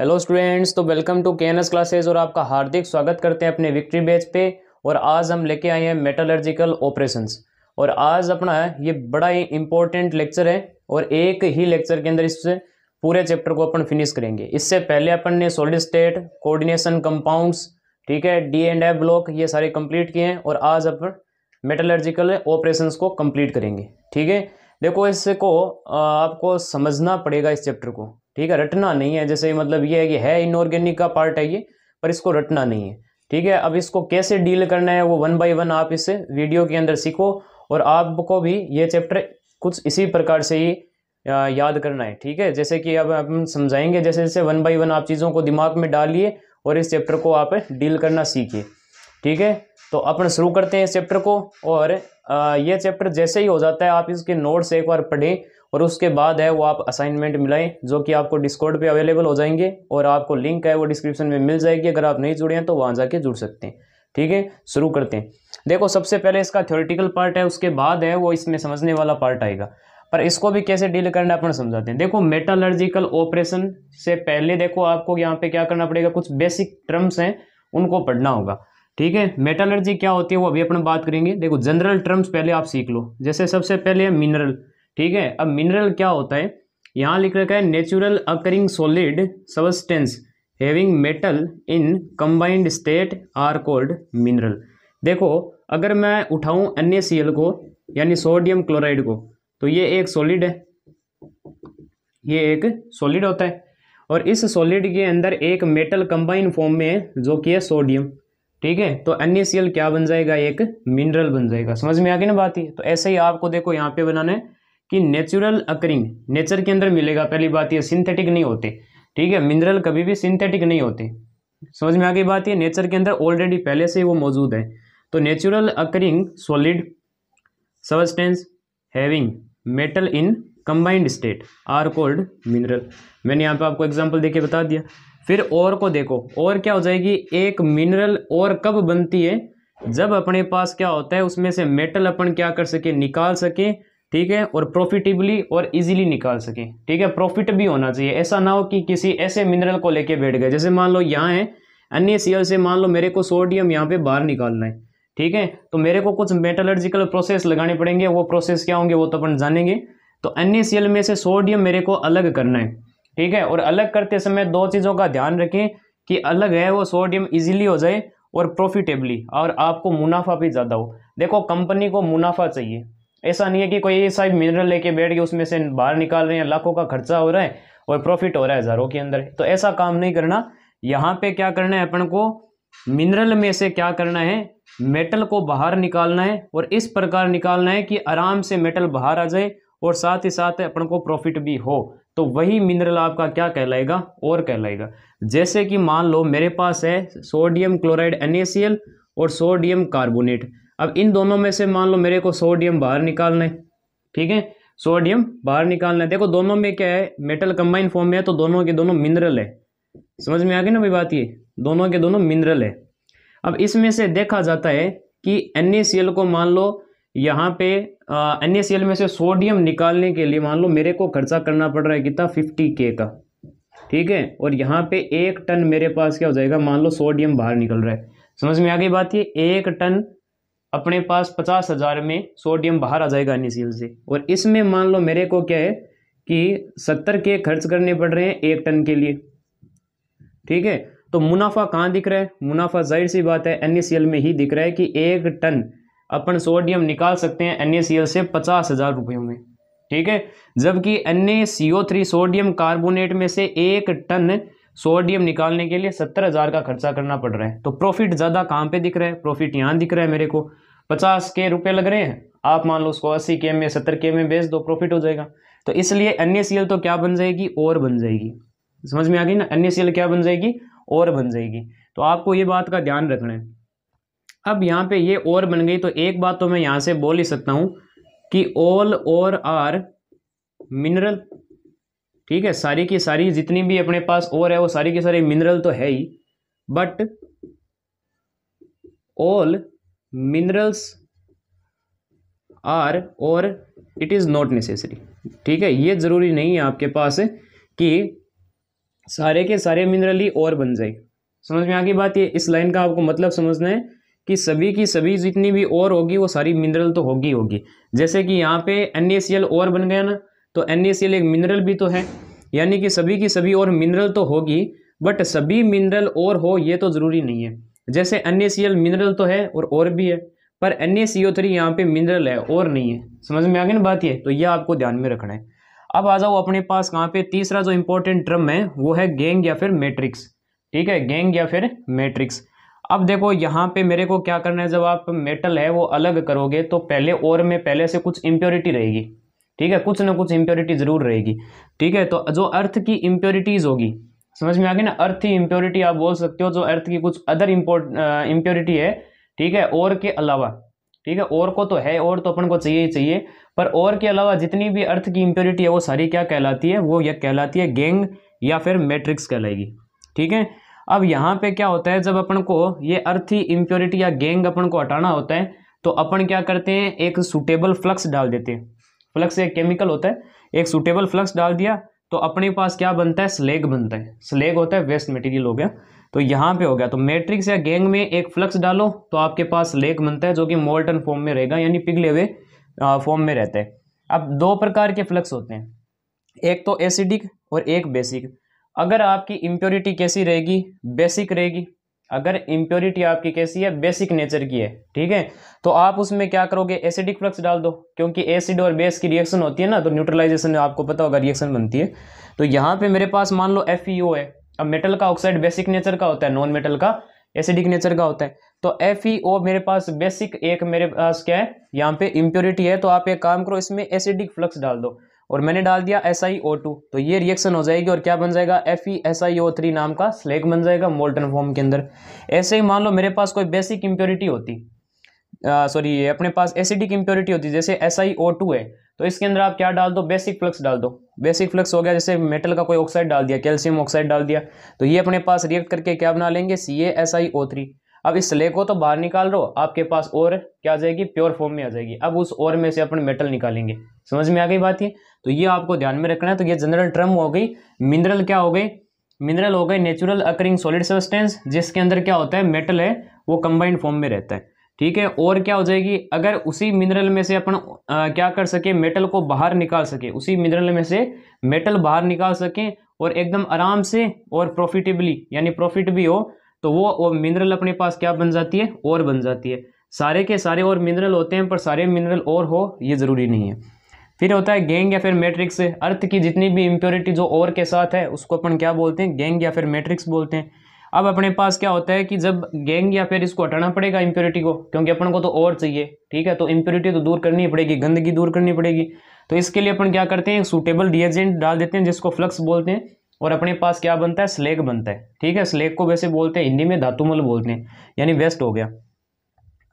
Hello students, तो welcome to KNS classes और आपका हार्दिक स्वागत करते हैं अपने विक्ट्री बैच पे। और आज हम लेके आए हैं मेटलर्जिकल ऑपरेशंस। और आज अपना ये बड़ा ही इंपॉर्टेंट लेक्चर है और एक ही लेक्चर के अंदर इससे पूरे चैप्टर को अपन फिनिश करेंगे। इससे पहले अपन ने सॉलिड स्टेट, कोऑर्डिनेशन, कंपाउंड्स, ठीक है, डी एंड एफ ब्लॉक, ये सारे कंप्लीट किए हैं और आज अपन मेटलर्जिकल ऑपरेशंस को कंप्लीट करेंगे। ठीक है, देखो इसको आपको समझना पड़ेगा इस चैप्टर को, ठीक है, रटना नहीं है। जैसे मतलब ये है कि है इनऑर्गेनिक का पार्ट है ये, पर इसको रटना नहीं है। ठीक है, अब इसको कैसे डील करना है वो वन बाय वन आप इस वीडियो के अंदर सीखो और आपको भी ये चैप्टर कुछ इसी प्रकार से ही याद करना है। ठीक है, जैसे कि अब हम समझाएंगे, जैसे जैसे वन बाय वन आप चीज़ों को दिमाग में डालिए और इस चैप्टर को आप डील करना सीखिए। ठीक है, तो अपन शुरू करते हैं इस चैप्टर को। और ये चैप्टर जैसे ही हो जाता है आप इसके नोट्स एक बार पढ़ें और उसके बाद है वो आप असाइनमेंट मिलाएं, जो कि आपको डिस्कॉर्ड पे अवेलेबल हो जाएंगे और आपको लिंक है वो डिस्क्रिप्शन में मिल जाएगी। अगर आप नहीं जुड़े हैं तो वहाँ जाके जुड़ सकते हैं। ठीक है, शुरू करते हैं। देखो, सबसे पहले इसका थ्योरेटिकल पार्ट है, उसके बाद है वो इसमें समझने वाला पार्ट आएगा। पर इसको भी कैसे डील करना है अपन समझाते हैं। देखो, मेटलर्जिकल ऑपरेशन से पहले देखो आपको यहाँ पे क्या करना पड़ेगा, कुछ बेसिक टर्म्स हैं उनको पढ़ना होगा। ठीक है, मेटलर्जी क्या होती है वो अभी अपन बात करेंगे। देखो, जनरल टर्म्स पहले आप सीख लो। जैसे सबसे पहले है मिनरल। ठीक है, अब मिनरल क्या होता है, यहाँ लिख रखा है natural occurring solid substance having metal in combined state are called mineral. देखो, अगर मैं उठाऊं NaCl को यानी सोडियम क्लोराइड को, तो ये एक सॉलिड है, ये एक सॉलिड होता है और इस सॉलिड के अंदर एक मेटल कंबाइन फॉर्म में है जो कि है सोडियम। ठीक है, तो NaCl क्या बन जाएगा, एक मिनरल बन जाएगा। समझ में आ गई ना बात ही। तो ऐसे ही आपको देखो यहाँ पे बनाना है कि नेचुरल अकरिंग, नेचर के अंदर मिलेगा। पहली बात ये सिंथेटिक नहीं होते। ठीक है, मिनरल कभी भी सिंथेटिक नहीं होते। समझ में आ गई बात ये, नेचर के अंदर ऑलरेडी पहले से ही वो मौजूद है। तो natural occurring solid substance having metal in combined state are called mineral. मैंने यहाँ पे आपको एग्जाम्पल देके बता दिया। फिर और को देखो, और क्या हो जाएगी, एक मिनरल और कब बनती है, जब अपने पास क्या होता है उसमें से मेटल अपन क्या कर सके, निकाल सके। ठीक है, और प्रॉफिटेबली और इजीली निकाल सके। ठीक है, प्रॉफिट भी होना चाहिए। ऐसा ना हो कि किसी ऐसे मिनरल को लेके बैठ गए, जैसे मान लो यहाँ है NaCl से मान लो मेरे को सोडियम यहाँ पे बाहर निकालना है। ठीक है, तो मेरे को कुछ मेटलर्जिकल प्रोसेस लगाने पड़ेंगे। वो प्रोसेस क्या होंगे वो तो अपन जानेंगे। तो NaCl में से सोडियम मेरे को अलग करना है। ठीक है, और अलग करते समय दो चीज़ों का ध्यान रखें कि अलग है वो सोडियम इजीली हो जाए और प्रॉफिटेबली, और आपको मुनाफा भी ज़्यादा हो। देखो, कंपनी को मुनाफा चाहिए। ऐसा नहीं है कि कोई ऐसा मिनरल लेके बैठ के उसमें से बाहर निकाल रहे हैं, लाखों का खर्चा हो रहा है और प्रॉफिट हो रहा है हज़ारों के अंदर। तो ऐसा काम नहीं करना। यहाँ पे क्या करना है अपन को, मिनरल में से क्या करना है, मेटल को बाहर निकालना है और इस प्रकार निकालना है कि आराम से मेटल बाहर आ जाए और साथ ही साथ अपन को प्रॉफिट भी हो। तो वही मिनरल आपका क्या कहलाएगा, और कहलाएगा। जैसे कि मान लो मेरे पास है सोडियम क्लोराइड NaCl और सोडियम कार्बोनेट। अब इन दोनों में से मान लो मेरे को सोडियम बाहर निकालना है। ठीक है, सोडियम बाहर निकालना है। देखो, दोनों में क्या है, मेटल कंबाइन फॉर्म में है, तो दोनों के दोनों मिनरल है। समझ में आ गई ना भाई बात, ये दोनों के दोनों मिनरल है। अब इसमें से देखा जाता है कि NaCl को मान लो यहाँ पे NaCl में से सोडियम निकालने के लिए मान लो मेरे को खर्चा करना पड़ रहा है कितना, 50K का। ठीक है, और यहाँ पे 1 टन मेरे पास क्या हो जाएगा, मान लो सोडियम बाहर निकल रहा है। समझ में आ गई बात, ये 1 टन अपने पास 50,000 में सोडियम बाहर आ जाएगा NaCl से। और इसमें मान लो मेरे को क्या है कि 70K खर्च करने पड़ रहे हैं 1 टन के लिए। ठीक है, तो मुनाफा कहाँ दिख रहा है, मुनाफा जाहिर सी बात है NaCl में ही दिख रहा है कि 1 टन अपन सोडियम निकाल सकते हैं NaCl से 50,000 रुपयों में। ठीक है, जबकि NaCO3 सोडियम कार्बोनेट में से 1 टन सोडियम निकालने के लिए 70,000 का खर्चा करना पड़ रहा है। तो प्रॉफिट ज़्यादा कहाँ पे दिख रहा है, प्रॉफिट यहाँ दिख रहा है। मेरे को 50K रुपये लग रहे हैं, आप मान लो उसको 80K में 70K में बेच दो, प्रॉफिट हो जाएगा। तो इसलिए NaCl तो क्या बन जाएगी, और बन जाएगी। समझ में आ गई ना, NaCl क्या बन जाएगी, और बन जाएगी। तो आपको ये बात का ध्यान रखना है। अब यहाँ पे ये और बन गई, तो एक बात तो मैं यहाँ से बोल ही सकता हूँ कि ऑल और आर मिनरल। ठीक है, सारी की सारी जितनी भी अपने पास और है वो सारी की सारी मिनरल तो है ही, बट ऑल मिनरल्स आर और इट इज़ नॉट नेसेसरी। ठीक है, ये ज़रूरी नहीं है आपके पास कि सारे के सारे मिनरल ही और बन जाए। समझ में आ गई बात। ये इस लाइन का आपको मतलब समझना है कि सभी की सभी जितनी भी और होगी वो सारी मिनरल तो होगी होगी। जैसे कि यहाँ पे NaCl और बन गया ना, तो NaCl एक मिनरल भी तो है, यानी कि सभी की सभी और मिनरल तो होगी, बट सभी मिनरल और हो ये तो ज़रूरी नहीं है। जैसे NaCl मिनरल तो है और भी है, पर NaCO3 यहाँ पे मिनरल है और नहीं है। समझ में आ गई ना बात ये, तो यह आपको ध्यान में रखना है। अब आ जाओ अपने पास कहाँ पे, तीसरा जो इंपॉर्टेंट टर्म है वो है गैंग या फिर मैट्रिक्स। ठीक है, गैंग या फिर मैट्रिक्स। अब देखो यहाँ पे मेरे को क्या करना है, जब आप मेटल है वो अलग करोगे तो पहले और में पहले से कुछ इम्प्योरिटी रहेगी। ठीक है, कुछ ना कुछ इम्प्योरिटी जरूर रहेगी। ठीक है, तो जो अर्थ की इम्प्योरिटीज होगी, समझ में आ गई ना, अर्थ की इम्प्योरिटी आप बोल सकते हो, जो अर्थ की कुछ अदर इम्प्योरिटी है। ठीक है, और के अलावा, ठीक है, और को तो है, और तो अपन को चाहिए ही चाहिए, पर और के अलावा जितनी भी अर्थ की इम्प्योरिटी है वो सारी क्या कहलाती है, वो यह कहलाती है गैंग या फिर मैट्रिक्स कहलाएगी। ठीक है, अब यहाँ पे क्या होता है, जब अपन को ये अर्थी इम्प्योरिटी या गैंग अपन को हटाना होता है तो अपन क्या करते हैं, एक सूटेबल फ्लक्स डाल देते हैं। फ्लक्स एक केमिकल होता है, एक सूटेबल फ्लक्स डाल दिया तो अपने पास क्या बनता है, स्लेग बनता है। स्लेग होता है वेस्ट मटेरियल हो गया, तो यहाँ पे हो गया। तो मैट्रिक्स या गैंग में एक फ्लक्स डालो तो आपके पास स्लेग बनता है, जो कि मोल्टन फॉर्म में रहेगा, यानी पिघले हुए फॉर्म में रहता है। अब दो प्रकार के फ्लक्स होते हैं, एक तो एसिडिक और एक बेसिक। अगर आपकी इम्प्योरिटी कैसी रहेगी, बेसिक रहेगी। अगर इम्प्योरिटी आपकी कैसी है, बेसिक नेचर की है, ठीक है, तो आप उसमें क्या करोगे, एसिडिक फ्लक्स डाल दो, क्योंकि एसिड और बेस की रिएक्शन होती है ना, तो न्यूट्रलाइजेशन आपको पता होगा रिएक्शन बनती है। तो यहाँ पे मेरे पास मान लो FeO है। अब मेटल का ऑक्साइड बेसिक नेचर का होता है, नॉन मेटल का एसिडिक नेचर का होता है। तो FeO मेरे पास बेसिक, एक मेरे पास क्या है यहाँ पे इम्प्योरिटी है, तो आप एक काम करो, इसमें एसिडिक फ्लक्स डाल दो, और मैंने डाल दिया SiO2, तो ये रिएक्शन हो जाएगी और क्या बन जाएगा, FeSiO3 नाम का स्लेग बन जाएगा मोल्टन फॉर्म के अंदर। ऐसे ही मान लो मेरे पास कोई बेसिक इम्प्योरिटी होती, सॉरी अपने पास एसिडिक इम्प्योरिटी होती, जैसे SiO2 है, तो इसके अंदर आप क्या डाल दो, बेसिक फ्लक्स डाल दो। बेसिक फ्लक्स हो गया, जैसे मेटल का कोई ऑक्साइड डाल दिया, कैल्शियम ऑक्साइड डाल दिया, तो ये अपने पास रिएक्ट करके क्या बना लेंगे, CaSiO3। अब इस स्लेग को तो बाहर निकाल लो, आपके पास और क्या आ जाएगी, प्योर फॉर्म में आ जाएगी। अब उस और में से अपन मेटल निकालेंगे। समझ में आ गई बात ये, तो ये आपको ध्यान में रखना है। तो ये जनरल टर्म हो गई। मिनरल क्या हो गई, मिनरल हो गए नेचुरल अकरिंग सॉलिड सब्सटेंस, जिसके अंदर क्या होता है, मेटल है वो कंबाइंड फॉर्म में रहता है। ठीक है, और क्या हो जाएगी, अगर उसी मिनरल में से अपन क्या कर सके, मेटल को बाहर निकाल सके, उसी मिनरल में से मेटल बाहर निकाल सके और एकदम आराम से और प्रॉफिटेबली, यानी प्रॉफिट भी हो, तो वो मिनरल अपने पास क्या बन जाती है, और बन जाती है। सारे के सारे और मिनरल होते हैं, पर सारे मिनरल और हो ये जरूरी नहीं है। फिर होता है गैंग या फिर मैट्रिक्स। अर्थ की जितनी भी इम्प्योरिटी जो और के साथ है उसको अपन क्या बोलते हैं, गैंग या फिर मैट्रिक्स बोलते हैं। अब अपने पास क्या होता है कि जब गैंग या फिर इसको हटाना पड़ेगा इम्प्योरिटी को, क्योंकि अपन को तो और चाहिए। ठीक है, तो इम्प्योरिटी तो दूर करनी पड़ेगी, गंदगी दूर करनी पड़ेगी। तो इसके लिए अपन क्या करते हैं, सूटेबल रिएजेंट डाल देते हैं, जिसको फ्लक्स बोलते हैं, और अपने पास क्या बनता है, स्लेग बनता है। ठीक है, स्लेग को वैसे बोलते हैं हिंदी में धातुमल बोलते हैं, यानी वेस्ट हो गया।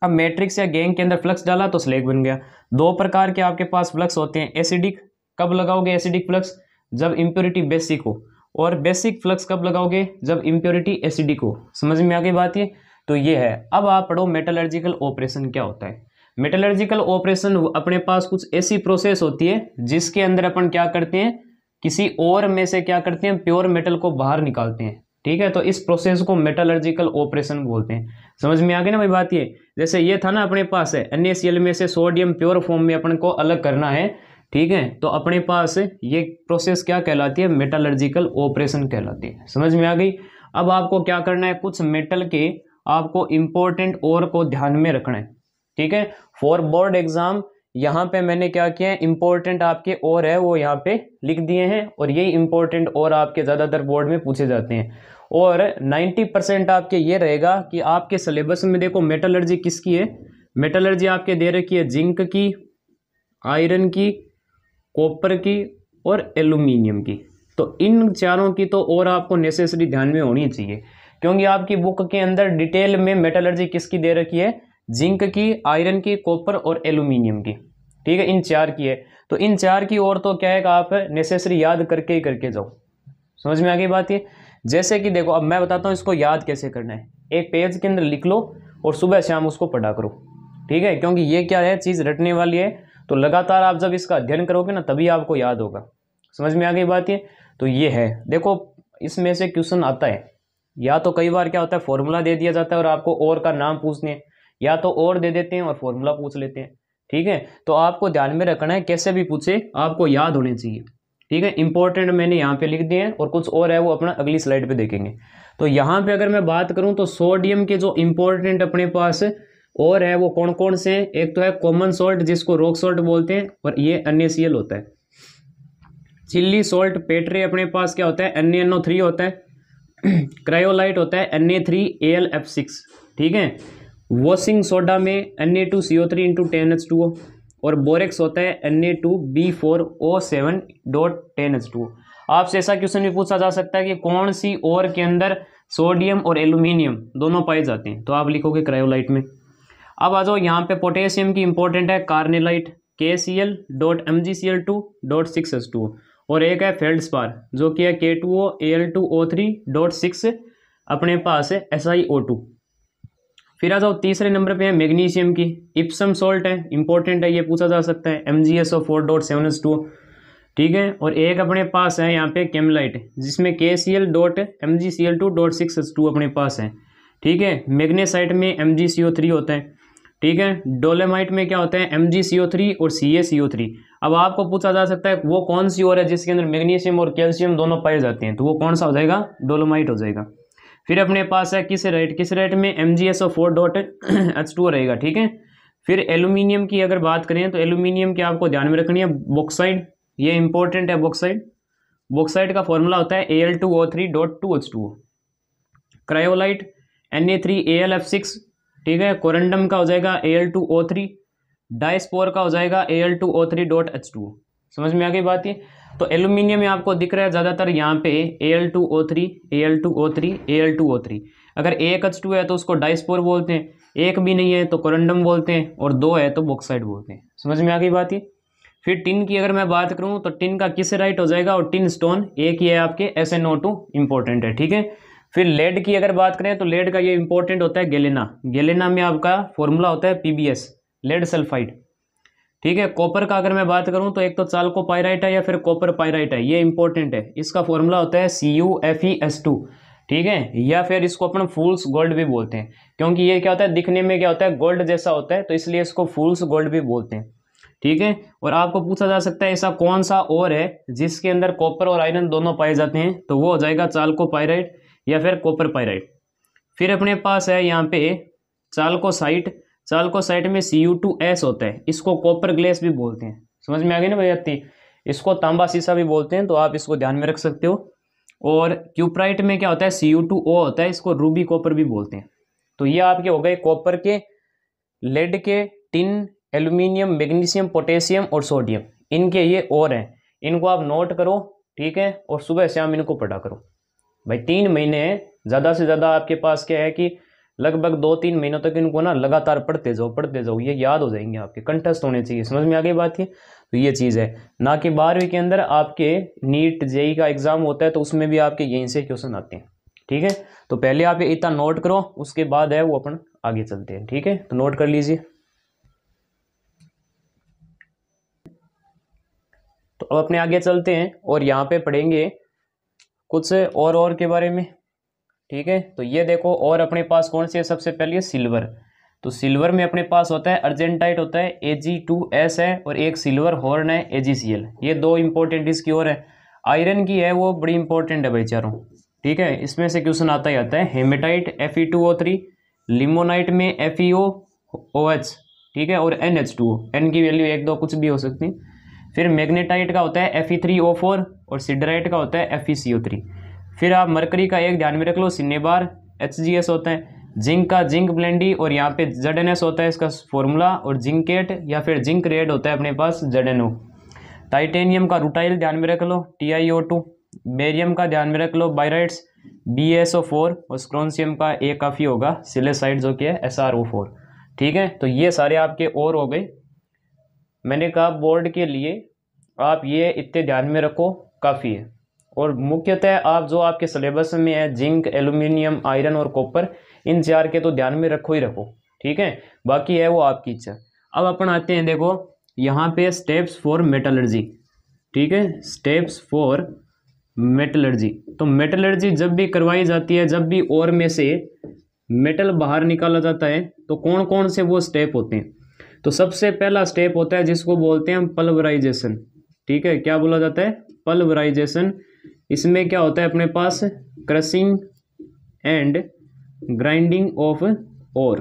अब मैट्रिक्स या गैंग के अंदर फ्लक्स डाला तो स्लेग बन गया। दो प्रकार के आपके पास फ्लक्स होते हैं, एसिडिक। कब लगाओगे एसिडिक फ्लक्स, जब इम्प्योरिटी बेसिक हो, और बेसिक फ्लक्स कब लगाओगे, जब इम्प्योरिटी एसिडिक हो। समझ में आ गई बात ये, तो ये है। अब आप पढ़ो मेटलर्जिकल ऑपरेशन क्या होता है। मेटलर्जिकल ऑपरेशन अपने पास कुछ ऐसी प्रोसेस होती है जिसके अंदर अपन क्या करते हैं, किसी और में से क्या करते हैं, प्योर मेटल को बाहर निकालते हैं। ठीक है, तो इस प्रोसेस को मेटलर्जिकल ऑपरेशन बोलते हैं। समझ में आ गई ना भाई बात ये, जैसे ये था ना अपने पास है NaCl में से सोडियम प्योर फॉर्म में अपन को अलग करना है। ठीक है, तो अपने पास ये प्रोसेस क्या कहलाती है, मेटलर्जिकल ऑपरेशन कहलाती है। समझ में आ गई। अब आपको क्या करना है, कुछ मेटल के आपको इंपॉर्टेंट और को ध्यान में रखना है। ठीक है, फॉर बोर्ड एग्जाम यहाँ पे मैंने क्या किया है, इंपॉर्टेंट आपके और है वो यहाँ पे लिख दिए हैं, और यही इंपॉर्टेंट और आपके ज़्यादातर बोर्ड में पूछे जाते हैं। और 90% आपके ये रहेगा कि आपके सिलेबस में देखो मेटलर्जी किसकी है, मेटलर्जी आपके दे रखी है जिंक की, आयरन की, कॉपर की और एल्यूमिनियम की। तो इन चारों की तो और आपको नेसेसरी ध्यान में होनी चाहिए, क्योंकि आपकी बुक के अंदर डिटेल में मेटलर्जी किसकी दे रखी है, जिंक की, आयरन की, कॉपर और एल्यूमिनियम की। ठीक है, इन चार की है। तो इन चार की और तो क्या है कि आप नेसेसरी याद करके ही करके जाओ। समझ में आ गई बात ये। जैसे कि देखो, अब मैं बताता हूँ इसको याद कैसे करना है। एक पेज के अंदर लिख लो और सुबह शाम उसको पढ़ा करो। ठीक है, क्योंकि ये क्या है, चीज़ रटने वाली है, तो लगातार आप जब इसका अध्ययन करोगे ना तभी आपको याद होगा। समझ में आ गई बात ये। तो ये है, देखो इसमें से क्वेश्चन आता है। या तो कई बार क्या होता है फॉर्मूला दे दिया जाता है और आपको और का नाम पूछने, या तो और दे देते हैं और फॉर्मूला पूछ लेते हैं। ठीक है, तो आपको ध्यान में रखना है, कैसे भी पूछे आपको याद होने चाहिए। ठीक है, इंपॉर्टेंट मैंने यहाँ पे लिख दिए हैं और कुछ और है वो अपना अगली स्लाइड पे देखेंगे। तो यहाँ पे अगर मैं बात करूँ तो सोडियम के जो इंपॉर्टेंट अपने पास और है वो कौन कौन से, एक तो है कॉमन सॉल्ट जिसको रॉक सॉल्ट बोलते हैं और ये NaCl होता है। चिल्ली सॉल्ट पेट्रे अपने पास क्या होता है NaNO3 होता है। क्रायोलाइट होता है Na3Al(F6). ठीक है, वॉशिंग सोडा में Na2CO3 × 10H2O और बोरेक्स होता है Na2B4O7.10H2O। आपसे ऐसा क्वेश्चन भी पूछा जा सकता है कि कौन सी ओर के अंदर सोडियम और एल्यूमिनियम दोनों पाए जाते हैं, तो आप लिखोगे क्रायोलाइट में। अब आ जाओ यहाँ पे पोटेशियम की इंपॉर्टेंट है कार्नेलाइट KCl.MgCl2.6H2O और एक है फेल्डस्पार जो कि है K2OAl2O3.6 अपने पास है SiO2। फिर आ जाओ तीसरे नंबर पे है मैग्नीशियम की, इप्सम सॉल्ट है, इंपॉर्टेंट है, ये पूछा जा सकता है MgSO4.7H2O। ठीक है, और एक अपने पास है यहाँ पे केमलाइट जिसमें KCl.MgCl2.6H2 अपने पास है। ठीक है, मैग्नेसाइट में MgCO3 होता है। ठीक है, डोलेमाइट में क्या होता है MgCO3 और CaCO3। अब आपको पूछा जा सकता है वो कौन सी ओर है जिसके अंदर मैग्नीशियम और कैल्शियम दोनों पाए जाते हैं, तो वो कौन सा हो जाएगा, डोलोमाइट हो जाएगा। फिर अपने पास है किसराइट में MgSO4.H2O रहेगा। ठीक है, फिर एल्यूमिनियम की अगर बात करें तो एल्यूमिनियम की आपको ध्यान में रखनी है बॉक्साइड, ये इंपॉर्टेंट है बॉक्साइड। बॉक्साइड का फॉर्मूला होता है Al2O3.2H2O। Cryolite Na3Al(F6). ठीक है, कोरंडम का हो जाएगा Al2O3, डाइस्पोर का हो जाएगा Al2O3.H2O। समझ में आ गई बात ये। तो एल्यूमिनियम में आपको दिख रहा है ज़्यादातर यहाँ पे Al2O3 Al2O3 Al2O3। अगर एक H2 है तो उसको डाइस्पोर बोलते हैं, एक भी नहीं है तो कोरंडम बोलते हैं, और दो है तो बॉक्साइड बोलते हैं। समझ में आ गई बात ये। फिर टिन की अगर मैं बात करूँ तो टिन का किसराइट हो जाएगा और टिन स्टोन एक ही है आपके SnO2 इंपॉर्टेंट है। ठीक है, फिर लेड की अगर बात करें तो लेड का ये इंपॉर्टेंट होता है गैलेना। गैलेना में आपका फॉर्मूला होता है PbS, लेड सल्फाइड। ठीक है, कॉपर का अगर मैं बात करूं तो एक तो चाल्कोपाइराइट है या फिर कॉपर पाइराइट है, ये इंपॉर्टेंट है, इसका फॉर्मूला होता है CuFeS2। ठीक है, या फिर इसको अपन फूल्स गोल्ड भी बोलते हैं क्योंकि ये क्या होता है दिखने में क्या होता है गोल्ड जैसा होता है, तो इसलिए इसको फूल्स गोल्ड भी बोलते हैं। ठीक है, और आपको पूछा जा सकता है ऐसा कौन सा और है जिसके अंदर कॉपर और आयरन दोनों पाए जाते हैं, तो वो हो जाएगा चाल्कोपाइराइट या फिर कॉपर पाइराइट। फिर अपने पास है यहाँ पे चाल्कोसाइट। चाल्कोसाइट में Cu2S होता है, इसको कॉपर ग्लेस भी बोलते हैं। समझ में आ गई ना भैया, इसको तांबा शीशा भी बोलते हैं, तो आप इसको ध्यान में रख सकते हो। और क्यूप्राइट में क्या होता है Cu2O होता है, इसको रूबी कॉपर भी बोलते हैं। तो ये आपके हो गए कॉपर के, लेड के, टिन, एल्यूमिनियम, मैग्नीशियम, पोटेशियम और सोडियम, इनके ये और हैं, इनको आप नोट करो। ठीक है, और सुबह शाम इनको पढ़ा करो भाई। 3 महीने हैं, ज़्यादा से ज़्यादा आपके पास क्या है कि लगभग 2-3 महीनों तक इनको ना लगातार पढ़ते जाओ, ये याद हो जाएंगे, आपके कंठस्थ होने चाहिए। समझ में आ गई बात ये। तो ये चीज़ है ना कि 12वीं के अंदर आपके नीट जेई का एग्जाम होता है तो उसमें भी आपके यहीं से क्वेश्चन आते हैं। ठीक है, तो पहले आप इतना नोट करो, उसके बाद है वो अपन आगे चलते हैं। ठीक है, तो नोट कर लीजिए। तो अब अपने आगे चलते हैं और यहाँ पे पढ़ेंगे कुछ और के बारे में। ठीक है, तो ये देखो और अपने पास कौन सी है, सबसे पहले सिल्वर। तो सिल्वर में अपने पास होता है अर्जेंटाइट होता है Ag2S है, और एक सिल्वर हॉर्न है AgCl। ये दो इंपॉर्टेंट इसकी और है। आयरन की है वो बड़ी इंपॉर्टेंट है भाई चारों। ठीक है, इसमें से क्वेश्चन आता ही आता है। हेमेटाइट Fe2O3, लिमोनाइट में FeOOH। ठीक है, और NH2O, N की वैल्यू 1-2 कुछ भी हो सकती है। फिर मैग्नेटाइट का होता है Fe3O4 और सिडराइट का होता है FeCO3। फिर आप मरकरी का एक ध्यान में रख लो, सिनेबार HGS होता है। जिंक का जिंक ब्लेंडी और यहाँ पे ZNS होता है इसका फॉर्मूला, और जिंकेट या फिर जिंक रेड होता है अपने पास ZNO। टाइटेनियम का रूटाइल ध्यान में रख लो TiO2। बेरियम का ध्यान में रख लो बायराइट्स BaSO4, और स्क्रोंसियम का एक काफ़ी होगा सिलेसाइड जो कि है SrO4। ठीक है, तो ये सारे आपके और हो गए। मैंने कहा बोर्ड के लिए आप ये इतने ध्यान में रखो, काफ़ी है। और मुख्यतः आप जो आपके सिलेबस में है जिंक, एल्यूमिनियम, आयरन और कॉपर, इन 4 के तो ध्यान में रखो ही रखो। ठीक है, बाकी है वो आपकी इच्छा। अब अपन आते हैं, देखो यहाँ पे स्टेप्स फॉर मेटलर्जी। ठीक है, स्टेप्स फॉर मेटलर्जी। तो मेटलर्जी जब भी करवाई जाती है, जब भी ओर में से मेटल बाहर निकाला जाता है, तो कौन कौन से वो स्टेप होते हैं। तो सबसे पहला स्टेप होता है जिसको बोलते हैं हम पल्वराइजेशन। ठीक है, क्या बोला जाता है, पल्वराइजेशन। इसमें क्या होता है अपने पास, crushing and grinding of ore.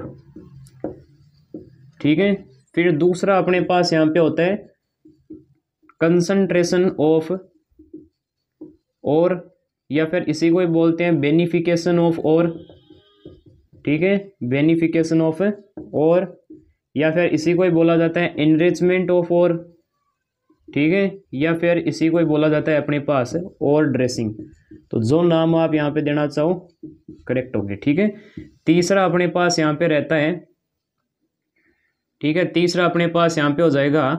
ठीक है, फिर दूसरा अपने पास यहाँ पे होता है कंसंट्रेशन ऑफ ओर, या फिर इसी को ही बोलते हैं बेनिफिकेशन ऑफ ओर। ठीक है, बेनिफिकेशन ऑफ ओर, या फिर इसी को ही बोला जाता है एनरिचमेंट ऑफ ओर। ठीक है, या फिर इसी को ही बोला जाता है अपने पास ओर ड्रेसिंग। तो जो नाम आप यहाँ पे देना चाहो करेक्ट होगी। ठीक है, तीसरा अपने पास यहाँ पे रहता है, ठीक है, तीसरा अपने पास यहाँ पे हो जाएगा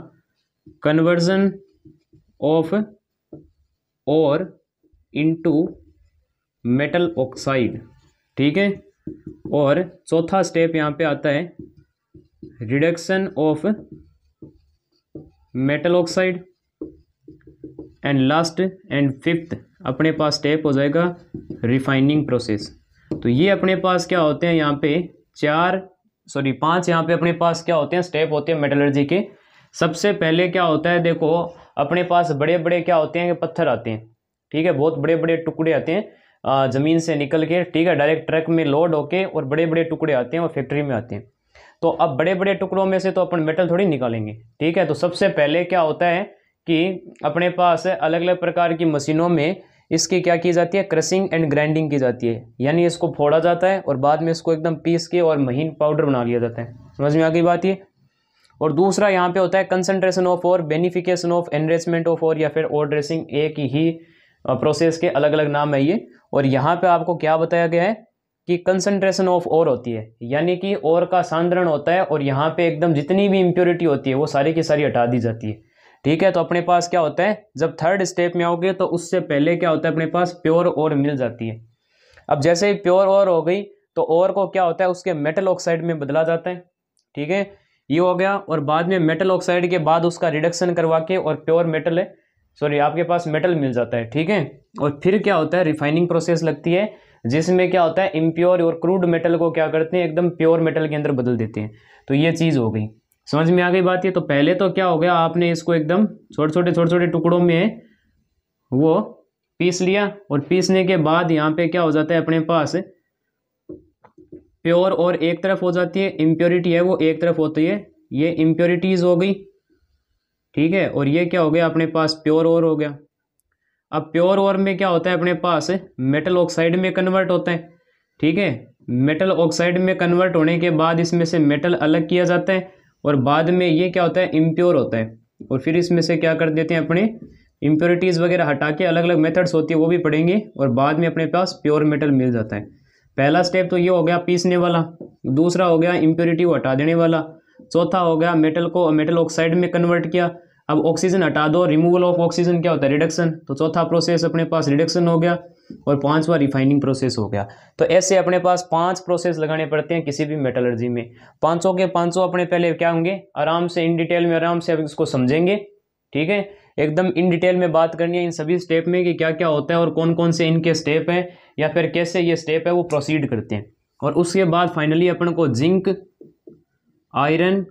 conversion of ore into metal oxide. ठीक है, और चौथा स्टेप यहाँ पे आता है reduction of metal oxide, and last and fifth अपने पास स्टेप हो जाएगा रिफाइनिंग प्रोसेस। तो ये अपने पास क्या होते हैं यहाँ पे पांच यहाँ पे अपने पास क्या होते हैं स्टेप होते हैं मेटलर्जी के। सबसे पहले क्या होता है, देखो अपने पास बड़े बड़े क्या होते हैं, पत्थर आते हैं। ठीक है, बहुत बड़े बड़े टुकड़े आते हैं ज़मीन से निकल के। ठीक है, डायरेक्ट ट्रक में लोड होके, और बड़े बड़े टुकड़े आते हैं और फैक्ट्री में आते हैं। तो अब बड़े बड़े टुकड़ों में से तो अपन मेटल थोड़ी निकालेंगे। ठीक है, तो सबसे पहले क्या होता है कि अपने पास अलग अलग प्रकार की मशीनों में इसकी क्या की जाती है, क्रशिंग एंड ग्राइंडिंग की जाती है। यानी इसको फोड़ा जाता है और बाद में इसको एकदम पीस के और महीन पाउडर बना लिया जाता है। समझ में आ गई बात ये। और दूसरा यहाँ पे होता है concentration of ore, beneficiation of, enrichment of ore, या फिर ओर ड्रेसिंग। एक ही प्रोसेस के अलग अलग नाम है ये। और यहाँ पे आपको क्या बताया गया है कि कंसंट्रेशन ऑफ ओर होती है, यानी कि ओर का सांद्रण होता है, और यहाँ पे एकदम जितनी भी इम्प्योरिटी होती है वो सारी की सारी हटा दी जाती है। ठीक है, तो अपने पास क्या होता है, जब थर्ड स्टेप में आओगे तो उससे पहले क्या होता है, अपने पास प्योर ओर मिल जाती है। अब जैसे ही प्योर ओर हो गई तो ओर को क्या होता है, उसके मेटल ऑक्साइड में बदला जाता है। ठीक है, ये हो गया। और बाद में मेटल ऑक्साइड के बाद उसका रिडक्शन करवा के और प्योर मेटल आपके पास मेटल मिल जाता है। ठीक है, और फिर क्या होता है, रिफाइनिंग प्रोसेस लगती है, जिसमें क्या होता है, इम्प्योर और क्रूड मेटल को क्या करते हैं, एकदम प्योर मेटल के अंदर बदल देते हैं। तो ये चीज़ हो गई, समझ में आ गई बात ये। तो पहले तो क्या हो गया, आपने इसको एकदम छोटे छोटे टुकड़ों में वो पीस लिया, और पीसने के बाद यहाँ पे क्या हो जाता है, अपने पास प्योर और एक तरफ हो जाती है, इम्प्योरिटी है वो एक तरफ होती है, ये इम्प्योरिटीज हो गई। ठीक है, और ये क्या हो गया, अपने पास प्योर और हो गया। अब प्योर ओर में क्या होता है, अपने पास मेटल ऑक्साइड में कन्वर्ट होता है। ठीक है, मेटल ऑक्साइड में कन्वर्ट होने के बाद इसमें से मेटल अलग किया जाता है, और बाद में ये क्या होता है, इम्प्योर होता है। और फिर इसमें से क्या कर देते हैं, अपने इम्प्योरिटीज़ वगैरह हटा के अलग अलग मेथड्स होती है वो भी पढ़ेंगे, और बाद में अपने पास प्योर मेटल मिल जाता है। पहला स्टेप तो ये हो गया पीसने वाला, दूसरा हो गया इम्प्योरिटी को हटा देने वाला, चौथा हो गया मेटल को मेटल ऑक्साइड में कन्वर्ट किया। अब ऑक्सीजन हटा दो, रिमूवल ऑफ ऑक्सीजन क्या होता है, रिडक्शन। तो चौथा प्रोसेस अपने पास रिडक्शन हो गया, और पांचवा रिफाइनिंग प्रोसेस हो गया। तो ऐसे अपने पास 5 प्रोसेस लगाने पड़ते हैं किसी भी मेटलर्जी में। पांचों के पांचों अपने पहले क्या होंगे, आराम से इन डिटेल में आराम से अब इसको समझेंगे। ठीक है, एकदम इन डिटेल में बात करनी है इन सभी स्टेप में कि क्या क्या होता है और कौन कौन से इनके स्टेप हैं, या फिर कैसे ये स्टेप है वो प्रोसीड करते हैं। और उसके बाद फाइनली अपन को जिंक, आयरन,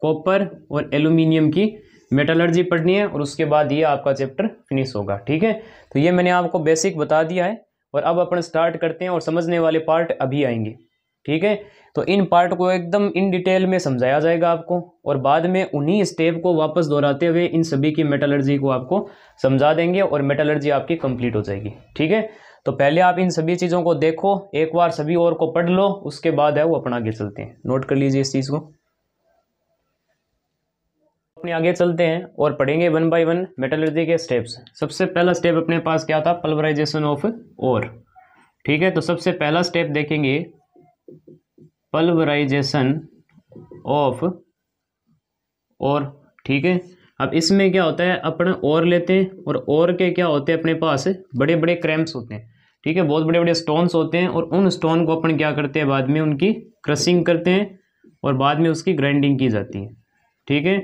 कॉपर और एल्यूमिनियम की मेटलर्जी पढ़नी है, और उसके बाद ये आपका चैप्टर फिनिश होगा। ठीक है, तो ये मैंने आपको बेसिक बता दिया है, और अब अपन स्टार्ट करते हैं, और समझने वाले पार्ट अभी आएंगे। ठीक है, तो इन पार्ट को एकदम इन डिटेल में समझाया जाएगा आपको, और बाद में उन्हीं स्टेप को वापस दोहराते हुए इन सभी की मेटलर्जी को आपको समझा देंगे, और मेटलर्जी आपकी कंप्लीट हो जाएगी। ठीक है, तो पहले आप इन सभी चीज़ों को देखो एक बार, सभी और को पढ़ लो, उसके बाद है वो अपन आगे चलते हैं। नोट कर लीजिए इस चीज़ को। अपने आगे चलते हैं और पढ़ेंगे 1 बाय 1 मेटलर्जी के स्टेप्स। सबसे पहला स्टेप अपने पास क्या था, पल्वराइजेशन ऑफ ओर। ठीक है, तो सबसे पहला स्टेप देखेंगे पल्वराइजेशन ऑफ ओर। ठीक है, अब इसमें क्या होता है, अपन ओर लेते हैं, और ओर के क्या होते हैं, अपने पास बड़े बड़े क्रैम्प्स होते हैं। ठीक है, बहुत बड़े बड़े स्टोन्स होते हैं, और उन स्टोन को अपन क्या करते हैं, बाद में उनकी क्रशिंग करते हैं, और बाद में उसकी ग्राइंडिंग की जाती है। ठीक है,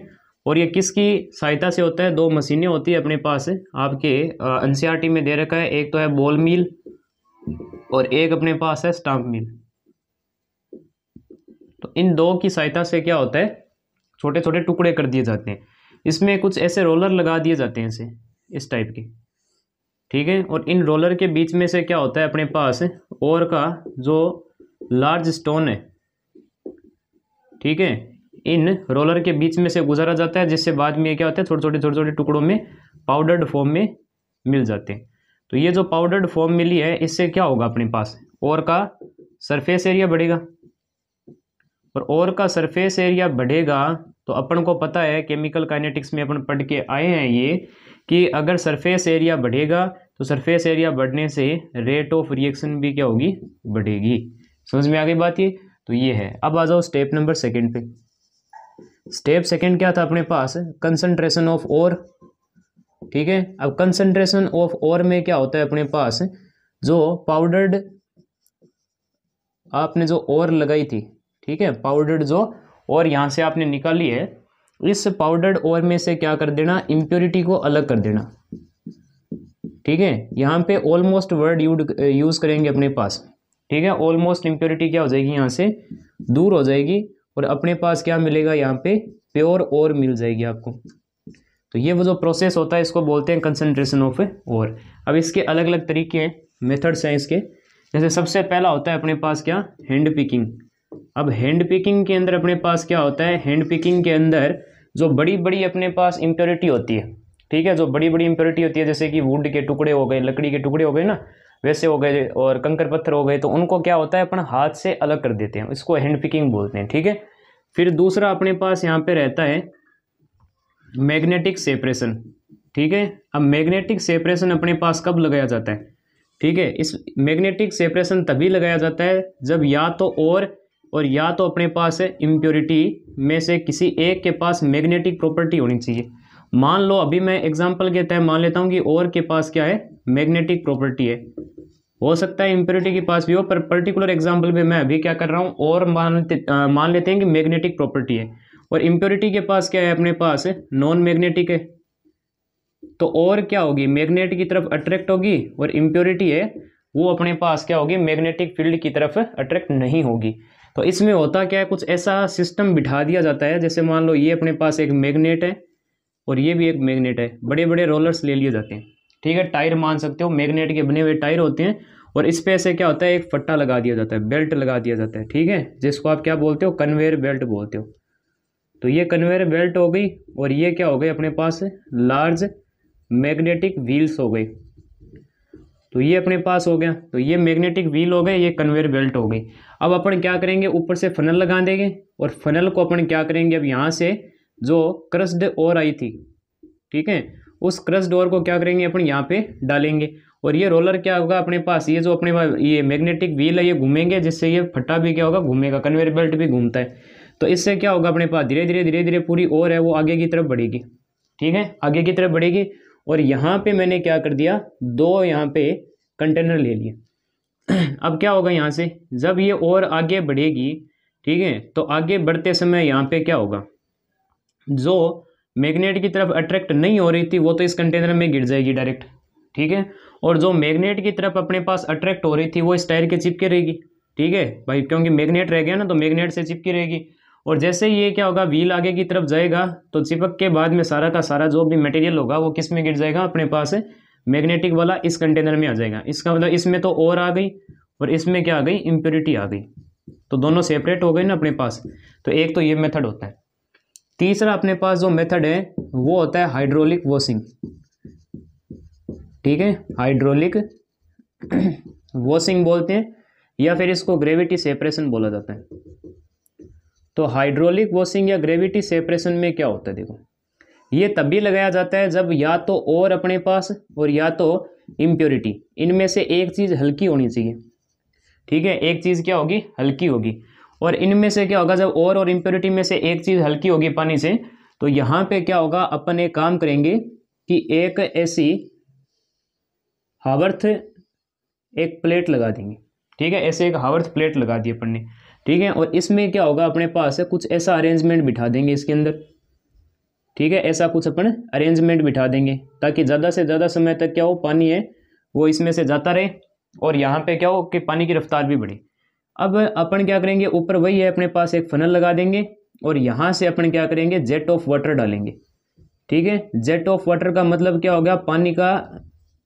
और ये किसकी सहायता से होता है? 2 मशीनें होती है अपने पास, आपके एनसीईआरटी में दे रखा है। एक तो है बॉल मिल और एक अपने पास है स्टाम्प मिल। तो इन 2 की सहायता से क्या होता है, छोटे छोटे टुकड़े कर दिए जाते हैं। इसमें कुछ ऐसे रोलर लगा दिए जाते हैं ऐसे, इस टाइप के, ठीक है। और इन रोलर के बीच में से क्या होता है अपने पास, और का जो लार्ज स्टोन है, ठीक है, इन रोलर के बीच में से गुजारा जाता है, जिससे बाद में क्या होता है, छोटे छोटे टुकड़ों में पाउडर्ड फॉर्म में मिल जाते हैं। तो ये जो पाउडर्ड फॉर्म मिली है, इससे क्या होगा अपने पास, और का सरफेस एरिया बढ़ेगा। और का सरफेस एरिया बढ़ेगा तो अपन को पता है, केमिकल काइनेटिक्स में अपन पढ़ के आए हैं ये, कि अगर सरफेस एरिया बढ़ेगा तो सरफेस एरिया बढ़ने से रेट ऑफ रिएक्शन भी क्या होगी, बढ़ेगी। समझ में आ गई बात ये? तो ये है। अब आ जाओ स्टेप नंबर 2 पे। स्टेप 2 क्या था अपने पास, कंसंट्रेशन ऑफ ओर, ठीक है। अब कंसंट्रेशन ऑफ ओर में क्या होता है अपने पास, जो पाउडर्ड आपने जो ओर लगाई थी, ठीक है, पाउडर्ड जो और यहाँ से आपने निकाली है, इस पाउडर्ड ओर में से क्या कर देना, इम्प्योरिटी को अलग कर देना, ठीक है। यहाँ पे ऑलमोस्ट वर्ड यूज करेंगे अपने पास, ठीक है। ऑलमोस्ट इम्प्योरिटी क्या हो जाएगी, यहाँ से दूर हो जाएगी और अपने पास क्या मिलेगा, यहाँ पे प्योर ओर मिल जाएगी आपको। तो ये वो जो प्रोसेस होता है, इसको बोलते हैं कंसंट्रेशन ऑफ ओर। अब इसके अलग अलग तरीके हैं, मेथड्स हैं इसके। जैसे सबसे पहला होता है अपने पास क्या, हैंड पिकिंग। अब हैंड पिकिंग के अंदर अपने पास क्या होता है, हैंड पिकिंग के अंदर जो बड़ी बड़ी अपने पास इम्प्योरिटी होती है, ठीक है, जो बड़ी बड़ी इम्प्योरिटी होती है, जैसे कि वुड के टुकड़े हो गए, लकड़ी के टुकड़े हो गए ना, वैसे हो गए, और कंकर पत्थर हो गए, तो उनको क्या होता है, अपन हाथ से अलग कर देते हैं, इसको हैंड पिकिंग बोलते हैं, ठीक है। फिर दूसरा अपने पास यहाँ पे रहता है मैग्नेटिक सेपरेशन, ठीक है। अब मैग्नेटिक सेपरेशन अपने पास कब लगाया जाता है, ठीक है। इस मैग्नेटिक सेपरेशन तभी लगाया जाता है जब या तो और या तो अपने पास है इम्प्योरिटी में से किसी एक के पास मैग्नेटिक प्रॉपर्टी होनी चाहिए। मान लो अभी मैं एग्जांपल के तहत मान लेता हूँ कि और के पास क्या है, मैग्नेटिक प्रॉपर्टी है। हो सकता है इम्प्योरिटी के पास भी हो, पर पर्टिकुलर एग्जांपल में मैं अभी क्या कर रहा हूँ, और मान लेते हैं कि मैग्नेटिक प्रॉपर्टी है, और इम्प्योरिटी के पास क्या है, अपने पास नॉन मैग्नेटिक है। तो और क्या होगी, मैग्नेट की तरफ अट्रैक्ट होगी, और इम्प्योरिटी है वो अपने पास क्या होगी, मैग्नेटिक फील्ड की तरफ अट्रैक्ट नहीं होगी। तो इसमें होता क्या है, कुछ ऐसा सिस्टम बिठा दिया जाता है, जैसे मान लो ये अपने पास एक मैग्नेट है और ये भी एक मैग्नेट है, बड़े बड़े रोलर्स ले लिए जाते हैं, ठीक है। टायर मान सकते हो, मैग्नेट के बने हुए टायर होते हैं, और इस पे से क्या होता है, एक फट्टा लगा दिया जाता है, बेल्ट लगा दिया जाता है, ठीक है, जिसको आप क्या बोलते हो, कन्वेयर बेल्ट बोलते हो। तो ये कन्वेयर बेल्ट हो गई, और ये क्या हो गई अपने पास, लार्ज मैग्नेटिक व्हील्स हो गई। तो ये अपने पास हो गया, तो ये मैग्नेटिक व्हील हो गए, ये कन्वेयर बेल्ट हो गई। अब अपन क्या करेंगे, ऊपर से फनल लगा देंगे, और फनल को अपन क्या करेंगे, अब यहाँ से जो क्रस्ड ओर आई थी, ठीक है, उस क्रस्ड ओर को क्या करेंगे, अपन यहाँ पे डालेंगे, और ये रोलर क्या होगा अपने पास, ये जो अपने पास ये मैग्नेटिक व्हील है, ये घूमेंगे, जिससे ये फट्टा भी क्या होगा, घूमेगा, कन्वेयर बेल्ट भी घूमता है। तो इससे क्या होगा, अपने पास धीरे धीरे पूरी ओर है वो आगे की तरफ बढ़ेगी, ठीक है, आगे की तरफ बढ़ेगी। और यहाँ पे मैंने क्या कर दिया, 2 यहाँ पे कंटेनर ले लिए। अब क्या होगा, यहाँ से जब ये और आगे बढ़ेगी, ठीक है, तो आगे बढ़ते समय यहाँ पे क्या होगा, जो मैग्नेट की तरफ अट्रैक्ट नहीं हो रही थी वो तो इस कंटेनर में गिर जाएगी डायरेक्ट, ठीक है, और जो मैग्नेट की तरफ अपने पास अट्रैक्ट हो रही थी वो इस टायर के चिपके रहेगी, ठीक है भाई, क्योंकि मैग्नेट रह गया ना, तो मैग्नेट से चिपकी रहेगी। और जैसे ही ये क्या होगा, व्हील आगे की तरफ जाएगा, तो चिपक के बाद में सारा का सारा जो भी मटेरियल होगा वो किस में गिर जाएगा, अपने पास मैग्नेटिक वाला इस कंटेनर में आ जाएगा। इसका मतलब इसमें तो और आ गई, और इसमें क्या आ गई, इम्प्योरिटी आ गई, तो दोनों सेपरेट हो गए ना अपने पास। तो एक तो ये मेथड होता है। तीसरा अपने पास जो मेथड है वो होता है हाइड्रोलिक वॉशिंग, ठीक है, हाइड्रोलिक वॉशिंग बोलते हैं, या फिर इसको ग्रेविटी सेपरेशन बोला जाता है। तो हाइड्रोलिक वॉशिंग या ग्रेविटी सेपरेशन में क्या होता है, देखो, ये तभी लगाया जाता है जब या तो और अपने पास और या तो इम्प्योरिटी, इनमें से एक चीज़ हल्की होनी चाहिए, ठीक है, एक चीज़ क्या होगी, हल्की होगी। और इनमें से क्या होगा, जब और इम्प्योरिटी में से एक चीज़ हल्की होगी पानी से, तो यहाँ पे क्या होगा, अपन एक काम करेंगे कि एक ऐसी हावर्थ एक प्लेट लगा देंगे, ठीक है, ऐसे एक हावर्थ प्लेट लगा दी अपन ने, ठीक है। और इसमें क्या होगा, अपने पास कुछ ऐसा अरेंजमेंट बिठा देंगे इसके अंदर, ठीक है। ऐसा कुछ अपन अरेंजमेंट बिठा देंगे ताकि ज़्यादा से ज़्यादा समय तक क्या हो, पानी है वो इसमें से जाता रहे और यहाँ पे क्या हो कि पानी की रफ्तार भी बढ़े। अब अपन क्या करेंगे, ऊपर वही है, अपने पास एक फनल लगा देंगे और यहाँ से अपन क्या करेंगे, जेट ऑफ वाटर डालेंगे। ठीक है, जेट ऑफ वाटर का मतलब क्या हो गया, पानी का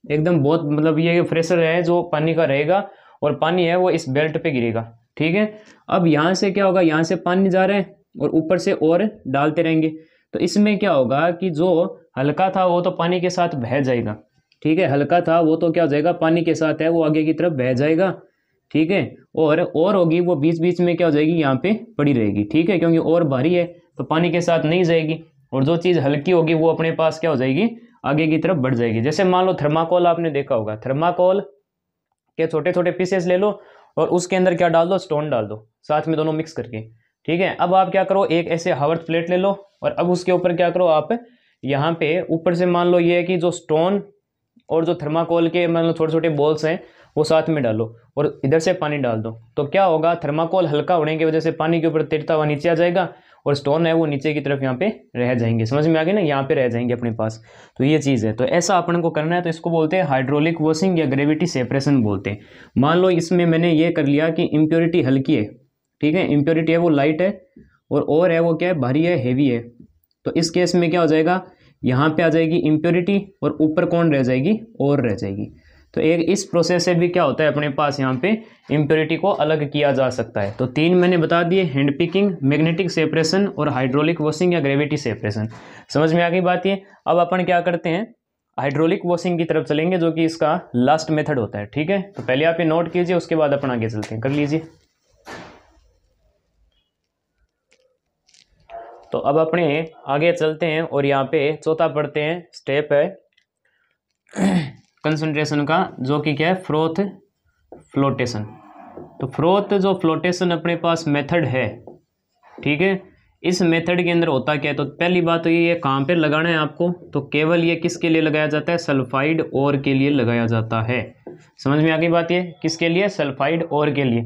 एकदम बहुत मतलब ये प्रेशर है जो पानी का रहेगा और पानी है वो इस बेल्ट पे गिरेगा। ठीक है, अब यहाँ से क्या होगा, यहाँ से पानी जा रहे हैं और ऊपर से और डालते रहेंगे, तो इसमें क्या होगा कि जो हल्का था वो तो पानी के साथ बह जाएगा। ठीक है, हल्का था वो तो क्या हो जाएगा, पानी के साथ है वो आगे की तरफ बह जाएगा। ठीक है, और होगी वो बीच बीच में क्या हो जाएगी, यहाँ पे पड़ी रहेगी। ठीक है, क्योंकि और भारी है तो पानी के साथ नहीं जाएगी, और जो चीज़ हल्की होगी वो अपने पास क्या हो जाएगी, आगे की तरफ बढ़ जाएगी। जैसे मान लो थर्माकोल आपने देखा होगा, थर्माकोल के छोटे छोटे पीसेस ले लो और उसके अंदर क्या डाल दो, स्टोन डाल दो साथ में, दोनों मिक्स करके। ठीक है, अब आप क्या करो, एक ऐसे हावर्थ प्लेट ले लो और अब उसके ऊपर क्या करो, आप यहाँ पे ऊपर से मान लो ये है कि जो स्टोन और जो थर्माकोल के मतलब छोटे छोटे बॉल्स हैं वो साथ में डालो और इधर से पानी डाल दो, तो क्या होगा, थर्माकोल हल्का होने की वजह से पानी के ऊपर तैरता हुआ नीचे आ जाएगा और स्टोन है वो नीचे की तरफ यहाँ पे रह जाएंगे। समझ में आ गई ना, यहाँ पे रह जाएंगे अपने पास। तो ये चीज़ है, तो ऐसा अपन को करना है। तो इसको बोलते हैं हाइड्रोलिक वॉशिंग या ग्रेविटी सेपरेशन बोलते हैं। मान लो इसमें मैंने ये कर लिया कि इम्प्योरिटी हल्की है, ठीक है, इम्प्योरिटी है वो लाइट है और है वो क्या है, भारी है, हैवी है। तो इस केस में क्या हो जाएगा, यहाँ पे आ जाएगी इम्प्योरिटी और ऊपर कौन रह जाएगी, और रह जाएगी। तो एक इस प्रोसेस से भी क्या होता है, अपने पास यहाँ पे इम्प्योरिटी को अलग किया जा सकता है। तो 3 मैंने बता दिए, हैंड पिकिंग, मैग्नेटिक सेपरेशन और हाइड्रोलिक वॉशिंग या ग्रेविटी सेपरेशन। समझ में आ गई बात ये। अब अपन क्या करते हैं, हाइड्रोलिक वॉशिंग की तरफ चलेंगे जो कि इसका लास्ट मेथड होता है। ठीक है, तो पहले आप ये नोट कीजिए, उसके बाद अपन आगे चलते हैं, कर लीजिए। तो अब अपने आगे चलते हैं और यहाँ पे चौथा पढ़ते हैं, स्टेप है कंसंट्रेशन का, जो कि क्या है, फ्रोथ फ्लोटेशन। तो फ्रोथ जो फ्लोटेशन अपने पास मेथड है, ठीक है, इस मेथड के अंदर होता क्या है। तो पहली बात तो ये है, कहाँ पे लगाना है आपको, तो केवल ये किसके लिए लगाया जाता है, सल्फाइड ओर के लिए लगाया जाता है। समझ में आ गई बात, ये किसके लिए, सल्फाइड ओर के लिए।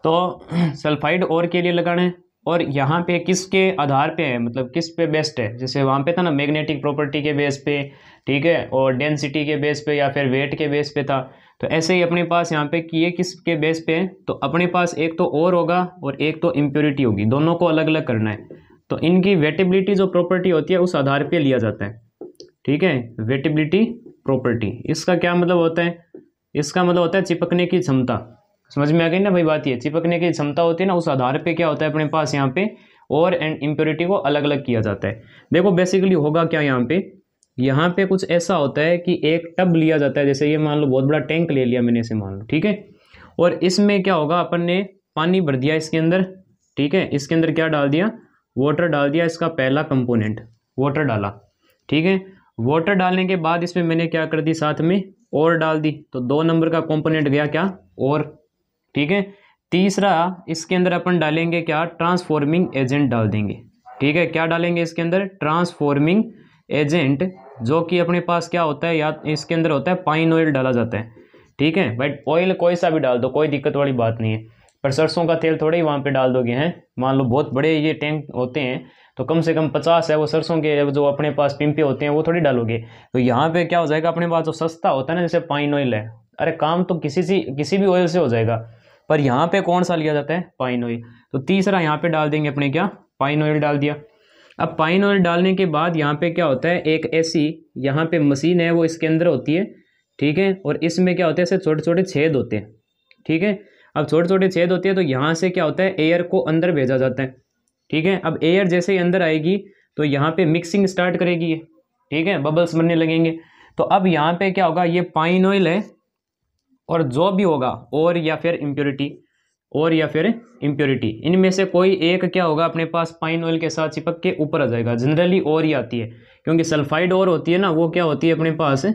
तो सल्फाइड ओर के लिए लगाना है और यहाँ पे किसके आधार पे है, मतलब किस पे बेस्ड है। जैसे वहाँ पे था ना मैग्नेटिक प्रॉपर्टी के बेस पे, ठीक है, और डेंसिटी के बेस पे या फिर वेट के बेस पे था। तो ऐसे ही अपने पास यहाँ पे कि ये किसके बेस पे है, तो अपने पास एक तो और होगा और एक तो इम्प्योरिटी होगी, दोनों को अलग अलग करना है। तो इनकी वेटेबिलिटी जो प्रॉपर्टी होती है उस आधार पे लिया जाता है। ठीक है, वेटेबिलिटी प्रॉपर्टी, इसका क्या मतलब होता है, इसका मतलब होता है चिपकने की क्षमता। समझ में आ गई ना भाई बात, ये चिपकने की क्षमता होती है ना, उस आधार पे क्या होता है अपने पास यहाँ पे और एंड इम्प्योरिटी को अलग अलग किया जाता है। देखो बेसिकली होगा क्या, यहाँ पे कुछ ऐसा होता है कि एक टब लिया जाता है, जैसे ये मान लो बहुत बड़ा टैंक ले लिया मैंने इसे, मान लो, ठीक है, और इसमें क्या होगा, अपन ने पानी भर दिया इसके अंदर। ठीक है, इसके अंदर क्या डाल दिया, वाटर डाल दिया, इसका पहला कंपोनेंट वाटर डाला। ठीक है, वाटर डालने के बाद इसमें मैंने क्या कर दी, साथ में और डाल दी, तो 2 नंबर का कंपोनेंट गया क्या, और। ठीक है, तीसरा इसके अंदर अपन डालेंगे क्या, ट्रांसफॉर्मिंग एजेंट डाल देंगे। ठीक है, क्या डालेंगे इसके अंदर, ट्रांसफॉर्मिंग एजेंट, जो कि अपने पास क्या होता है, या इसके अंदर होता है पाइन ऑयल डाला जाता है। ठीक है, बट ऑयल कोई सा भी डाल दो, कोई दिक्कत वाली बात नहीं है, पर सरसों का तेल थोड़े ही वहाँ पे डाल दोगे हैं। मान लो बहुत बड़े ये टैंक होते हैं तो कम से कम 50 है वो सरसों के जो अपने पास पिंपे होते हैं वो थोड़ी डालोगे। तो यहाँ पे क्या हो जाएगा, अपने पास जो सस्ता होता है ना, जैसे पाइन ऑयल है, अरे काम तो किसी भी ऑयल से हो जाएगा, पर यहाँ पे कौन सा लिया जाता है, पाइन ऑयल। तो तीसरा यहाँ पे डाल देंगे अपने क्या, पाइन ऑयल डाल दिया। अब पाइन ऑयल डालने के बाद यहाँ पे क्या होता है, एक ऐसी यहाँ पे मशीन है वो इसके अंदर होती है। ठीक है, और इसमें क्या होता है, ऐसे छोटे छोटे छेद होते हैं। ठीक है, अब छोटे छोटे छेद होते हैं तो यहाँ से क्या होता है, एयर को अंदर भेजा जाता है। ठीक है, अब एयर जैसे ही अंदर आएगी तो यहाँ पे मिक्सिंग स्टार्ट करेगी ये। ठीक है, बबल्स बनने लगेंगे। तो अब यहाँ पे क्या होगा, ये पाइन ऑयल है और जो भी होगा और या फिर इम्प्योरिटी, इनमें से कोई एक क्या होगा, अपने पास पाइन ऑयल के साथ चिपक के ऊपर आ जाएगा। जनरली और ही आती है, क्योंकि सल्फाइड और होती है ना, वो क्या होती है अपने पास,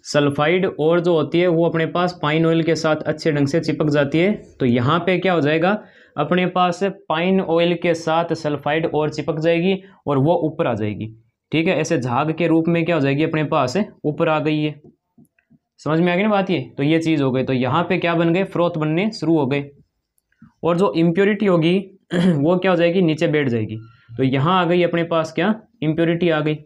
सल्फाइड और जो होती है वो अपने पास पाइन ऑयल के साथ अच्छे ढंग से चिपक जाती है। तो यहाँ पे क्या हो जाएगा, अपने पास पाइन ऑयल के साथ सल्फाइड और चिपक जाएगी और वो ऊपर आ जाएगी। ठीक है, ऐसे झाग के रूप में क्या हो जाएगी, अपने पास ऊपर आ गई है। समझ में आ गई ना बात ये। तो ये चीज़ हो गई, तो यहाँ पे क्या बन गए, फ्रोथ बनने शुरू हो गए। और जो इम्प्योरिटी होगी वो क्या हो जाएगी, नीचे बैठ जाएगी। तो यहाँ आ गई अपने पास क्या, इम्प्योरिटी आ गई।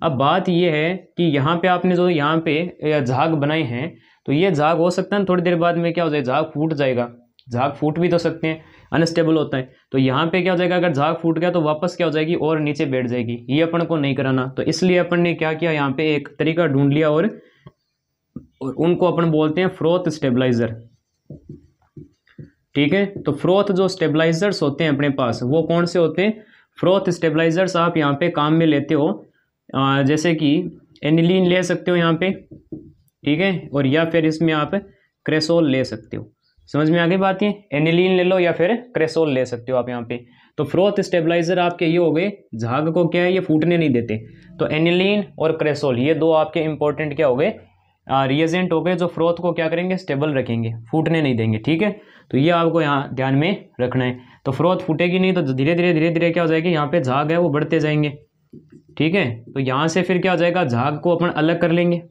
अब बात ये है कि यहाँ पे आपने जो यहाँ पे झाग बनाए हैं, तो ये झाग हो सकता है थोड़ी देर बाद में क्या हो जाए, झाग फूट जाएगा। झाग फूट भी तो सकते हैं, अनस्टेबल होता है। तो यहाँ पे क्या हो जाएगा, अगर झाग फूट गया तो वापस क्या हो जाएगी, और नीचे बैठ जाएगी। ये अपन को नहीं कराना। तो इसलिए अपन ने क्या किया, यहाँ पे एक तरीका ढूंढ लिया और उनको अपन बोलते हैं फ्रोथ स्टेबलाइजर। ठीक है, तो फ्रोथ जो स्टेबलाइजर्स होते हैं अपने पास, वो कौन से होते हैं, फ्रोथ स्टेबलाइजर्स आप यहाँ पे काम में लेते हो। जैसे कि एनिलीन ले सकते हो यहाँ पे, ठीक है, और या फिर इसमें आप क्रेसोल ले सकते हो। समझ में आ गई बात, ये एनिलीन ले लो या फिर क्रेसोल ले सकते हो आप यहाँ पे। तो फ्रोथ स्टेबलाइजर आपके ये हो गए, झाग को क्या है, ये फूटने नहीं देते। तो एनिलीन और क्रेसोल ये दो आपके इंपॉर्टेंट क्या हो गए, रिएजेंट हो गए, जो फ्रोथ को क्या करेंगे, स्टेबल रखेंगे, फूटने नहीं देंगे। ठीक है, तो ये आपको यहाँ ध्यान में रखना है। तो फ्रोथ फूटेगी नहीं तो धीरे धीरे क्या हो जाएगी, यहाँ पे झाग है वो बढ़ते जाएंगे। ठीक है, तो यहाँ से फिर क्या हो जाएगा, झाग को अपन अलग कर लेंगे।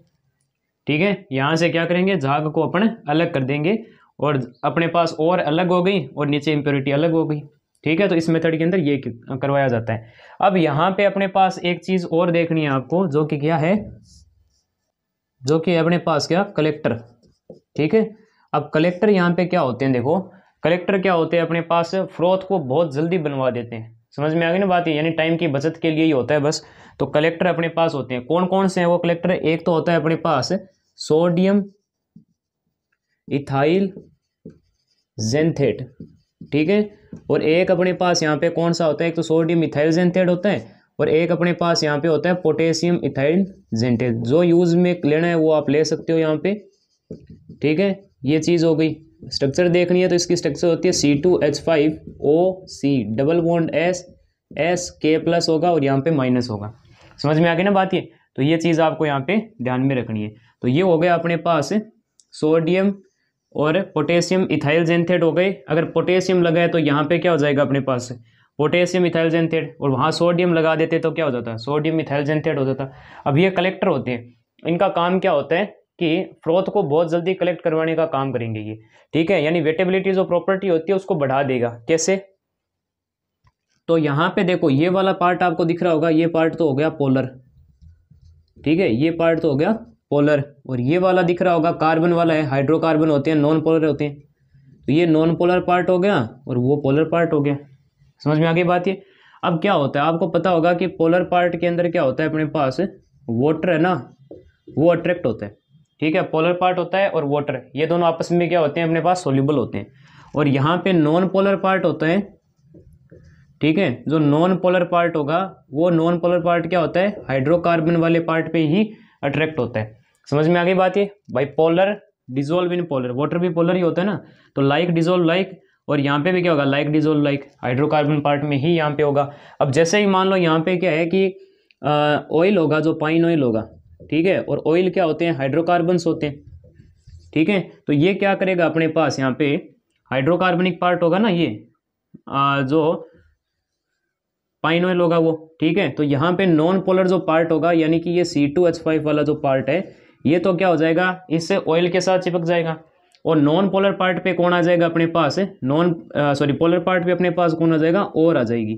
ठीक है, यहाँ से क्या करेंगे, झाग को अपन अलग कर देंगे और अपने पास और अलग हो गई और नीचे इम्प्योरिटी अलग हो गई। ठीक है, तो इस मेथड के अंदर ये करवाया जाता है। अब यहाँ पे अपने पास एक चीज़ और देखनी है आपको, जो कि क्या है, जो कि अपने पास क्या, कलेक्टर। ठीक है, अब कलेक्टर यहाँ पे क्या होते हैं, देखो कलेक्टर क्या होते हैं अपने पास, फ्रोथ को बहुत जल्दी बनवा देते हैं। समझ में आ गई ना बात, यानी टाइम की बचत के लिए ही होता है बस। तो कलेक्टर अपने पास होते हैं, कौन कौन से हैं वो कलेक्टर, एक तो होता है अपने पास सोडियम इथाइल जेंथेट। ठीक है, और एक अपने पास यहाँ पे कौन सा होता है, एक तो सोडियम इथाइल जेंथेट होता है और एक अपने पास यहाँ पे होता है पोटेशियम इथाइल जेंथेट। जो यूज में लेना है वो आप ले सकते हो यहाँ पे। ठीक है, ये चीज़ हो गई। स्ट्रक्चर देखनी है तो इसकी स्ट्रक्चर होती है C2H5OC, double bond S K+ होगा और यहाँ पे माइनस होगा। समझ में आ गई ना बात ये। तो ये चीज़ आपको यहाँ पे ध्यान में रखनी है। तो ये हो गया अपने पास सोडियम और पोटेशियम इथाइल जेंथेट हो गए। अगर पोटेशियम लगा है तो यहाँ पे क्या हो जाएगा अपने पास, पोटेशियम इथाइल जेंथेट, और वहाँ सोडियम लगा देते तो क्या हो जाता है, सोडियम इथाइल जेंथेट हो जाता। अब ये कलेक्टर होते हैं, इनका काम क्या होता है कि फ्रोथ को बहुत जल्दी कलेक्ट करवाने का काम करेंगे ये। ठीक है, यानी वेटेबिलिटी जो प्रॉपर्टी होती है उसको बढ़ा देगा। कैसे, तो यहाँ पे देखो ये वाला पार्ट आपको दिख रहा होगा, ये पार्ट तो हो गया पोलर। ठीक है, ये पार्ट तो हो गया पोलर, और ये वाला दिख रहा होगा कार्बन वाला है, हाइड्रोकार्बन होते हैं, नॉन पोलर होते हैं। तो ये नॉन पोलर पार्ट हो गया और वो पोलर पार्ट हो गया। समझ में आ गई बात ये। अब क्या होता है, आपको पता होगा कि पोलर पार्ट के अंदर क्या होता है अपने पास, वाटर है ना, वो अट्रैक्ट होता है। ठीक है, पोलर पार्ट होता है और वाटर, ये दोनों आपस में क्या होते हैं अपने पास, सोल्यूबल होते हैं। और यहाँ पे नॉन पोलर पार्ट होता है। ठीक है, जो नॉन पोलर पार्ट होगा वो नॉन पोलर पार्ट क्या होता है, हाइड्रोकार्बन वाले पार्ट पे ही अट्रैक्ट होता है। समझ में आ गई बात ये भाई। Polar dissolve in polar, water भी पोलर ही होता है ना, तो लाइक डिजोल्व लाइक, और यहाँ पे भी क्या होगा, like dissolve like, hydrocarbon part में ही यहाँ पे होगा। अब जैसे ही मान लो यहाँ पे क्या है कि ऑयल होगा, जो पाइन ऑयल होगा। ठीक है, और ऑयल क्या होते हैं, हाइड्रोकार्बन्स होते हैं। ठीक है, तो ये क्या करेगा अपने पास, यहाँ पे हाइड्रोकार्बनिक पार्ट होगा ना, ये जो पाइन ऑयल होगा वो। ठीक है, तो यहाँ पे नॉन पोलर जो पार्ट होगा, यानी कि ये C2H5 वाला जो पार्ट है, ये तो क्या हो जाएगा, इससे ऑयल के साथ चिपक जाएगा। और नॉन पोलर पार्ट पे कौन आ जाएगा अपने पास, पोलर पार्ट पे अपने पास कौन आ जाएगा, और आ जाएगी।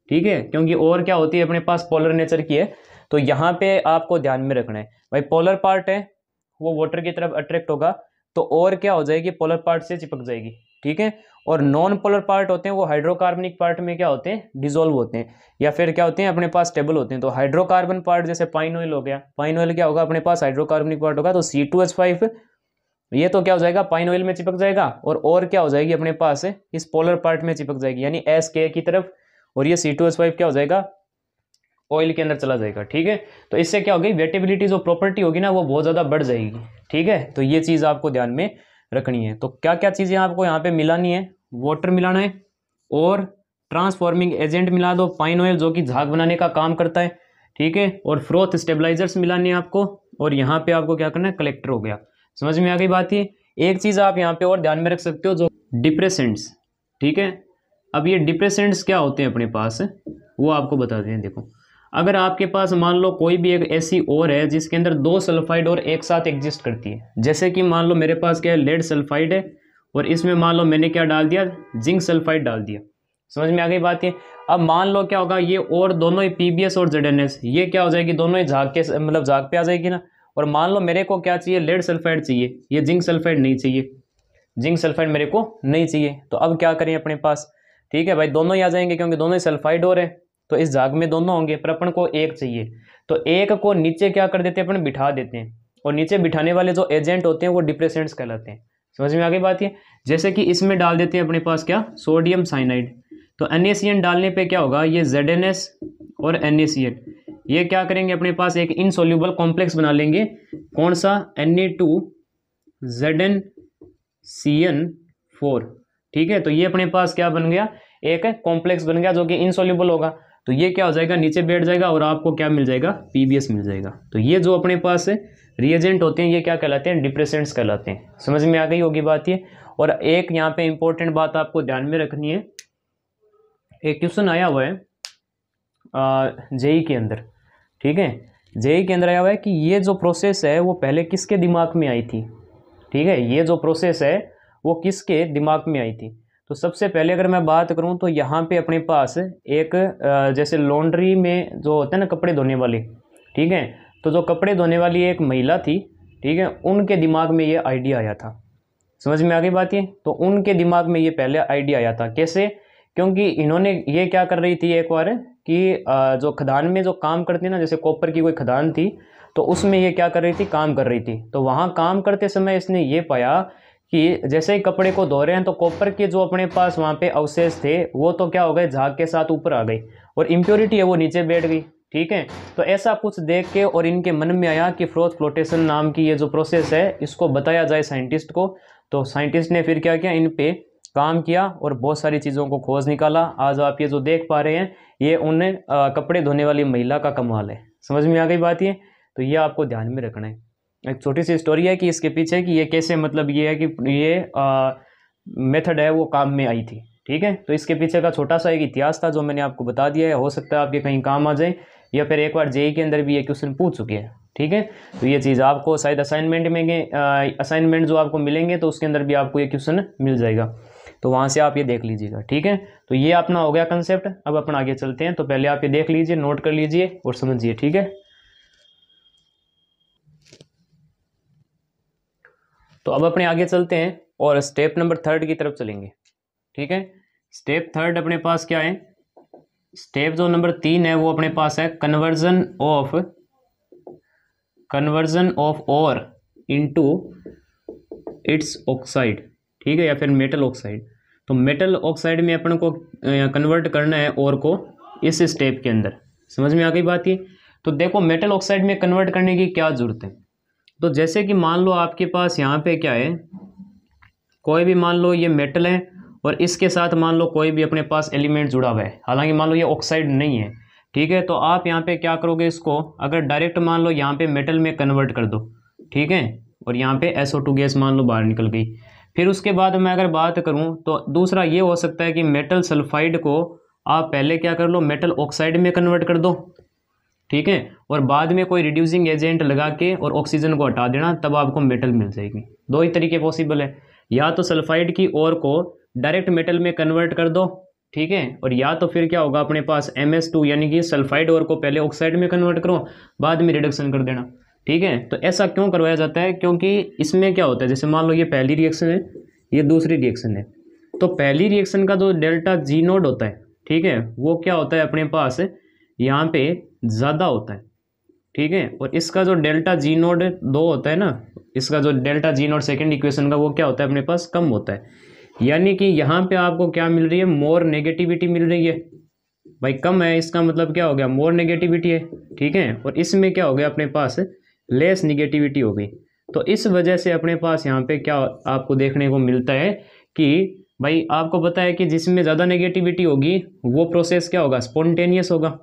ठीक है, क्योंकि और क्या होती है अपने पास, पोलर नेचर की है। तो यहाँ पे आपको ध्यान में रखना है भाई, पोलर पार्ट है वो वाटर की तरफ अट्रैक्ट होगा, तो और क्या हो जाएगी, पोलर पार्ट से चिपक जाएगी। ठीक है, और नॉन पोलर पार्ट होते हैं वो हाइड्रोकार्बनिक पार्ट में क्या होते हैं, डिसॉल्व होते हैं, या फिर क्या होते हैं अपने पास स्टेबल होते हैं। तो हाइड्रोकार्बन पार्ट जैसे पाइन ऑयल हो गया, पाइन ऑयल क्या होगा अपने पास, हाइड्रोकार्बनिक पार्ट होगा। तो C2H5 ये तो क्या हो जाएगा, पाइन ऑयल में चिपक जाएगा, और क्या हो जाएगी अपने पास इस पोलर पार्ट में चिपक जाएगी, यानी SK की तरफ, और ये C2H5 क्या हो जाएगा, ऑयल के अंदर चला जाएगा। ठीक है, तो इससे क्या होगी, वेटेबिलिटी जो प्रॉपर्टी होगी ना वो बहुत ज़्यादा बढ़ जाएगी। ठीक है, तो ये चीज़ आपको ध्यान में रखनी है। तो क्या क्या चीज़ें आपको यहाँ पे मिलानी है, वाटर मिलाना है और ट्रांसफॉर्मिंग एजेंट मिला दो, पाइन ऑयल जो कि झाग बनाने का काम करता है। ठीक है, और फ्रोथ स्टेबलाइजर्स मिलानी है आपको, और यहाँ पे आपको क्या करना है, कलेक्टर हो गया। समझ में आ गई बात ये। एक चीज़ आप यहाँ पे और ध्यान में रख सकते हो, जो डिप्रेसेंट्स। ठीक है, अब ये डिप्रेसेंट्स क्या होते हैं अपने पास, वो आपको बताते हैं। देखो, अगर आपके पास मान लो कोई भी एक ऐसी ओर है जिसके अंदर 2 सल्फाइड और एक साथ एग्जिस्ट करती है, जैसे कि मान लो मेरे पास क्या है, लेड सल्फाइड है, और इसमें मान लो मैंने क्या डाल दिया, जिंक सल्फाइड डाल दिया। समझ में आ गई बात ये। अब मान लो क्या होगा, ये और दोनों ही पीबीएस और जेडएनएस ये क्या हो जाएगी, दोनों ही झाग के मतलब झाग पे आ जाएगी ना। और मान लो मेरे को क्या चाहिए, लेड सल्फाइड चाहिए, ये जिंक सल्फाइड नहीं चाहिए, जिंक सल्फाइड मेरे को नहीं चाहिए। तो अब क्या करें अपने पास, ठीक है भाई दोनों ही आ जाएंगे क्योंकि दोनों ही सल्फाइड हो रहे हैं, तो इस झाग में दोनों होंगे, पर अपन को एक चाहिए। तो एक को नीचे क्या कर देते हैं, अपन बिठा देते हैं, और नीचे बिठाने वाले जो एजेंट होते हैं वो डिप्रेसेंट्स कहलाते हैं। समझ में आ गई बात ये। जैसे कि इसमें डाल देते हैं अपने पास क्या, सोडियम साइनाइड। तो NaCN डालने पे क्या होगा, ये ZnS और NaCN ये क्या करेंगे, अपने पास एक इनसोल्यूबल कॉम्प्लेक्स बना लेंगे। कौन सा, Na2ZnCN4। ठीक है, तो ये अपने पास क्या बन गया, एक कॉम्प्लेक्स बन गया जो कि इनसोल्यूबल होगा। तो ये क्या हो जाएगा, नीचे बैठ जाएगा और आपको क्या मिल जाएगा, PBS मिल जाएगा। तो ये जो अपने पास रिएजेंट होते हैं ये क्या कहलाते हैं, डिप्रेसेंट्स कहलाते हैं। समझ में आ गई होगी बात ये। और एक यहाँ पे इंपॉर्टेंट बात आपको ध्यान में रखनी है, एक क्वेश्चन आया हुआ है जेई के अंदर, ठीक है, जेई के अंदर आया हुआ है कि ये जो प्रोसेस है वो पहले किसके दिमाग में आई थी। ठीक है, ये जो प्रोसेस है वो किसके दिमाग में आई थी। तो सबसे पहले अगर मैं बात करूं तो यहाँ पे अपने पास एक जैसे लॉन्ड्री में जो होता है ना कपड़े धोने वाली, ठीक है, तो जो कपड़े धोने वाली एक महिला थी, ठीक है, उनके दिमाग में ये आइडिया आया था। समझ में आ गई बात ये। तो उनके दिमाग में ये पहले आइडिया आया था, कैसे, क्योंकि इन्होंने ये क्या कर रही थी एक बार कि जो खदान में जो काम करती है ना, जैसे कॉपर की कोई खदान थी, तो उसमें ये क्या कर रही थी, काम कर रही थी। तो वहाँ काम करते समय इसने ये पाया कि जैसे ही कपड़े को धो रहे हैं तो कॉपर के जो अपने पास वहाँ पे अवशेष थे वो तो क्या हो गए, झाग के साथ ऊपर आ गई, और इम्प्योरिटी है वो नीचे बैठ गई। ठीक है, तो ऐसा कुछ देख के और इनके मन में आया कि फ्रोथ फ्लोटेशन नाम की ये जो प्रोसेस है इसको बताया जाए साइंटिस्ट को। तो साइंटिस्ट ने फिर क्या किया, इन पे काम किया और बहुत सारी चीज़ों को खोज निकाला। आज आप ये जो देख पा रहे हैं ये उन कपड़े धोने वाली महिला का कमाल है। समझ में आ गई बात ये। तो ये आपको ध्यान में रखना है। एक छोटी सी स्टोरी है कि इसके पीछे कि ये कैसे, मतलब ये है कि ये मेथड है वो काम में आई थी। ठीक है, तो इसके पीछे का छोटा सा एक इतिहास था जो मैंने आपको बता दिया है। हो सकता है आपके कहीं काम आ जाए, या फिर एक बार जेई के अंदर भी ये क्वेश्चन पूछ चुके हैं। ठीक है, तो ये चीज़ आपको शायद असाइनमेंट जो आपको मिलेंगे तो उसके अंदर भी आपको ये क्वेश्चन मिल जाएगा, तो वहाँ से आप ये देख लीजिएगा। ठीक है, तो ये अपना हो गया कंसेप्ट। अब अपन आगे चलते हैं। तो पहले आप ये देख लीजिए, नोट कर लीजिए और समझिए। ठीक है, तो अब अपने आगे चलते हैं और स्टेप नंबर 3 की तरफ चलेंगे। ठीक है, स्टेप 3 अपने पास क्या है, स्टेप जो नंबर 3 है वो अपने पास है conversion of ore into its oxide. ठीक है, या फिर मेटल ऑक्साइड। तो मेटल ऑक्साइड में अपन को कन्वर्ट करना है ओर को इस स्टेप के अंदर। समझ में आ गई बात ये। तो देखो मेटल ऑक्साइड में कन्वर्ट करने की क्या जरूरत है। तो जैसे कि मान लो आपके पास यहाँ पे क्या है, कोई भी मान लो ये मेटल है और इसके साथ मान लो कोई भी अपने पास एलिमेंट जुड़ा हुआ है, हालांकि मान लो ये ऑक्साइड नहीं है। ठीक है, तो आप यहाँ पे क्या करोगे, इसको अगर डायरेक्ट मान लो यहाँ पे मेटल में कन्वर्ट कर दो। ठीक है, और यहाँ पे SO2 गैस मान लो बाहर निकल गई। फिर उसके बाद मैं अगर बात करूँ तो दूसरा ये हो सकता है कि मेटल सल्फाइड को आप पहले क्या कर लो, मेटल ऑक्साइड में कन्वर्ट कर दो। ठीक है, और बाद में कोई रिड्यूसिंग एजेंट लगा के और ऑक्सीजन को हटा देना, तब आपको मेटल मिल जाएगी। दो ही तरीके पॉसिबल है, या तो सल्फाइड की ओर को डायरेक्ट मेटल में कन्वर्ट कर दो। ठीक है, और या तो फिर क्या होगा अपने पास MS2 यानी कि सल्फाइड ओर को पहले ऑक्साइड में कन्वर्ट करो, बाद में रिडक्शन कर देना। ठीक है, तो ऐसा क्यों करवाया जाता है, क्योंकि इसमें क्या होता है, जैसे मान लो ये पहली रिएक्शन है, ये दूसरी रिएक्शन है, तो पहली रिएक्शन का जो डेल्टा G नोड होता है, ठीक है, वो क्या होता है अपने पास यहाँ पे ज़्यादा होता है। ठीक है, और इसका जो डेल्टा G नोड 2 होता है ना, इसका जो delta G node second equation का वो क्या होता है अपने पास, कम होता है। यानी कि यहाँ पे आपको क्या मिल रही है, मोर नेगेटिविटी मिल रही है। भाई कम है, इसका मतलब क्या हो गया, मोर नेगेटिविटी है। ठीक है, और इसमें क्या हो गया अपने पास, लेस निगेटिविटी हो गई। तो इस वजह से अपने पास यहाँ पे क्या आपको देखने को मिलता है कि भाई आपको पता है कि जिसमें ज़्यादा नेगेटिविटी होगी वो प्रोसेस क्या होगा, स्पॉन्टेनियस होगा।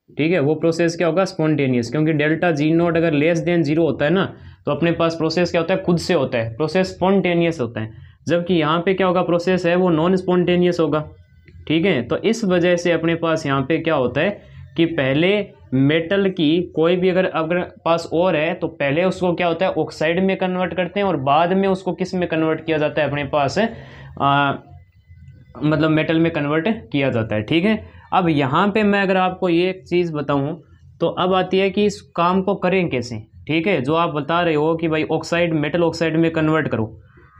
ठीक है, वो प्रोसेस क्या होगा, स्पॉन्टेनियस, क्योंकि डेल्टा G नोट अगर लेस देन 0 होता है ना, तो अपने पास प्रोसेस क्या होता है, खुद से होता है, प्रोसेस स्पॉन्टेनियस होता है। जबकि यहाँ पे क्या होगा, प्रोसेस है वो नॉन स्पॉन्टेनियस होगा। ठीक है, तो इस वजह से अपने पास यहाँ पे क्या होता है कि पहले मेटल की कोई भी अगर पास और है तो पहले उसको क्या होता है, ऑक्साइड में कन्वर्ट करते हैं, और बाद में उसको किस में कन्वर्ट किया जाता है अपने पास मतलब मेटल में कन्वर्ट किया जाता है। ठीक है, अब यहाँ पे मैं अगर आपको ये एक चीज़ बताऊँ तो अब आती है कि इस काम को करें कैसे। ठीक है, जो आप बता रहे हो कि भाई ऑक्साइड मेटल ऑक्साइड में कन्वर्ट करो।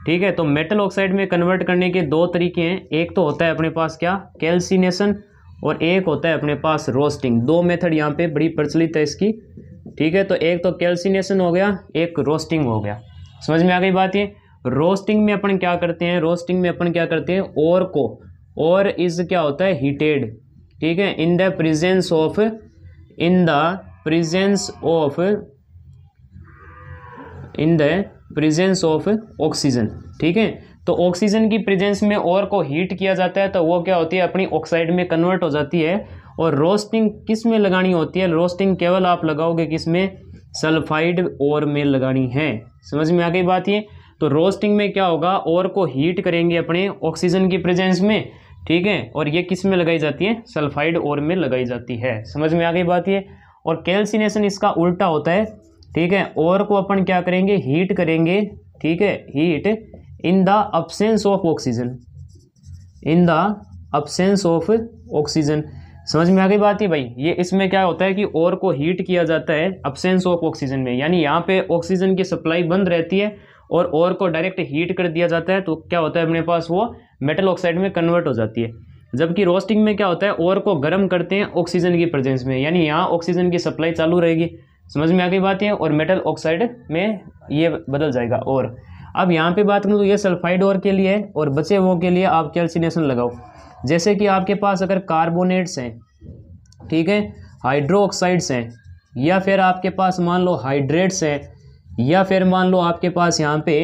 ठीक है, तो मेटल ऑक्साइड में कन्वर्ट करने के दो तरीके हैं। एक तो होता है अपने पास क्या, कैल्सिनेशन, और एक होता है अपने पास रोस्टिंग। दो मेथड यहाँ पे बड़ी प्रचलित है इसकी। ठीक है, तो एक तो कैल्सिनेशन हो गया, एक रोस्टिंग हो गया। समझ में आ गई बात ये। रोस्टिंग में अपन क्या करते हैं, रोस्टिंग में अपन क्या करते हैं, ओर को, और इज क्या होता है, हीटेड। ठीक है, in the presence of, in the presence of, in the presence of oxygen. ठीक है, तो ऑक्सीजन की प्रेजेंस में और को हीट किया जाता है तो वो क्या होती है, अपनी ऑक्साइड में कन्वर्ट हो जाती है। और रोस्टिंग किस में लगानी होती है, रोस्टिंग केवल आप लगाओगे किस में, सल्फाइड और में लगानी है। समझ में आ गई बात ये। तो रोस्टिंग में क्या होगा, और को हीट करेंगे अपने ऑक्सीजन की प्रेजेंस में। ठीक है, और ये किस में लगाई जाती है, सल्फाइड और में लगाई जाती है। समझ में आ गई बात ये। और कैल्सिनेशन इसका उल्टा होता है। ठीक है, और को अपन क्या करेंगे, हीट करेंगे। ठीक है, heat in the absence of oxygen, in the absence of oxygen. समझ में आ गई बात है भाई। ये इसमें क्या होता है कि और को हीट किया जाता है अब्सेंस ऑफ ऑक्सीजन में, यानी यहाँ पे ऑक्सीजन की सप्लाई बंद रहती है और को डायरेक्ट हीट कर दिया जाता है, तो क्या होता है अपने पास, वो मेटल ऑक्साइड में कन्वर्ट हो जाती है। जबकि रोस्टिंग में क्या होता है, और को गर्म करते हैं ऑक्सीजन की प्रेजेंस में, यानी यहाँ ऑक्सीजन की सप्लाई चालू रहेगी। समझ में आ गई बात है, और मेटल ऑक्साइड में ये बदल जाएगा। और अब यहाँ पे बात करूँ तो ये सल्फाइड और के लिए है, और बचे हुओं के लिए आप कैल्सिनेशन लगाओ। जैसे कि आपके पास अगर कार्बोनेट्स हैं, ठीक है, हाइड्रो ऑक्साइड्स हैं, या फिर आपके पास मान लो हाइड्रेट्स हैं, या फिर मान लो आपके पास यहाँ पे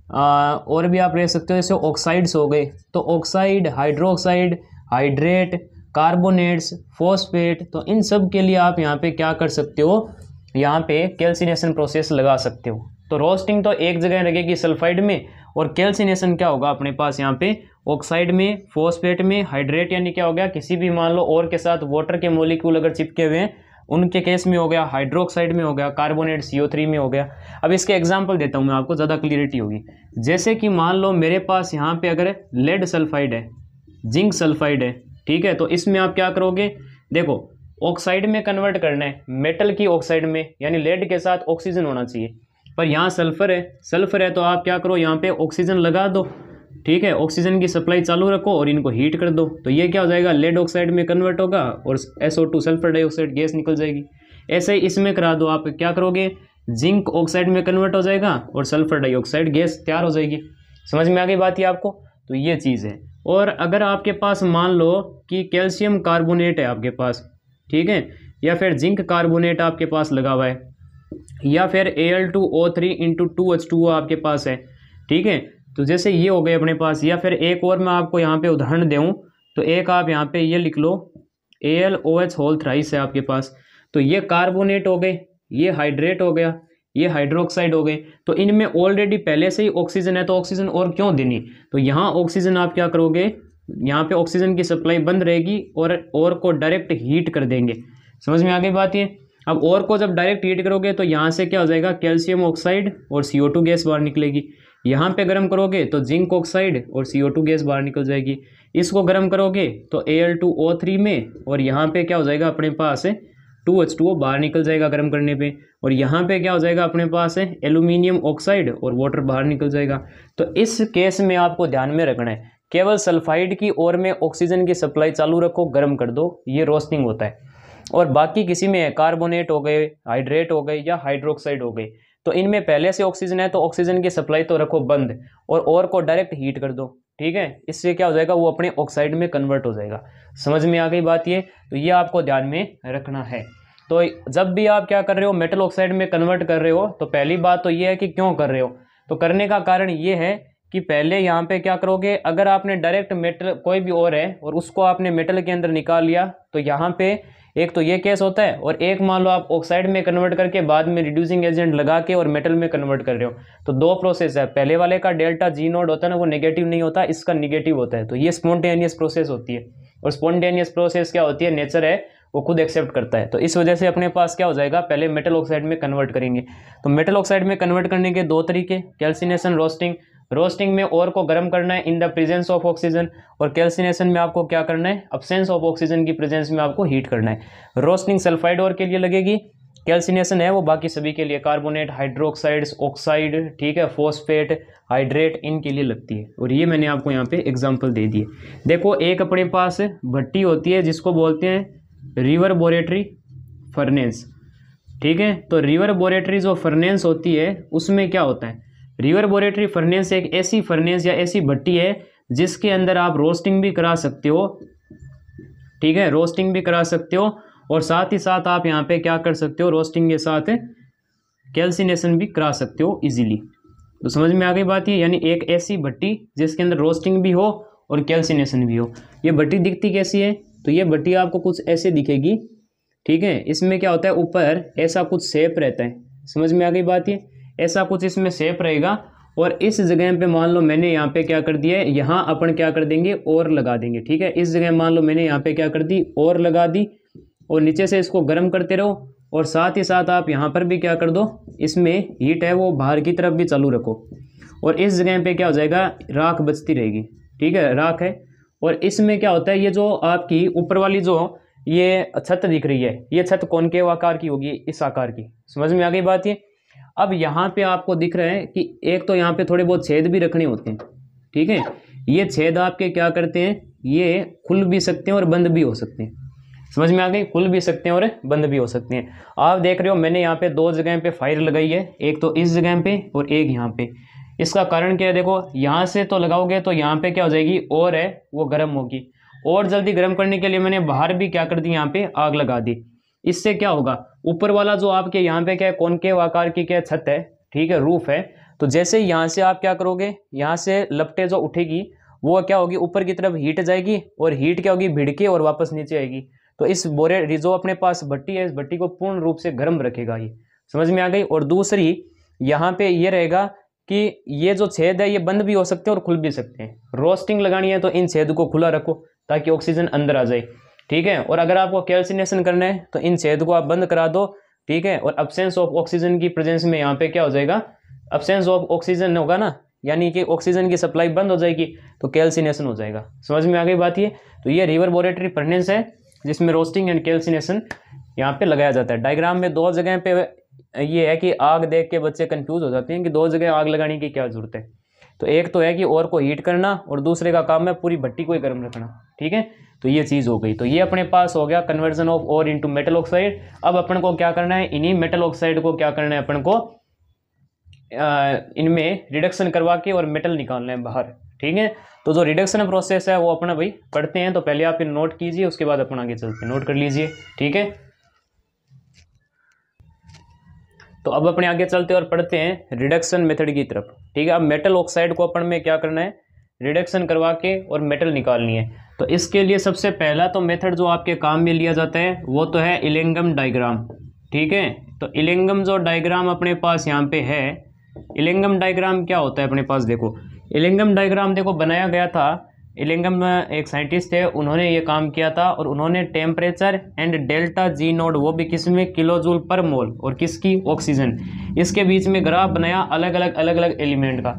और भी आप रह सकते हो, जैसे ऑक्साइड्स हो गए। तो oxide, hydro oxide, hydrate, carbonates, phosphate, तो इन सब के लिए आप यहाँ पे क्या कर सकते हो, यहाँ पे कैल्सिनेशन प्रोसेस लगा सकते हो। तो रोस्टिंग तो एक जगह लगेगी सल्फाइड में, और कैल्सिनेशन क्या होगा अपने पास यहाँ पे ऑक्साइड में, फॉस्फेट में, हाइड्रेट यानी क्या हो गया, किसी भी मान लो और के साथ वाटर के मॉलिक्यूल अगर चिपके हुए हैं उनके केस में हो गया, हाइड्रोक्साइड में हो गया, कार्बोनेट CO3 में हो गया। अब इसके एग्जांपल देता हूँ मैं आपको, ज़्यादा क्लियरिटी होगी। जैसे कि मान लो मेरे पास यहाँ पे अगर लेड सल्फाइड है, जिंक सल्फाइड है। ठीक है, तो इसमें आप क्या करोगे, देखो ऑक्साइड में कन्वर्ट करना है, मेटल की ऑक्साइड में, यानी लेड के साथ ऑक्सीजन होना चाहिए, पर यहाँ सल्फर है, सल्फर है, तो आप क्या करो, यहाँ पे ऑक्सीजन लगा दो। ठीक है, ऑक्सीजन की सप्लाई चालू रखो और इनको हीट कर दो, तो ये क्या हो जाएगा, लेड ऑक्साइड में कन्वर्ट होगा और SO2 सल्फर डाइऑक्साइड गैस निकल जाएगी। ऐसे ही इसमें करा दो, आप क्या करोगे, जिंक ऑक्साइड में कन्वर्ट हो जाएगा और सल्फर डाइऑक्साइड गैस तैयार हो जाएगी। समझ में आ गई बात ये आपको। तो ये चीज़ है। और अगर आपके पास मान लो कि कैल्शियम कार्बोनेट है आपके पास, ठीक है, या फिर जिंक कार्बोनेट आपके पास लगा हुआ है, या फिर Al2O3 × 2H2O आपके पास है। ठीक है, तो जैसे ये हो गए अपने पास, या फिर एक और मैं आपको यहाँ पे उदाहरण दूँ तो एक आप यहाँ पे ये लिख लो, AlOH होल थ्राइस है आपके पास। तो ये कार्बोनेट हो गए, ये हाइड्रेट हो गया, ये हाइड्रोक्साइड हो गए। तो इनमें ऑलरेडी पहले से ही ऑक्सीजन है, तो ऑक्सीजन और क्यों देनी। तो यहाँ ऑक्सीजन आप क्या करोगे, यहाँ पे ऑक्सीजन की सप्लाई बंद रहेगी और को डायरेक्ट हीट कर देंगे। समझ में आ गई बात ये। अब और को जब डायरेक्ट हीट करोगे तो यहाँ से क्या हो जाएगा, कैल्शियम ऑक्साइड और CO2 गैस बाहर निकलेगी। यहाँ पे गर्म करोगे तो जिंक ऑक्साइड और CO2 गैस बाहर निकल जाएगी। इसको गर्म करोगे तो Al2O3 में, और यहाँ पे क्या हो जाएगा अपने पास 2H2O बाहर निकल जाएगा गर्म करने पे, और यहाँ पे क्या हो जाएगा अपने पास एल्यूमिनियम ऑक्साइड और वाटर बाहर निकल जाएगा। तो इस केस में आपको ध्यान में रखना है, केवल सल्फाइड की ओर में ऑक्सीजन की सप्लाई चालू रखो, गर्म कर दो, ये रोस्टिंग होता है। और बाकी किसी में कार्बोनेट हो गए, हाइड्रेट हो गए, या हाइड्रोक्साइड हो गए, तो इनमें पहले से ऑक्सीजन है तो ऑक्सीजन की सप्लाई तो रखो बंद, और को डायरेक्ट हीट कर दो। ठीक है, इससे क्या हो जाएगा, वो अपने ऑक्साइड में कन्वर्ट हो जाएगा। समझ में आ गई बात ये। तो ये आपको ध्यान में रखना है। तो जब भी आप क्या कर रहे हो, मेटल ऑक्साइड में कन्वर्ट कर रहे हो, तो पहली बात तो ये है कि क्यों कर रहे हो। तो करने का कारण ये है कि पहले यहाँ पे क्या करोगे, अगर आपने डायरेक्ट मेटल कोई भी और है और उसको आपने मेटल के अंदर निकाल लिया, तो यहाँ पे एक तो ये केस होता है, और एक मान लो आप ऑक्साइड में कन्वर्ट करके बाद में रिड्यूसिंग एजेंट लगा के और मेटल में कन्वर्ट कर रहे हो, तो दो प्रोसेस है। पहले वाले का डेल्टा G नोड होता है ना, वो नेगेटिव नहीं होता, इसका निगेटिव होता है। तो ये स्पॉन्टेनियस प्रोसेस होती है, और स्पॉन्टेनियस प्रोसेस क्या होती है, नेचर है वो खुद एक्सेप्ट करता है। तो इस वजह से अपने पास क्या हो जाएगा, पहले मेटल ऑक्साइड में कन्वर्ट करेंगे। तो मेटल ऑक्साइड में कन्वर्ट करने के दो तरीके, कैल्सिनेशन, रोस्टिंग। रोस्टिंग में ओर को गर्म करना है in the presence of oxygen, और कैल्सिनेशन में आपको क्या करना है, अब्सेंस ऑफ ऑक्सीजन की प्रेजेंस में आपको हीट करना है। रोस्टिंग सल्फाइड ओर के लिए लगेगी, कैल्सिनेशन है वो बाकी सभी के लिए, कार्बोनेट, हाइड्रोक्साइड्स, ऑक्साइड, ठीक है, फॉस्फेट, हाइड्रेट, इनके लिए लगती है। और ये मैंने आपको यहाँ पे एग्जांपल दे दिए। देखो एक अपने पास भट्टी होती है जिसको बोलते हैं रिवर्बोरेटरी फर्नेस, ठीक है। तो रिवर्बोरेटरी जो फर्नेस होती है उसमें क्या होता है, रिवर्बोरेटरी फर्नेस एक ऐसी फर्नेस या ऐसी भट्टी है जिसके अंदर आप रोस्टिंग भी करा सकते हो, ठीक है, रोस्टिंग भी करा सकते हो, और साथ ही साथ आप यहाँ पे क्या कर सकते हो, रोस्टिंग के साथ कैल्सिनेशन भी करा सकते हो इजीली। तो समझ में आ गई बात ये, यानी एक ऐसी भट्टी जिसके अंदर रोस्टिंग भी हो और कैल्सिनेशन भी हो। ये भट्टी दिखती कैसी है, तो ये भट्टी आपको कुछ ऐसे दिखेगी, ठीक है। इसमें क्या होता है, ऊपर ऐसा कुछ शेप रहता है, समझ में आ गई बात ये, ऐसा कुछ इसमें शेप रहेगा। और इस जगह पे मान लो मैंने यहाँ पे क्या कर दिया है, यहाँ अपन क्या कर देंगे, और लगा देंगे, ठीक है। इस जगह मान लो मैंने यहाँ पे क्या कर दी, और लगा दी, और नीचे से इसको गर्म करते रहो, और साथ ही साथ आप यहाँ पर भी क्या कर दो, इसमें हीट है वो बाहर की तरफ भी चालू रखो, और इस जगह पे क्या हो जाएगा, राख बचती रहेगी, ठीक है, राख है। और इसमें क्या होता है, ये जो आपकी ऊपर वाली जो ये छत दिख रही है, ये छत कॉनकेव आकार की होगी, इस आकार की, समझ में आ गई बात ये। अब यहाँ पे आपको दिख रहा है कि एक तो यहाँ पे थोड़े बहुत छेद भी रखने होते हैं, ठीक है। ये छेद आपके क्या करते हैं, ये खुल भी सकते हैं और बंद भी हो सकते हैं, समझ में आ गई, खुल भी सकते हैं और बंद भी हो सकते हैं। आप देख रहे हो मैंने यहाँ पे दो जगह पे फायर लगाई है, एक तो इस जगह पे और एक यहाँ पे। इसका कारण क्या है, देखो यहाँ से तो लगाओगे तो यहाँ पे क्या हो जाएगी, और है वो गर्म होगी, और जल्दी गर्म करने के लिए मैंने बाहर भी क्या कर दी, यहाँ पे आग लगा दी। इससे क्या होगा, ऊपर वाला जो आपके यहाँ पे क्या है, कॉनकेव आकार की क्या छत है, ठीक है, रूफ है। तो जैसे यहाँ से आप क्या करोगे, यहाँ से लपटे जो उठेगी वो क्या होगी, ऊपर की तरफ हीट जाएगी, और हीट क्या होगी, भिड़ के और वापस नीचे आएगी। तो इस बोरे जो अपने पास भट्टी है, इस भट्टी को पूर्ण रूप से गर्म रखेगा ये, समझ में आ गई। और दूसरी यहाँ पे ये रहेगा कि ये जो छेद है ये बंद भी हो सकते हैं और खुल भी सकते हैं। रोस्टिंग लगानी है तो इन छेद को खुला रखो ताकि ऑक्सीजन अंदर आ जाए, ठीक है। और अगर आपको कैल्सिनेशन करना है तो इन छेद को आप बंद करा दो, ठीक है। और अब्सेंस ऑफ ऑक्सीजन की प्रेजेंस में यहाँ पे क्या हो जाएगा, अब्सेंस ऑफ ऑक्सीजन होगा ना, यानी कि ऑक्सीजन की सप्लाई बंद हो जाएगी, तो कैल्सिनेशन हो जाएगा, समझ में आ गई बात ये। तो ये रिवर्बोरेटरी फर्नेस है जिसमें रोस्टिंग एंड कैल्सिनेशन यहाँ पे लगाया जाता है। डायग्राम में दो जगह पे ये है कि आग देख के बच्चे कंफ्यूज हो जाते हैं कि दो जगह आग लगाने की क्या जरूरत है। तो एक तो है कि और को हीट करना, और दूसरे का काम है पूरी भट्टी को ही गर्म रखना, ठीक है। तो ये चीज़ हो गई। तो ये अपने पास हो गया conversion of ore into metal oxide. अब अपन को क्या करना है, इन्हीं मेटल ऑक्साइड को क्या करना है, अपन को इनमें रिडक्शन करवा के और मेटल निकालना है बाहर, ठीक है। तो जो रिडक्शन प्रोसेस है वो अपना भाई पढ़ते हैं, तो पहले आप इन नोट कीजिए, उसके बाद अपन आगे चलते हैं, नोट कर लीजिए, ठीक है। तो अब अपने आगे चलते हैं और पढ़ते हैं रिडक्शन मेथड की तरफ, ठीक है। अब मेटल ऑक्साइड को अपन में क्या करना है, रिडक्शन करवा के और मेटल निकालनी है। तो इसके लिए सबसे पहला तो मेथड जो आपके काम में लिया जाता है वो तो है इलिंगम डायग्राम, ठीक है। तो इलिंगम जो डायग्राम अपने पास यहाँ पे है, इलिंगम डायग्राम क्या होता है अपने पास, देखो इलिंगम डायग्राम देखो बनाया गया था, इलिंगम एक साइंटिस्ट है, उन्होंने ये काम किया था, और उन्होंने temperature and delta G node, वो भी किसमें, किलो जूल पर मोल, और किसकी, ऑक्सीजन, इसके बीच में ग्राफ बनाया अलग अलग एलिमेंट का,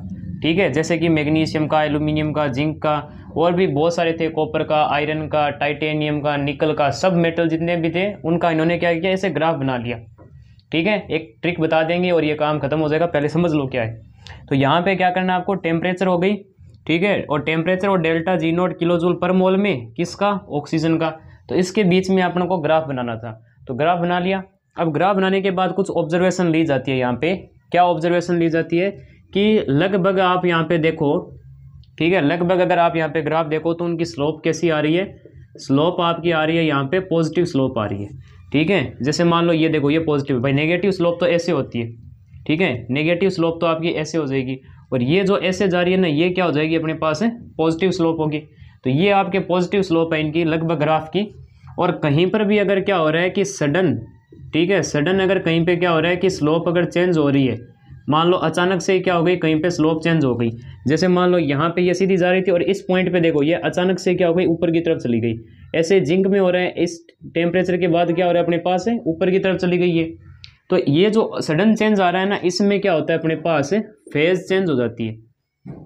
ठीक है। जैसे कि मैग्नीशियम का, एल्यूमिनियम का, जिंक का, और भी बहुत सारे थे, कॉपर का, आयरन का, टाइटेनियम का, निकल का, सब मेटल जितने भी थे उनका इन्होंने क्या किया, ऐसे ग्राफ बना लिया, ठीक है। एक ट्रिक बता देंगे और ये काम खत्म हो जाएगा, पहले समझ लो क्या है। तो यहाँ पे क्या करना है आपको, टेम्परेचर हो गई, ठीक है, और टेम्परेचर और delta G naught kilo joule per mole में किसका, ऑक्सीजन का। तो इसके बीच में अपन को ग्राफ बनाना था, तो ग्राफ बना लिया। अब ग्राफ बनाने के बाद कुछ ऑब्जर्वेशन ली जाती है, यहाँ पे क्या ऑब्जर्वेशन ली जाती है कि लगभग आप यहाँ पे देखो, ठीक है, लगभग अगर आप यहाँ पे ग्राफ देखो तो उनकी स्लोप कैसी आ रही है, स्लोप आपकी आ रही है यहाँ पे पॉजिटिव स्लोप आ रही है, ठीक है। जैसे मान लो ये देखो ये पॉजिटिव, भाई नेगेटिव स्लोप तो ऐसे होती है, ठीक है, नेगेटिव स्लोप तो आपकी ऐसे हो जाएगी, और ये जो ऐसे जा रही है ना, ये क्या हो जाएगी अपने पास है, पॉजिटिव स्लोप होगी। तो ये आपके पॉजिटिव स्लोप है इनकी लगभग ग्राफ की। और कहीं पर भी अगर क्या हो रहा है कि सडन, ठीक है, सडन अगर कहीं पे क्या हो रहा है कि स्लोप अगर चेंज हो रही है, मान लो अचानक से क्या हो गई, कहीं पे स्लोप चेंज हो गई, जैसे मान लो यहाँ पे ये सीधी जा रही थी और इस पॉइंट पे देखो ये अचानक से क्या हो गई, ऊपर की तरफ चली गई। ऐसे जिंक में हो रहा है, इस टेम्परेचर के बाद क्या हो रहा है अपने पास है, ऊपर की तरफ चली गई है। तो ये जो सडन चेंज आ रहा है ना, इसमें क्या होता है अपने पास फेज चेंज हो जाती है,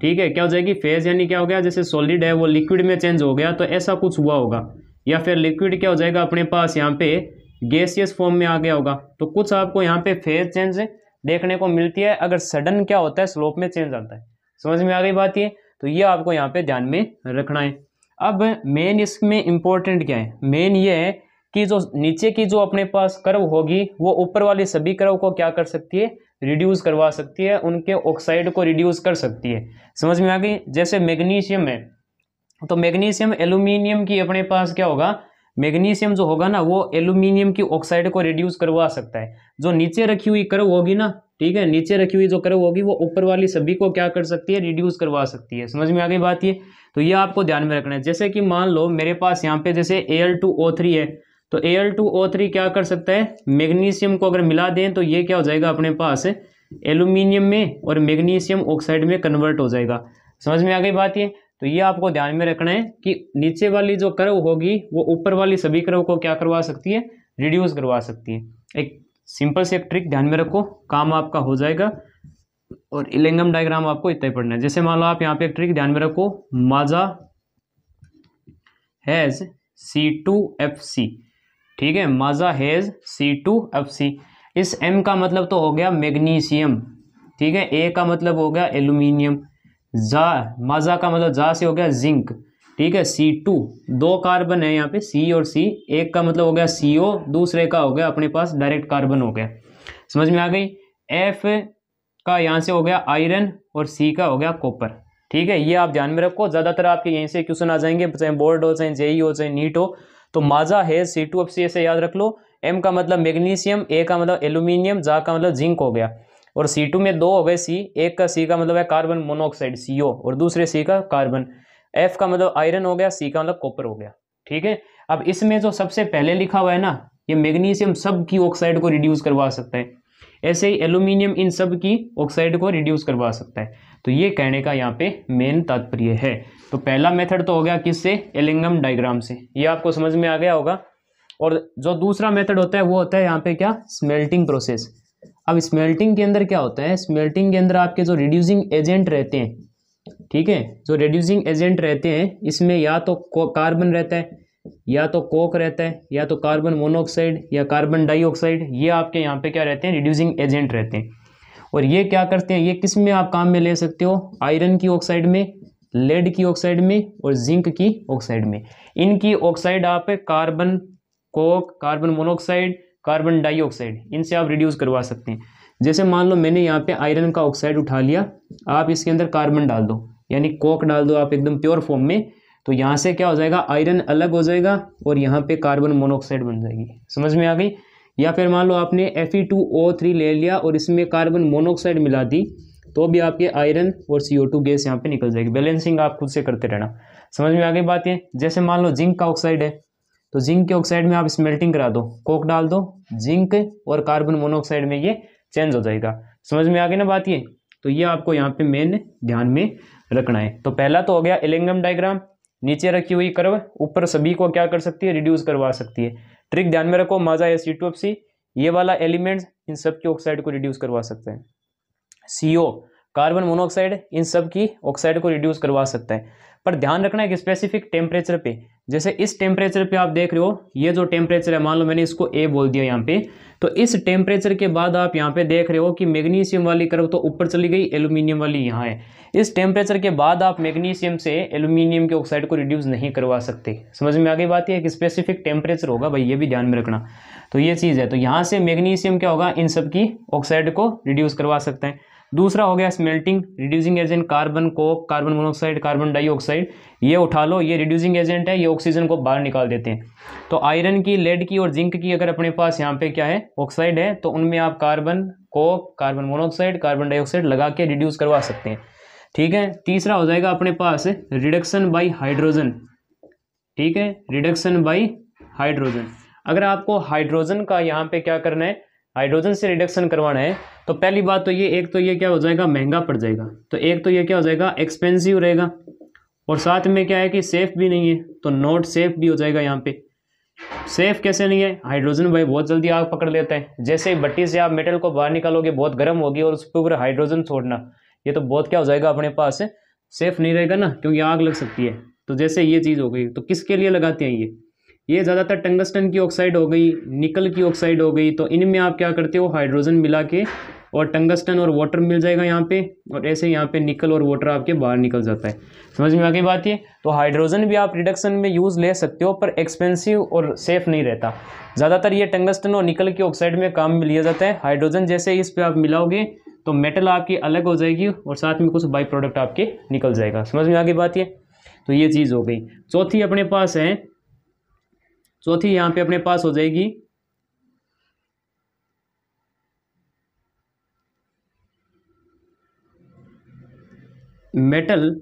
ठीक है, क्या हो जाएगी फेज, यानी क्या हो गया जैसे सॉलिड है वो लिक्विड में चेंज हो गया, तो ऐसा कुछ हुआ होगा। या फिर लिक्विड क्या हो जाएगा अपने पास यहाँ पे गैसियस फॉर्म में आ गया होगा। तो कुछ आपको यहाँ पे फेज चेंज देखने को मिलती है, अगर सडन क्या होता है स्लोप में चेंज आता है। समझ में आ गई बात ये, तो ये आपको यहाँ पे ध्यान में रखना है। अब मेन इसमें इंपॉर्टेंट क्या है, मेन ये है कि जो नीचे की जो अपने पास कर्व होगी वो ऊपर वाली सभी कर्व को क्या कर सकती है, रिड्यूस करवा सकती है, उनके ऑक्साइड को रिड्यूस कर सकती है। समझ में आ गई। जैसे मैग्नीशियम है, तो मैग्नीशियम एल्यूमिनियम की अपने पास क्या होगा, मैग्नीशियम जो होगा ना वो एल्यूमिनियम की ऑक्साइड को रिड्यूस करवा सकता है। जो नीचे रखी हुई कर्व होगी ना, ठीक है, नीचे रखी हुई जो कर्व होगी वो ऊपर वाली सभी को क्या कर सकती है, रिड्यूस करवा सकती है। समझ में आ गई बात ये, तो ये आपको ध्यान में रखना है। जैसे कि मान लो मेरे पास यहाँ पे जैसे Al2O3 है, तो Al2O3 क्या कर सकता है, मैग्नीशियम को अगर मिला दें तो ये क्या हो जाएगा अपने पास एल्यूमिनियम में और मैग्नीशियम ऑक्साइड में कन्वर्ट हो जाएगा। समझ में आ गई बात ये, तो ये आपको ध्यान में रखना है कि नीचे वाली जो कर्व होगी वो ऊपर वाली सभी कर्व को क्या करवा सकती है, रिड्यूस करवा सकती है। एक सिंपल से एक ट्रिक ध्यान में रखो, काम आपका हो जाएगा। और इलेंगम डायग्राम आपको इतना ही पढ़ना है। जैसे मान लो आप यहाँ पे एक ट्रिक ध्यान में रखो, माजा हैज C2Fc, ठीक है, माजा हैज C2Fc। इस M का मतलब तो हो गया मैग्नीशियम, ठीक है, A का मतलब हो गया एल्यूमिनियम, माजा का मतलब जा से हो गया जिंक, ठीक है, C2 दो कार्बन है यहाँ पे C और C, एक का मतलब हो गया CO, दूसरे का हो गया अपने पास डायरेक्ट कार्बन हो गया। समझ में आ गई। F का यहाँ से हो गया आयरन और C का हो गया कॉपर, ठीक है, ये आप ध्यान में रखो। ज्यादातर आपके यहीं से क्वेश्चन आ जाएंगे, चाहे बोर्ड हो, चाहे जेई हो, चाहे नीट हो। तो माजा है C2Fc से याद रख लो। M का मतलब मैग्नीशियम, A का मतलब एल्यूमिनियम, जा का मतलब जिंक हो गया, और C2 में दो हो गए C, एक का C का मतलब है कार्बन मोनोऑक्साइड CO और दूसरे C का कार्बन। F का मतलब आयरन हो गया, C का मतलब कॉपर हो गया, ठीक है। अब इसमें जो सबसे पहले लिखा हुआ है ना, ये मैग्नीशियम सब की ऑक्साइड को रिड्यूस करवा सकता है, ऐसे ही एल्यूमिनियम इन सब की ऑक्साइड को रिड्यूस करवा सकता है। तो ये कहने का यहाँ पे मेन तात्पर्य है। तो पहला मेथड तो हो गया किससे, एलिंगम डायग्राम से, ये आपको समझ में आ गया होगा। और जो दूसरा मेथड होता है वो होता है यहाँ पे क्या, स्मेल्टिंग प्रोसेस। अब स्मेल्टिंग के अंदर क्या होता है, स्मेल्टिंग के अंदर आपके जो रिड्यूसिंग एजेंट रहते हैं, ठीक है, जो रिड्यूसिंग एजेंट रहते हैं इसमें या तो कार्बन रहता है, या तो कोक रहता है, या तो कार्बन मोनोऑक्साइड या कार्बन डाइऑक्साइड, ये आपके यहाँ पे क्या रहते हैं, रिड्यूसिंग एजेंट रहते हैं। और ये क्या करते हैं, ये किस में आप काम में ले सकते हो, आयरन की ऑक्साइड में, लेड की ऑक्साइड में और जिंक की ऑक्साइड में। इनकी ऑक्साइड आप carbon Coke, carbon monoxide, carbon dioxide, इनसे आप रिड्यूस करवा सकते हैं। जैसे मान लो मैंने यहाँ पे आयरन का ऑक्साइड उठा लिया, आप इसके अंदर कार्बन डाल दो, यानी कोक डाल दो आप एकदम प्योर फॉर्म में, तो यहाँ से क्या हो जाएगा, आयरन अलग हो जाएगा और यहाँ पे कार्बन मोनोऑक्साइड बन जाएगी। समझ में आ गई। या फिर मान लो आपने Fe2O3 ले लिया और इसमें कार्बन मोनोऑक्साइड मिला दी, तो भी आपके आयरन और CO2 गैस यहाँ पे निकल जाएगी। बैलेंसिंग आप खुद से करते रहना। समझ में आ गई बात ये। जैसे मान लो जिंक का ऑक्साइड है, तो जिंक के ऑक्साइड में आप स्मेल्टिंग करा दो, कोक डाल दो, जिंक और कार्बन मोनोऑक्साइड में ये चेंज हो जाएगा। समझ में आ गई ना बात ये। तो ये आपको यहाँ पे मेन ध्यान में रखना है। तो पहला तो हो गया एलिंगम डायग्राम, नीचे रखी हुई कर्व ऊपर सभी को क्या कर सकती है, रिड्यूस करवा सकती है। ट्रिक ध्यान में रखो, माजा या C2Fc, ये वाला एलिमेंट्स इन सब की ऑक्साइड को रिड्यूस करवा सकते हैं। CO कार्बन मोनोऑक्साइड इन सब की ऑक्साइड को रिड्यूस करवा सकता है, पर ध्यान रखना है कि स्पेसिफिक टेम्परेचर पे। जैसे इस टेम्परेचर पे आप देख रहे हो, ये जो टेम्परेचर है, मान लो मैंने इसको A बोल दिया यहाँ पे, तो इस टेम्परेचर के बाद आप यहाँ पे देख रहे हो कि मैग्नीशियम वाली कर्व तो ऊपर चली गई, एल्यूमिनियम वाली यहाँ है। इस टेम्परेचर के बाद आप मैग्नीशियम से एल्यूमिनियम के ऑक्साइड को रिड्यूस नहीं करवा सकते। समझ में आ गई बात, है कि स्पेसिफिक टेम्परेचर होगा भाई, ये भी ध्यान में रखना। तो ये चीज़ है, तो यहाँ से मैग्नीशियम क्या होगा, इन सब की ऑक्साइड को रिड्यूस करवा सकते हैं। दूसरा हो गया smelting, reducing agent carbon Coke, carbon monoxide, carbon dioxide, ये उठा लो, ये रिड्यूसिंग एजेंट है, ये ऑक्सीजन को बाहर निकाल देते हैं। तो आयरन की, लेड की और जिंक की अगर अपने पास यहाँ पे क्या है, ऑक्साइड है, तो उनमें आप carbon Coke, carbon monoxide, carbon dioxide लगा के रिड्यूस करवा सकते हैं। ठीक है। तीसरा हो जाएगा अपने पास रिडक्शन बाई हाइड्रोजन। ठीक है, रिडक्शन बाई हाइड्रोजन। अगर आपको हाइड्रोजन का यहाँ पे क्या करना है, हाइड्रोजन से रिडक्शन करवाना है, तो पहली बात तो ये, एक तो ये क्या हो जाएगा, महंगा पड़ जाएगा, तो एक तो ये क्या हो जाएगा, एक्सपेंसिव रहेगा, और साथ में क्या है कि सेफ भी नहीं है, तो नॉट सेफ भी हो जाएगा। यहाँ पे सेफ कैसे नहीं है, हाइड्रोजन भाई बहुत जल्दी आग पकड़ लेता है। जैसे ही भट्टी से आप मेटल को बाहर निकालोगे बहुत गर्म होगी और उस पर ऊपर हाइड्रोजन छोड़ना, ये तो बहुत क्या हो जाएगा अपने पास सेफ नहीं रहेगा ना, क्योंकि आग लग सकती है। तो जैसे ये चीज़ हो गई, तो किसके लिए लगाते हैं ये ज़्यादातर टंगस्टन की ऑक्साइड हो गई, निकल की ऑक्साइड हो गई, तो इनमें आप क्या करते हो हाइड्रोजन मिला के और टंगस्टन और वाटर मिल जाएगा यहाँ पे, और ऐसे यहाँ पे निकल और वाटर आपके बाहर निकल जाता है। समझ में आ गई बात ये। तो हाइड्रोजन भी आप रिडक्शन में यूज़ ले सकते हो, पर एक्सपेंसिव और सेफ नहीं रहता। ज़्यादातर ये टंगस्टन और निकल की ऑक्साइड में काम में लिया जाता है। हाइड्रोजन जैसे इस पर आप मिलाओगे तो मेटल आपकी अलग हो जाएगी और साथ में कुछ बाई प्रोडक्ट आपके निकल जाएगा। समझ में आ गई बात ये। तो ये चीज़ हो गई। चौथी अपने पास है, चौथी यहाँ पे अपने पास हो जाएगी मेटल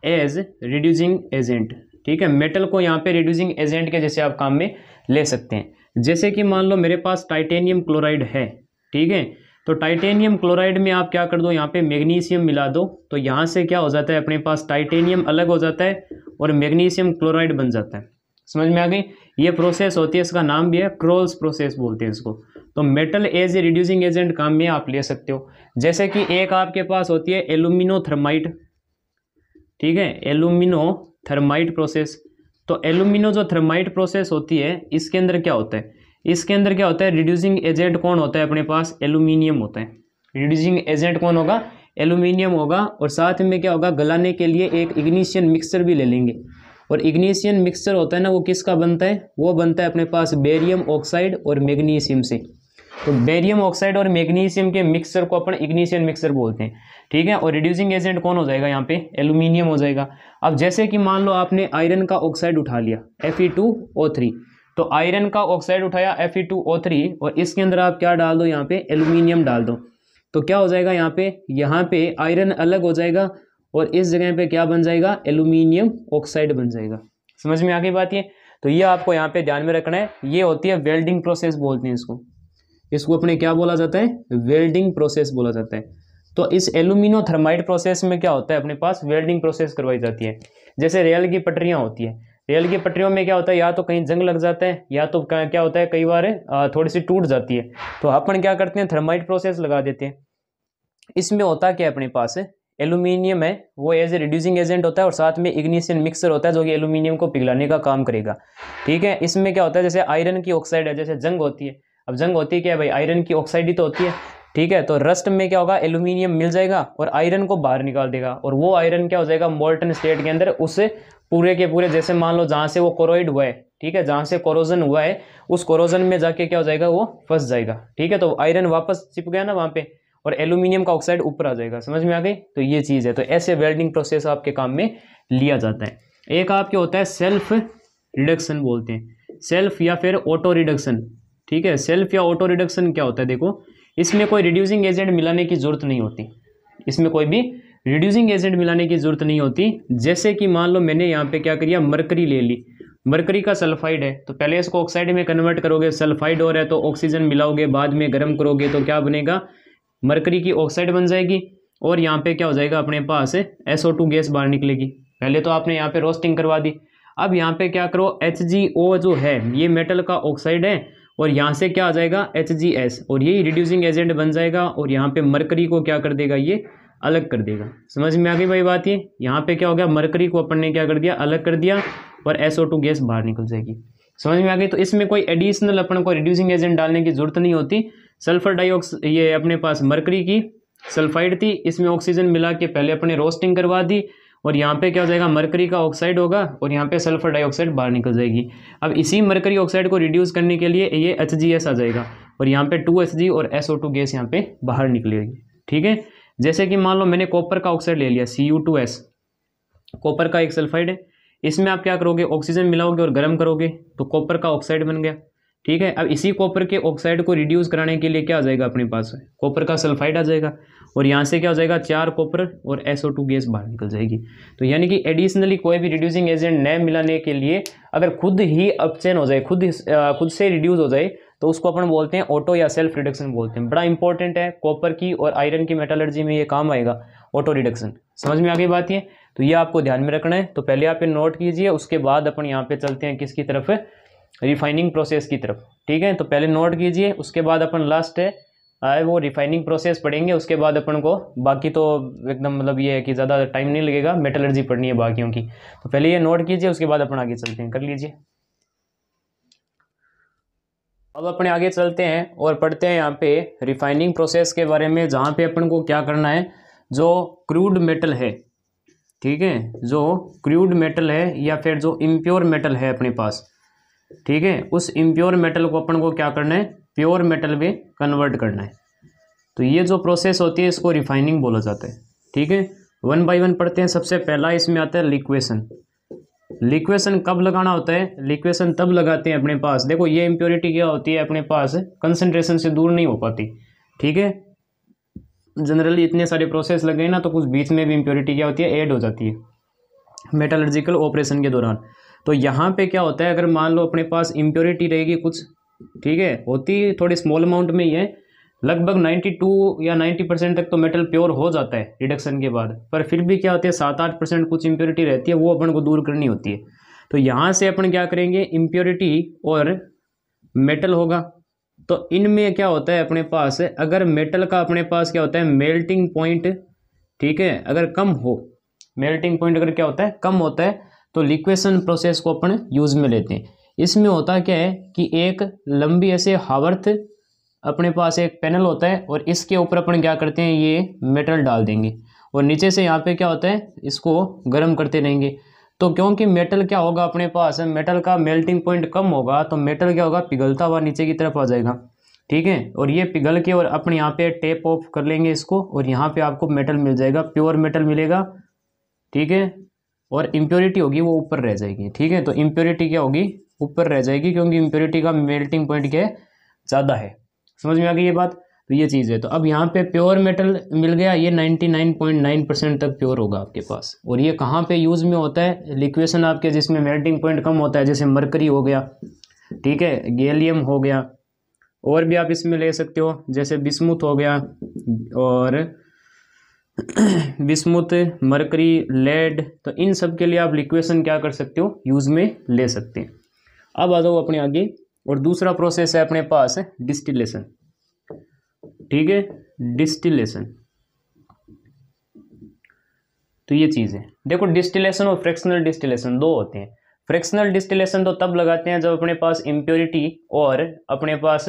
एज रिड्यूसिंग एजेंट। ठीक है, मेटल को यहाँ पे रिड्यूसिंग एजेंट के जैसे आप काम में ले सकते हैं। जैसे कि मान लो मेरे पास टाइटेनियम क्लोराइड है, ठीक है, तो टाइटेनियम क्लोराइड में आप क्या कर दो, यहाँ पे मैग्नीशियम मिला दो, तो यहाँ से क्या हो जाता है अपने पास टाइटेनियम अलग हो जाता है और मैग्नीशियम क्लोराइड बन जाता है। समझ में आ गई। ये प्रोसेस होती है, इसका नाम भी है क्रोल्स प्रोसेस बोलते हैं इसको। तो metal as a reducing agent काम में आप ले सकते हो। जैसे कि एक आपके पास होती है एल्यूमिनोथर्माइट, ठीक है, एल्यूमिनोथर्माइट प्रोसेस। तो एल्यूमिनो जो थर्माइट प्रोसेस होती है, इसके अंदर क्या होता है, इसके अंदर क्या होता है, रिड्यूसिंग एजेंट कौन होता है अपने पास, एल्यूमिनियम होता है। रिड्यूसिंग एजेंट कौन होगा, एल्यूमिनियम होगा। और साथ में क्या होगा, गलाने के लिए एक इग्निशियन मिक्सचर भी ले लेंगे। और इग्निशियन मिक्सचर होता है ना, वो किसका बनता है, वो बनता है अपने पास बेरियम ऑक्साइड और मैग्नीशियम से। तो बेरियम ऑक्साइड और मैग्नीशियम के मिक्सचर को अपन इग्निशियन मिक्सचर बोलते हैं, ठीक है। और रिड्यूसिंग एजेंट कौन हो जाएगा यहाँ पे, एल्यूमिनियम हो जाएगा। अब जैसे कि मान लो आपने आयरन का ऑक्साइड उठा लिया Fe2O3, तो आयरन का ऑक्साइड उठाया Fe2O3 और इसके अंदर आप क्या डाल दो, यहाँ पे एल्यूमिनियम डाल दो, तो क्या हो जाएगा यहाँ पे आयरन अलग हो जाएगा और इस जगह पे क्या बन जाएगा, एल्यूमिनियम ऑक्साइड बन जाएगा। समझ में आ गई बात ये। तो ये आपको यहाँ पे ध्यान में रखना है। ये होती है वेल्डिंग प्रोसेस बोलते हैं इसको अपने क्या बोला जाता है, वेल्डिंग प्रोसेस बोला जाता है। तो इस एल्यूमिनो थर्माइट प्रोसेस में क्या होता है, अपने पास वेल्डिंग प्रोसेस करवाई जाती है। जैसे रेल की पटरियाँ होती है, रेल की पटरियों में क्या होता है, या तो कहीं जंग लग जाता है, या तो क्या होता है कई बार थोड़ी सी टूट जाती है, तो अपन क्या करते हैं, थर्माइट प्रोसेस लगा देते हैं। इसमें होता क्या है, अपने पास एल्यूमिनियम है, वो एज ए रिड्यूसिंग एजेंट होता है और साथ में इग्निशियन मिक्सर होता है जो कि एल्यूमिनियम को पिघलाने का काम करेगा, ठीक है। इसमें क्या होता है, जैसे आयरन की ऑक्साइड है, जैसे जंग होती है, अब जंग होती है क्या है भाई, आयरन की ऑक्साइड ही तो होती है, ठीक है। तो रस्ट में क्या होगा, एल्यूमिनियम मिल जाएगा और आयरन को बाहर निकाल देगा, और वो आयरन क्या हो जाएगा, मोल्टन स्टेट के अंदर उससे पूरे के पूरे, जैसे मान लो जहाँ से वो कोरोइड हुआ है, ठीक है, जहाँ से कोरोजन हुआ है, उस कोरोजन में जाके क्या हो जाएगा, वो फंस जाएगा, ठीक है। तो आयरन वापस चिप गया ना वहाँ पे, और एल्यूमिनियम का ऑक्साइड ऊपर आ जाएगा। समझ में आ गई। तो ये चीज़ है। तो ऐसे वेल्डिंग प्रोसेस आपके काम में लिया जाता है। एक आपके होता है सेल्फ रिडक्शन बोलते हैं, सेल्फ या फिर ऑटो रिडक्शन, ठीक है। सेल्फ या ऑटो रिडक्शन क्या होता है, देखो इसमें कोई रिड्यूसिंग एजेंट मिलाने की जरूरत नहीं होती, इसमें कोई भी रिड्यूसिंग एजेंट मिलाने की जरूरत नहीं होती। जैसे कि मान लो मैंने यहाँ पे क्या किया, मरकरी ले ली, मरकरी का सल्फाइड है, तो पहले इसको ऑक्साइड में कन्वर्ट करोगे, सल्फाइड हो रहा है तो ऑक्सीजन मिलाओगे, बाद में गर्म करोगे तो क्या बनेगा, मरकरी की ऑक्साइड बन जाएगी, और यहाँ पे क्या हो जाएगा, अपने पास SO2 गैस बाहर निकलेगी। पहले तो आपने यहाँ पे रोस्टिंग करवा दी, अब यहाँ पे क्या करो, HgO जो है ये मेटल का ऑक्साइड है, और यहाँ से क्या आ जाएगा HgS, और यही रिड्यूसिंग एजेंट बन जाएगा, और यहाँ पे मरकरी को क्या कर देगा, ये अलग कर देगा। समझ में आ गई भाई बात। ये यहाँ पे क्या हो गया, मरकरी को अपन ने क्या कर दिया, अलग कर दिया, और SO2 गैस बाहर निकल जाएगी। समझ में आ गई। तो इसमें कोई एडिशनल अपन को रिड्यूसिंग एजेंट डालने की जरूरत नहीं होती। सल्फर डाइऑक्साइड, ये अपने पास मरकरी की सल्फाइड थी, इसमें ऑक्सीजन मिला के पहले अपने रोस्टिंग करवा दी, और यहाँ पे क्या हो जाएगा, मरकरी का ऑक्साइड होगा, और यहाँ पे सल्फर डाइऑक्साइड बाहर निकल जाएगी। अब इसी मरकरी ऑक्साइड को रिड्यूस करने के लिए ये HgS आ जाएगा, और यहाँ पे 2Hg और SO2 गैस यहाँ पे बाहर निकलेगी, ठीक है। जैसे कि मान लो मैंने कॉपर का ऑक्साइड ले लिया, Cu2S, कॉपर का एक सल्फाइड है, इसमें आप क्या करोगे, ऑक्सीजन मिलाओगे और गर्म करोगे तो कॉपर का ऑक्साइड बन गया, ठीक है। अब इसी कॉपर के ऑक्साइड को रिड्यूस कराने के लिए क्या आ जाएगा, अपने पास कॉपर का सल्फाइड आ जाएगा, और यहाँ से क्या हो जाएगा, 4 कॉपर और SO2 गैस बाहर निकल जाएगी। तो यानी कि एडिशनली कोई भी रिड्यूसिंग एजेंट न मिलाने के लिए अगर खुद ही अपचेन हो जाए, खुद से रिड्यूस हो जाए, तो उसको अपन बोलते हैं ऑटो या सेल्फ रिडक्शन बोलते हैं। बड़ा इंपॉर्टेंट है, कॉपर की और आयरन की मेटलर्जी में ये काम आएगा, ऑटो रिडक्शन। समझ में आ गई बात ये। तो ये आपको ध्यान में रखना है। तो पहले आप नोट कीजिए, उसके बाद अपन यहाँ पे चलते हैं किसकी तरफ, रिफाइनिंग प्रोसेस की तरफ, ठीक है। तो पहले नोट कीजिए, उसके बाद अपन लास्ट है वो रिफाइनिंग प्रोसेस पढ़ेंगे, उसके बाद अपन को बाकी तो एकदम मतलब ये है कि ज़्यादा टाइम नहीं लगेगा, मेटलर्जी पढ़नी है बाकियों की। तो पहले ये नोट कीजिए, उसके बाद अपन आगे चलते हैं, कर लीजिए। अब अपने आगे चलते हैं और पढ़ते हैं यहाँ पे रिफाइनिंग प्रोसेस के बारे में, जहाँ पे अपन को क्या करना है, जो क्रूड मेटल है, ठीक है, जो क्रूड मेटल है या फिर जो इम्प्योर मेटल है अपने पास, ठीक है, उस इम्प्योर मेटल को अपन को क्या करना है, प्योर मेटल में कन्वर्ट करना है। तो ये जो प्रोसेस होती है इसको रिफाइनिंग बोला जाता है, ठीक है। 1 बाय 1 पढ़ते हैं। सबसे पहला इसमें आता है लिक्वेशन। लिक्वेशन कब लगाना होता है, लिक्वेशन तब लगाते हैं अपने पास, देखो ये इम्प्योरिटी क्या होती है अपने पास कंसंट्रेशन से दूर नहीं हो पाती, ठीक है। जनरली इतने सारे प्रोसेस लगे ना तो कुछ बीच में भी इम्प्योरिटी क्या होती है, ऐड हो जाती है मेटलर्जिकल ऑपरेशन के दौरान। तो यहाँ पे क्या होता है, अगर मान लो अपने पास इम्प्योरिटी रहेगी कुछ, ठीक है, होती थोड़ी स्मॉल अमाउंट में ही है, लगभग 92 या 90% तक तो मेटल प्योर हो जाता है रिडक्शन के बाद, पर फिर भी क्या होती है 7-8% कुछ इम्प्योरिटी रहती है, वो अपन को दूर करनी होती है। तो यहाँ से अपन क्या करेंगे, इम्प्योरिटी और मेटल होगा, तो इनमें क्या होता है अपने पास, अगर मेटल का अपने पास क्या होता है मेल्टिंग पॉइंट, ठीक है, अगर कम हो, मेल्टिंग पॉइंट अगर क्या होता है कम होता है, तो लिक्वेशन प्रोसेस को अपन यूज़ में लेते हैं। इसमें होता क्या है कि एक लंबी ऐसे हावर्थ अपने पास एक पैनल होता है और इसके ऊपर अपन क्या करते हैं, ये मेटल डाल देंगे और नीचे से यहाँ पे क्या होता है इसको गर्म करते रहेंगे। तो क्योंकि मेटल क्या होगा अपने पास, मेटल का मेल्टिंग पॉइंट कम होगा, तो मेटल क्या होगा, पिघलता हुआ नीचे की तरफ आ जाएगा, ठीक है। और ये पिघल के और अपन यहाँ पे टेप ऑफ कर लेंगे इसको, और यहाँ पे आपको मेटल मिल जाएगा, प्योर मेटल मिलेगा, ठीक है। और इम्प्योरिटी होगी वो ऊपर रह जाएगी, ठीक है। तो इम्प्योरिटी क्या होगी, ऊपर रह जाएगी, क्योंकि इम्प्योरिटी का मेल्टिंग पॉइंट क्या है, ज़्यादा है। समझ में आ गई ये बात। तो ये चीज़ है। तो अब यहाँ पे प्योर मेटल मिल गया, ये 99.9% तक प्योर होगा आपके पास। और ये कहाँ पे यूज़ में होता है, लिक्वेशन आपके जिसमें मेल्टिंग पॉइंट कम होता है, जैसे मरकरी हो गया, ठीक है, गैलियम हो गया, और भी आप इसमें ले सकते हो, जैसे बिस्मुथ हो गया, और बिस्मुथ, मरकरी, लेड, तो इन सब के लिए आप लिक्वेशन क्या कर सकते हो, यूज़ में ले सकते हैं। अब आ जाओ अपने आगे, और दूसरा प्रोसेस है अपने पास डिस्टिलेशन, ठीक है, डिस्टिलेशन। तो ये चीज़ है, देखो डिस्टिलेशन और फ्रैक्शनल डिस्टिलेशन दो होते हैं। फ्रैक्शनल डिस्टिलेशन तो तब लगाते हैं जब अपने पास इम्प्योरिटी और अपने पास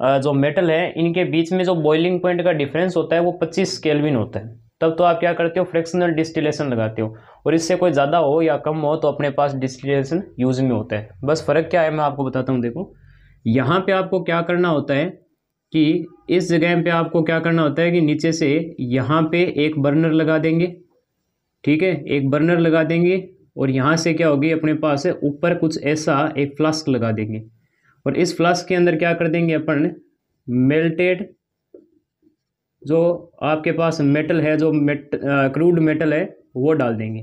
जो मेटल है इनके बीच में जो बॉइलिंग पॉइंट का डिफरेंस होता है वो 25 केल्विन होता है, तब तो आप क्या करते हो, फ्रैक्शनल डिस्टिलेशन लगाते हो। और इससे कोई ज़्यादा हो या कम हो तो अपने पास डिस्टिलेशन यूज में होता है। बस फ़र्क क्या है मैं आपको बताता हूँ। देखो यहाँ पे आपको क्या करना होता है कि इस जगह पे आपको क्या करना होता है कि नीचे से यहाँ पे एक बर्नर लगा देंगे, ठीक है, एक बर्नर लगा देंगे, और यहाँ से क्या होगी अपने पास ऊपर कुछ ऐसा एक फ्लास्क लगा देंगे, और इस फ्लास्क के अंदर क्या कर देंगे अपन, मेल्टेड जो आपके पास मेटल है, जो क्रूड मेटल है वो डाल देंगे,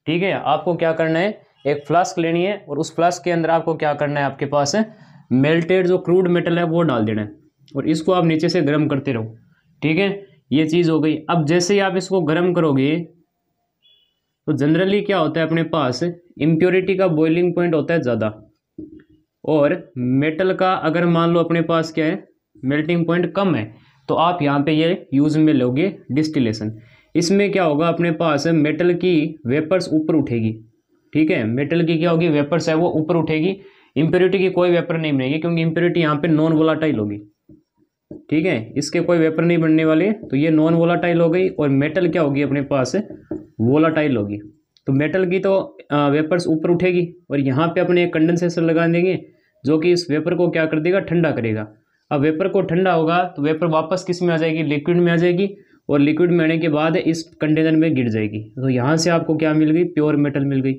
ठीक है। आपको क्या करना है, एक फ्लास्क लेनी है और उस फ्लास्क के अंदर आपको क्या करना है, आपके पास मेल्टेड जो क्रूड मेटल है वो डाल देना है, और इसको आप नीचे से गर्म करते रहो, ठीक है। ये चीज़ हो गई। अब जैसे ही आप इसको गर्म करोगे तो जनरली क्या होता है अपने पास, इम्प्योरिटी का बॉइलिंग पॉइंट होता है ज़्यादा, और मेटल का अगर मान लो अपने पास क्या है, मेल्टिंग पॉइंट कम है, तो आप यहाँ पे ये यूज़ में लोगे डिस्टिलेशन। इसमें क्या होगा अपने पास, मेटल की वेपर्स ऊपर उठेगी, ठीक है, मेटल की क्या होगी, वेपर्स है वो ऊपर उठेगी, इम्प्योरिटी की कोई वेपर नहीं बनेगी, क्योंकि इम्प्योरिटी यहाँ पे नॉन वोलाटाइल होगी, ठीक है, इसके कोई वेपर नहीं बनने वाले, तो ये नॉन वोलाटाइल हो गई। और मेटल क्या होगी अपने पास, वोलाटाइल होगी। तो मेटल की तो वेपर्स ऊपर उठेगी, और यहाँ पे अपने एक कंडेंसेटर लगा देंगे जो कि इस वेपर को क्या कर देगा, ठंडा करेगा। अब वेपर को ठंडा होगा तो वेपर वापस किस में आ जाएगी, लिक्विड में आ जाएगी, और लिक्विड में आने के बाद इस कंटेनर में गिर जाएगी। तो यहाँ से आपको क्या मिल गई, प्योर मेटल मिल गई।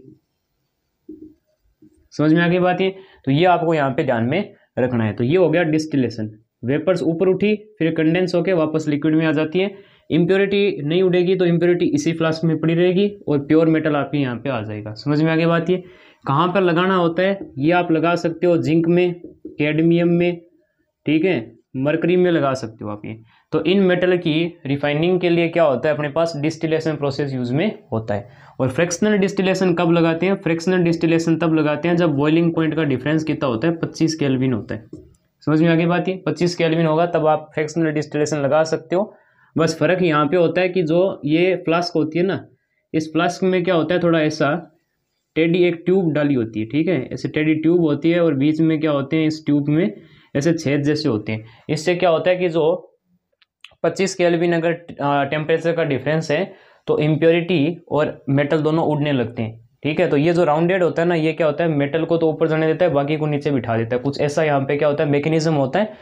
समझ में आ गई बात ये। तो ये आपको यहाँ पे ध्यान में रखना है। तो ये हो गया डिस्टिलेशन, वेपर्स ऊपर उठी फिर कंडेंस होकर वापस लिक्विड में आ जाती है, इम्प्योरिटी नहीं उड़ेगी, तो इम्प्योरिटी इसी फ्लास्क में पड़ी रहेगी और प्योर मेटल आपके यहाँ पे आ जाएगा। समझ में आगे बात ये। कहाँ पर लगाना होता है, ये आप लगा सकते हो जिंक में, कैडमियम में, ठीक है, मरकरी में लगा सकते हो आप ये। तो इन मेटल की रिफाइनिंग के लिए क्या होता है अपने पास, डिस्टिलेशन प्रोसेस यूज में होता है। और फ्रैक्शनल डिस्टिलेशन कब लगाते हैं, फ्रैक्शनल डिस्टिलेशन तब लगाते हैं जब बॉइलिंग पॉइंट का डिफरेंस कितना होता है, 25 केल्विन होता है, समझ में आ गई बात? ये 25 केल्विन होगा तब आप फ्रैक्शनल डिस्टिलेशन लगा सकते हो। बस फ़र्क यहाँ पे होता है कि जो ये फ्लास्क होती है ना, इस फ्लास्क में क्या होता है, थोड़ा ऐसा टेढ़ी एक ट्यूब डाली होती है, ठीक है, ऐसे टेढ़ी ट्यूब होती है और बीच में क्या होते हैं, इस ट्यूब में ऐसे छेद जैसे होते हैं। इससे क्या होता है कि जो 25 केल्विन अगर टेम्परेचर का डिफरेंस है तो इम्प्योरिटी और मेटल दोनों उड़ने लगते हैं, ठीक है। तो ये जो राउंडेड होता है ना, ये क्या होता है, मेटल को तो ऊपर जाने देता है, बाकी को नीचे बिठा देता है, कुछ ऐसा यहाँ पे क्या होता है मैकेनिज्म होता है,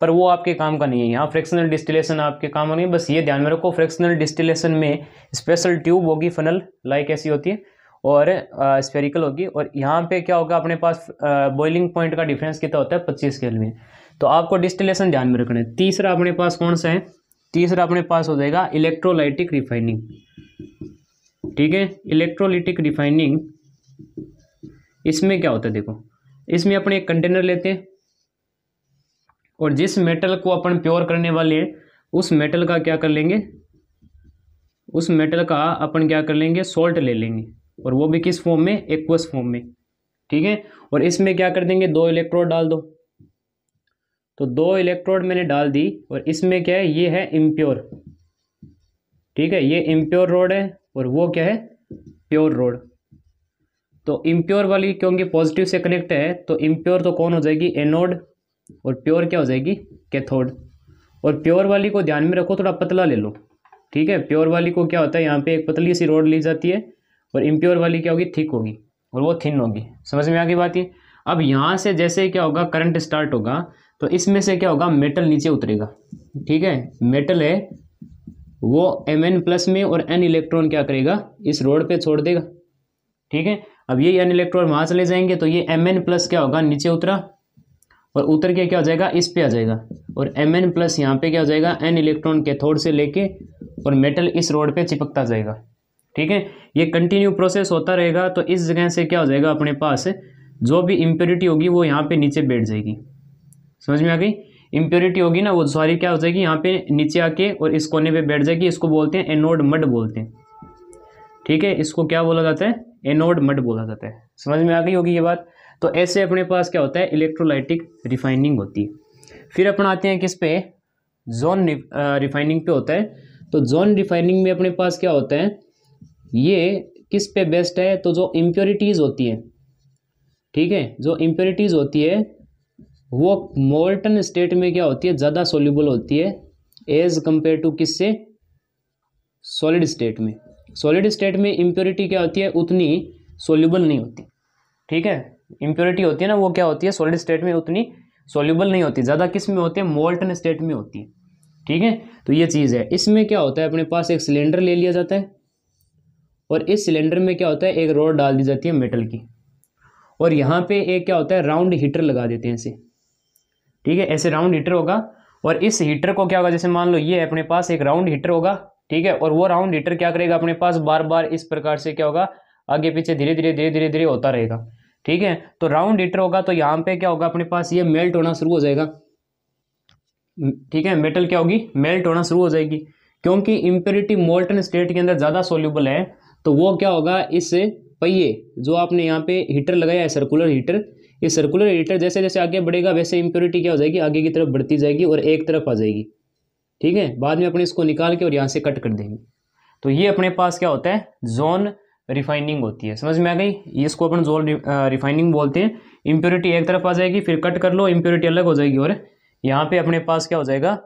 पर वो आपके काम का नहीं है। यहाँ फ्रैक्शनल डिस्टिलेशन आपके काम का नहीं है। बस ये ध्यान में रखो, फ्रैक्शनल डिस्टिलेशन में स्पेशल ट्यूब होगी, फनल लाइक ऐसी होती है और स्फेरिकल होगी, और यहाँ पे क्या होगा, अपने पास बॉइलिंग पॉइंट का डिफरेंस कितना होता है, 25 केल्विन। तो आपको डिस्टिलेशन ध्यान में रखना है। तीसरा अपने पास कौन सा है, तीसरा अपने पास हो जाएगा इलेक्ट्रोलाइटिक रिफाइनिंग, ठीक है। इलेक्ट्रोलाइटिक रिफाइनिंग, इसमें क्या होता है, देखो इसमें अपने एक कंटेनर लेते हैं और जिस मेटल को अपन प्योर करने वाले हैं उस मेटल का क्या कर लेंगे, उस मेटल का अपन क्या कर लेंगे, सॉल्ट ले लेंगे, और वो भी किस फॉर्म में, एक्वस फॉर्म में, ठीक है। और इसमें क्या कर देंगे, 2 इलेक्ट्रोड डाल दो। तो 2 इलेक्ट्रोड मैंने डाल दी और इसमें क्या है, ये है इम्प्योर, ठीक है, ये इम्प्योर रोड है और वो क्या है, प्योर रोड। तो इम्प्योर वाली क्योंकि पॉजिटिव से कनेक्ट है तो इम्प्योर तो कौन हो जाएगी, एनोड, और प्योर क्या हो जाएगी, कैथोड। और प्योर वाली को ध्यान में रखो, थोड़ा पतला ले लो, ठीक है। प्योर वाली को क्या होता है, यहाँ पे एक पतली सी रोड ली जाती है और इम्प्योर वाली क्या होगी, थिक होगी और वो थिन होगी। समझ में आ गई बात ये? अब यहाँ से जैसे क्या होगा, करंट स्टार्ट होगा तो इसमें से क्या होगा, मेटल नीचे उतरेगा, ठीक है। मेटल है वो Mn+ में और n इलेक्ट्रॉन क्या करेगा, इस रोड पे छोड़ देगा, ठीक है। अब ये n इलेक्ट्रॉन वहाँ चले जाएंगे तो ये Mn+ क्या होगा, नीचे उतरा और उतर के क्या हो जाएगा, इस पे आ जाएगा, और Mn+ यहाँ पे क्या हो जाएगा, n इलेक्ट्रॉन कैथोड से लेके और मेटल इस रोड पे चिपकता जाएगा, ठीक है। ये कंटिन्यू प्रोसेस होता रहेगा। तो इस जगह से क्या हो जाएगा, अपने पास जो भी इम्प्योरिटी होगी वो यहाँ पे नीचे बैठ जाएगी। समझ में आ गई? इम्प्योरिटी होगी ना वो सारी क्या हो जाएगी, यहाँ पे नीचे आके और इस कोने पे बैठ जाएगी। इसको बोलते हैं एनोड मड बोलते हैं, ठीक है। इसको क्या बोला जाता है, एनोड मड बोला जाता है। समझ में आ गई होगी ये बात? तो ऐसे अपने पास क्या होता है, इलेक्ट्रोलाइटिक रिफाइनिंग होती है। फिर अपन आते हैं किस पे, जोन रिफाइनिंग पे होता है। तो जोन रिफाइनिंग में अपने पास क्या होता है, ये किस पे बेस्ड है, तो जो इम्प्योरिटीज़ होती है, ठीक है, जो इम्प्योरिटीज़ होती है वो मोल्टन स्टेट में क्या होती है, ज़्यादा सोल्यूबल होती है एज कंपेयर टू किससे, सॉलिड स्टेट में। सॉलिड स्टेट में इम्प्योरिटी क्या होती है, उतनी सोल्यूबल नहीं होती, ठीक है। इम्प्योरिटी होती है ना वो क्या होती है, सॉलिड स्टेट में उतनी सोल्यूबल नहीं होती, ज़्यादा किस में होती है, मोल्टन स्टेट में होती है, ठीक है। तो ये चीज़ है। इसमें क्या होता है, अपने पास एक सिलेंडर ले लिया जाता है और इस सिलेंडर में क्या होता है, एक रॉड डाल दी जाती है मेटल की, और यहाँ पे एक क्या होता है, राउंड हीटर लगा देते हैं ऐसे, ठीक है। ऐसे राउंड हीटर होगा और इस हीटर को क्या होगा, जैसे मान लो ये अपने पास एक राउंड हीटर होगा, ठीक है, और वो राउंड हीटर क्या करेगा, अपने पास बार बार इस प्रकार से क्या होगा, आगे पीछे धीरे धीरे धीरे धीरे धीरे होता रहेगा, ठीक है। तो राउंड हीटर होगा तो यहाँ पे क्या होगा, अपने पास ये मेल्ट होना शुरू हो जाएगा, ठीक है। मेटल क्या होगी, मेल्ट होना शुरू हो जाएगी, क्योंकि इम्प्योरिटी मोल्टन स्टेट के अंदर ज़्यादा सोल्यूबल है। तो वो क्या होगा, इस पहिए जो आपने यहाँ पे हीटर लगाया है, सर्कुलर हीटर, ये सर्कुलर हीटर जैसे जैसे आगे बढ़ेगा वैसे इम्प्योरिटी क्या हो जाएगी, आगे की तरफ बढ़ती जाएगी और एक तरफ आ जाएगी, ठीक है। बाद में अपने इसको निकाल के और यहाँ से कट कर देंगे। तो ये अपने पास क्या होता है, जोन रिफाइनिंग होती है। समझ में आ गई? इसको अपन जोन रिफाइनिंग बोलते हैं। इम्प्योरिटी एक तरफ आ जाएगी, फिर कट कर लो, इम्प्योरिटी अलग हो जाएगी और यहाँ पे अपने पास क्या हो जाएगा,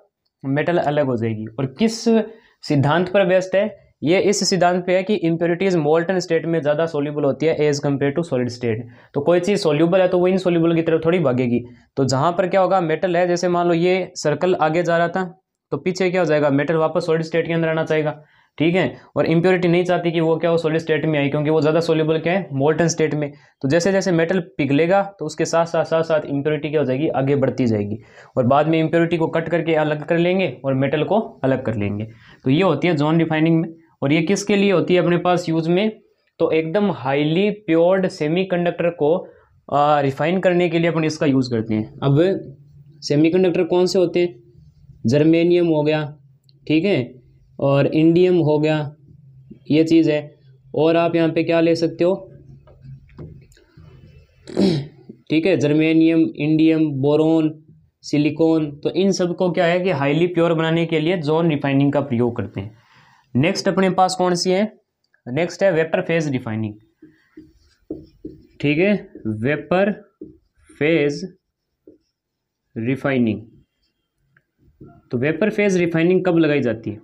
मेटल अलग हो जाएगी। और किस सिद्धांत पर बेस्ड है ये, इस सिद्धांत पे है कि इम्प्योरिटीज मोल्टन स्टेट में ज़्यादा सोल्यूबल होती है as compare to solid state. तो कोई चीज़ सोल्यूबल है तो वो इनसोल्यूबल की तरफ थोड़ी भागेगी। तो जहाँ पर क्या होगा, मेटल है, जैसे मान लो ये सर्कल आगे जा रहा था तो पीछे क्या हो जाएगा, मेटल वापस सॉलिड स्टेट के अंदर आना चाहेगा, ठीक है। और इम्प्योरिटी नहीं चाहती कि वो क्या हो, सॉलिड स्टेट में आई, क्योंकि वो ज़्यादा सोल्यूबल क्या है, मोल्टन स्टेट में। तो जैसे जैसे मेटल पिघलेगा तो उसके साथ साथ साथ साथ इम्प्योरिटी क्या हो जाएगी, आगे बढ़ती जाएगी, और बाद में इम्प्योरिटी को कट करके अलग कर लेंगे और मेटल को अलग कर लेंगे। तो ये होती है जोन रिफाइनिंग में। और ये किसके लिए होती है अपने पास यूज में, तो एकदम हाईली प्योर्ड सेमीकंडक्टर को रिफाइन करने के लिए अपन इसका यूज़ करते हैं। अब सेमीकंडक्टर कौन से होते हैं, जर्मेनियम हो गया, ठीक है, और इंडियम हो गया, ये चीज़ है। और आप यहाँ पे क्या ले सकते हो, ठीक है, जर्मेनियम, इंडियम, बोरोन, सिलिकॉन, तो इन सब को क्या है कि हाईली प्योर बनाने के लिए जोन रिफाइनिंग का प्रयोग करते हैं। नेक्स्ट अपने पास कौन सी है, नेक्स्ट है वेपर फेज रिफाइनिंग। ठीक है, वेपर फेज रिफाइनिंग। तो वेपर फेज रिफाइनिंग कब लगाई जाती है?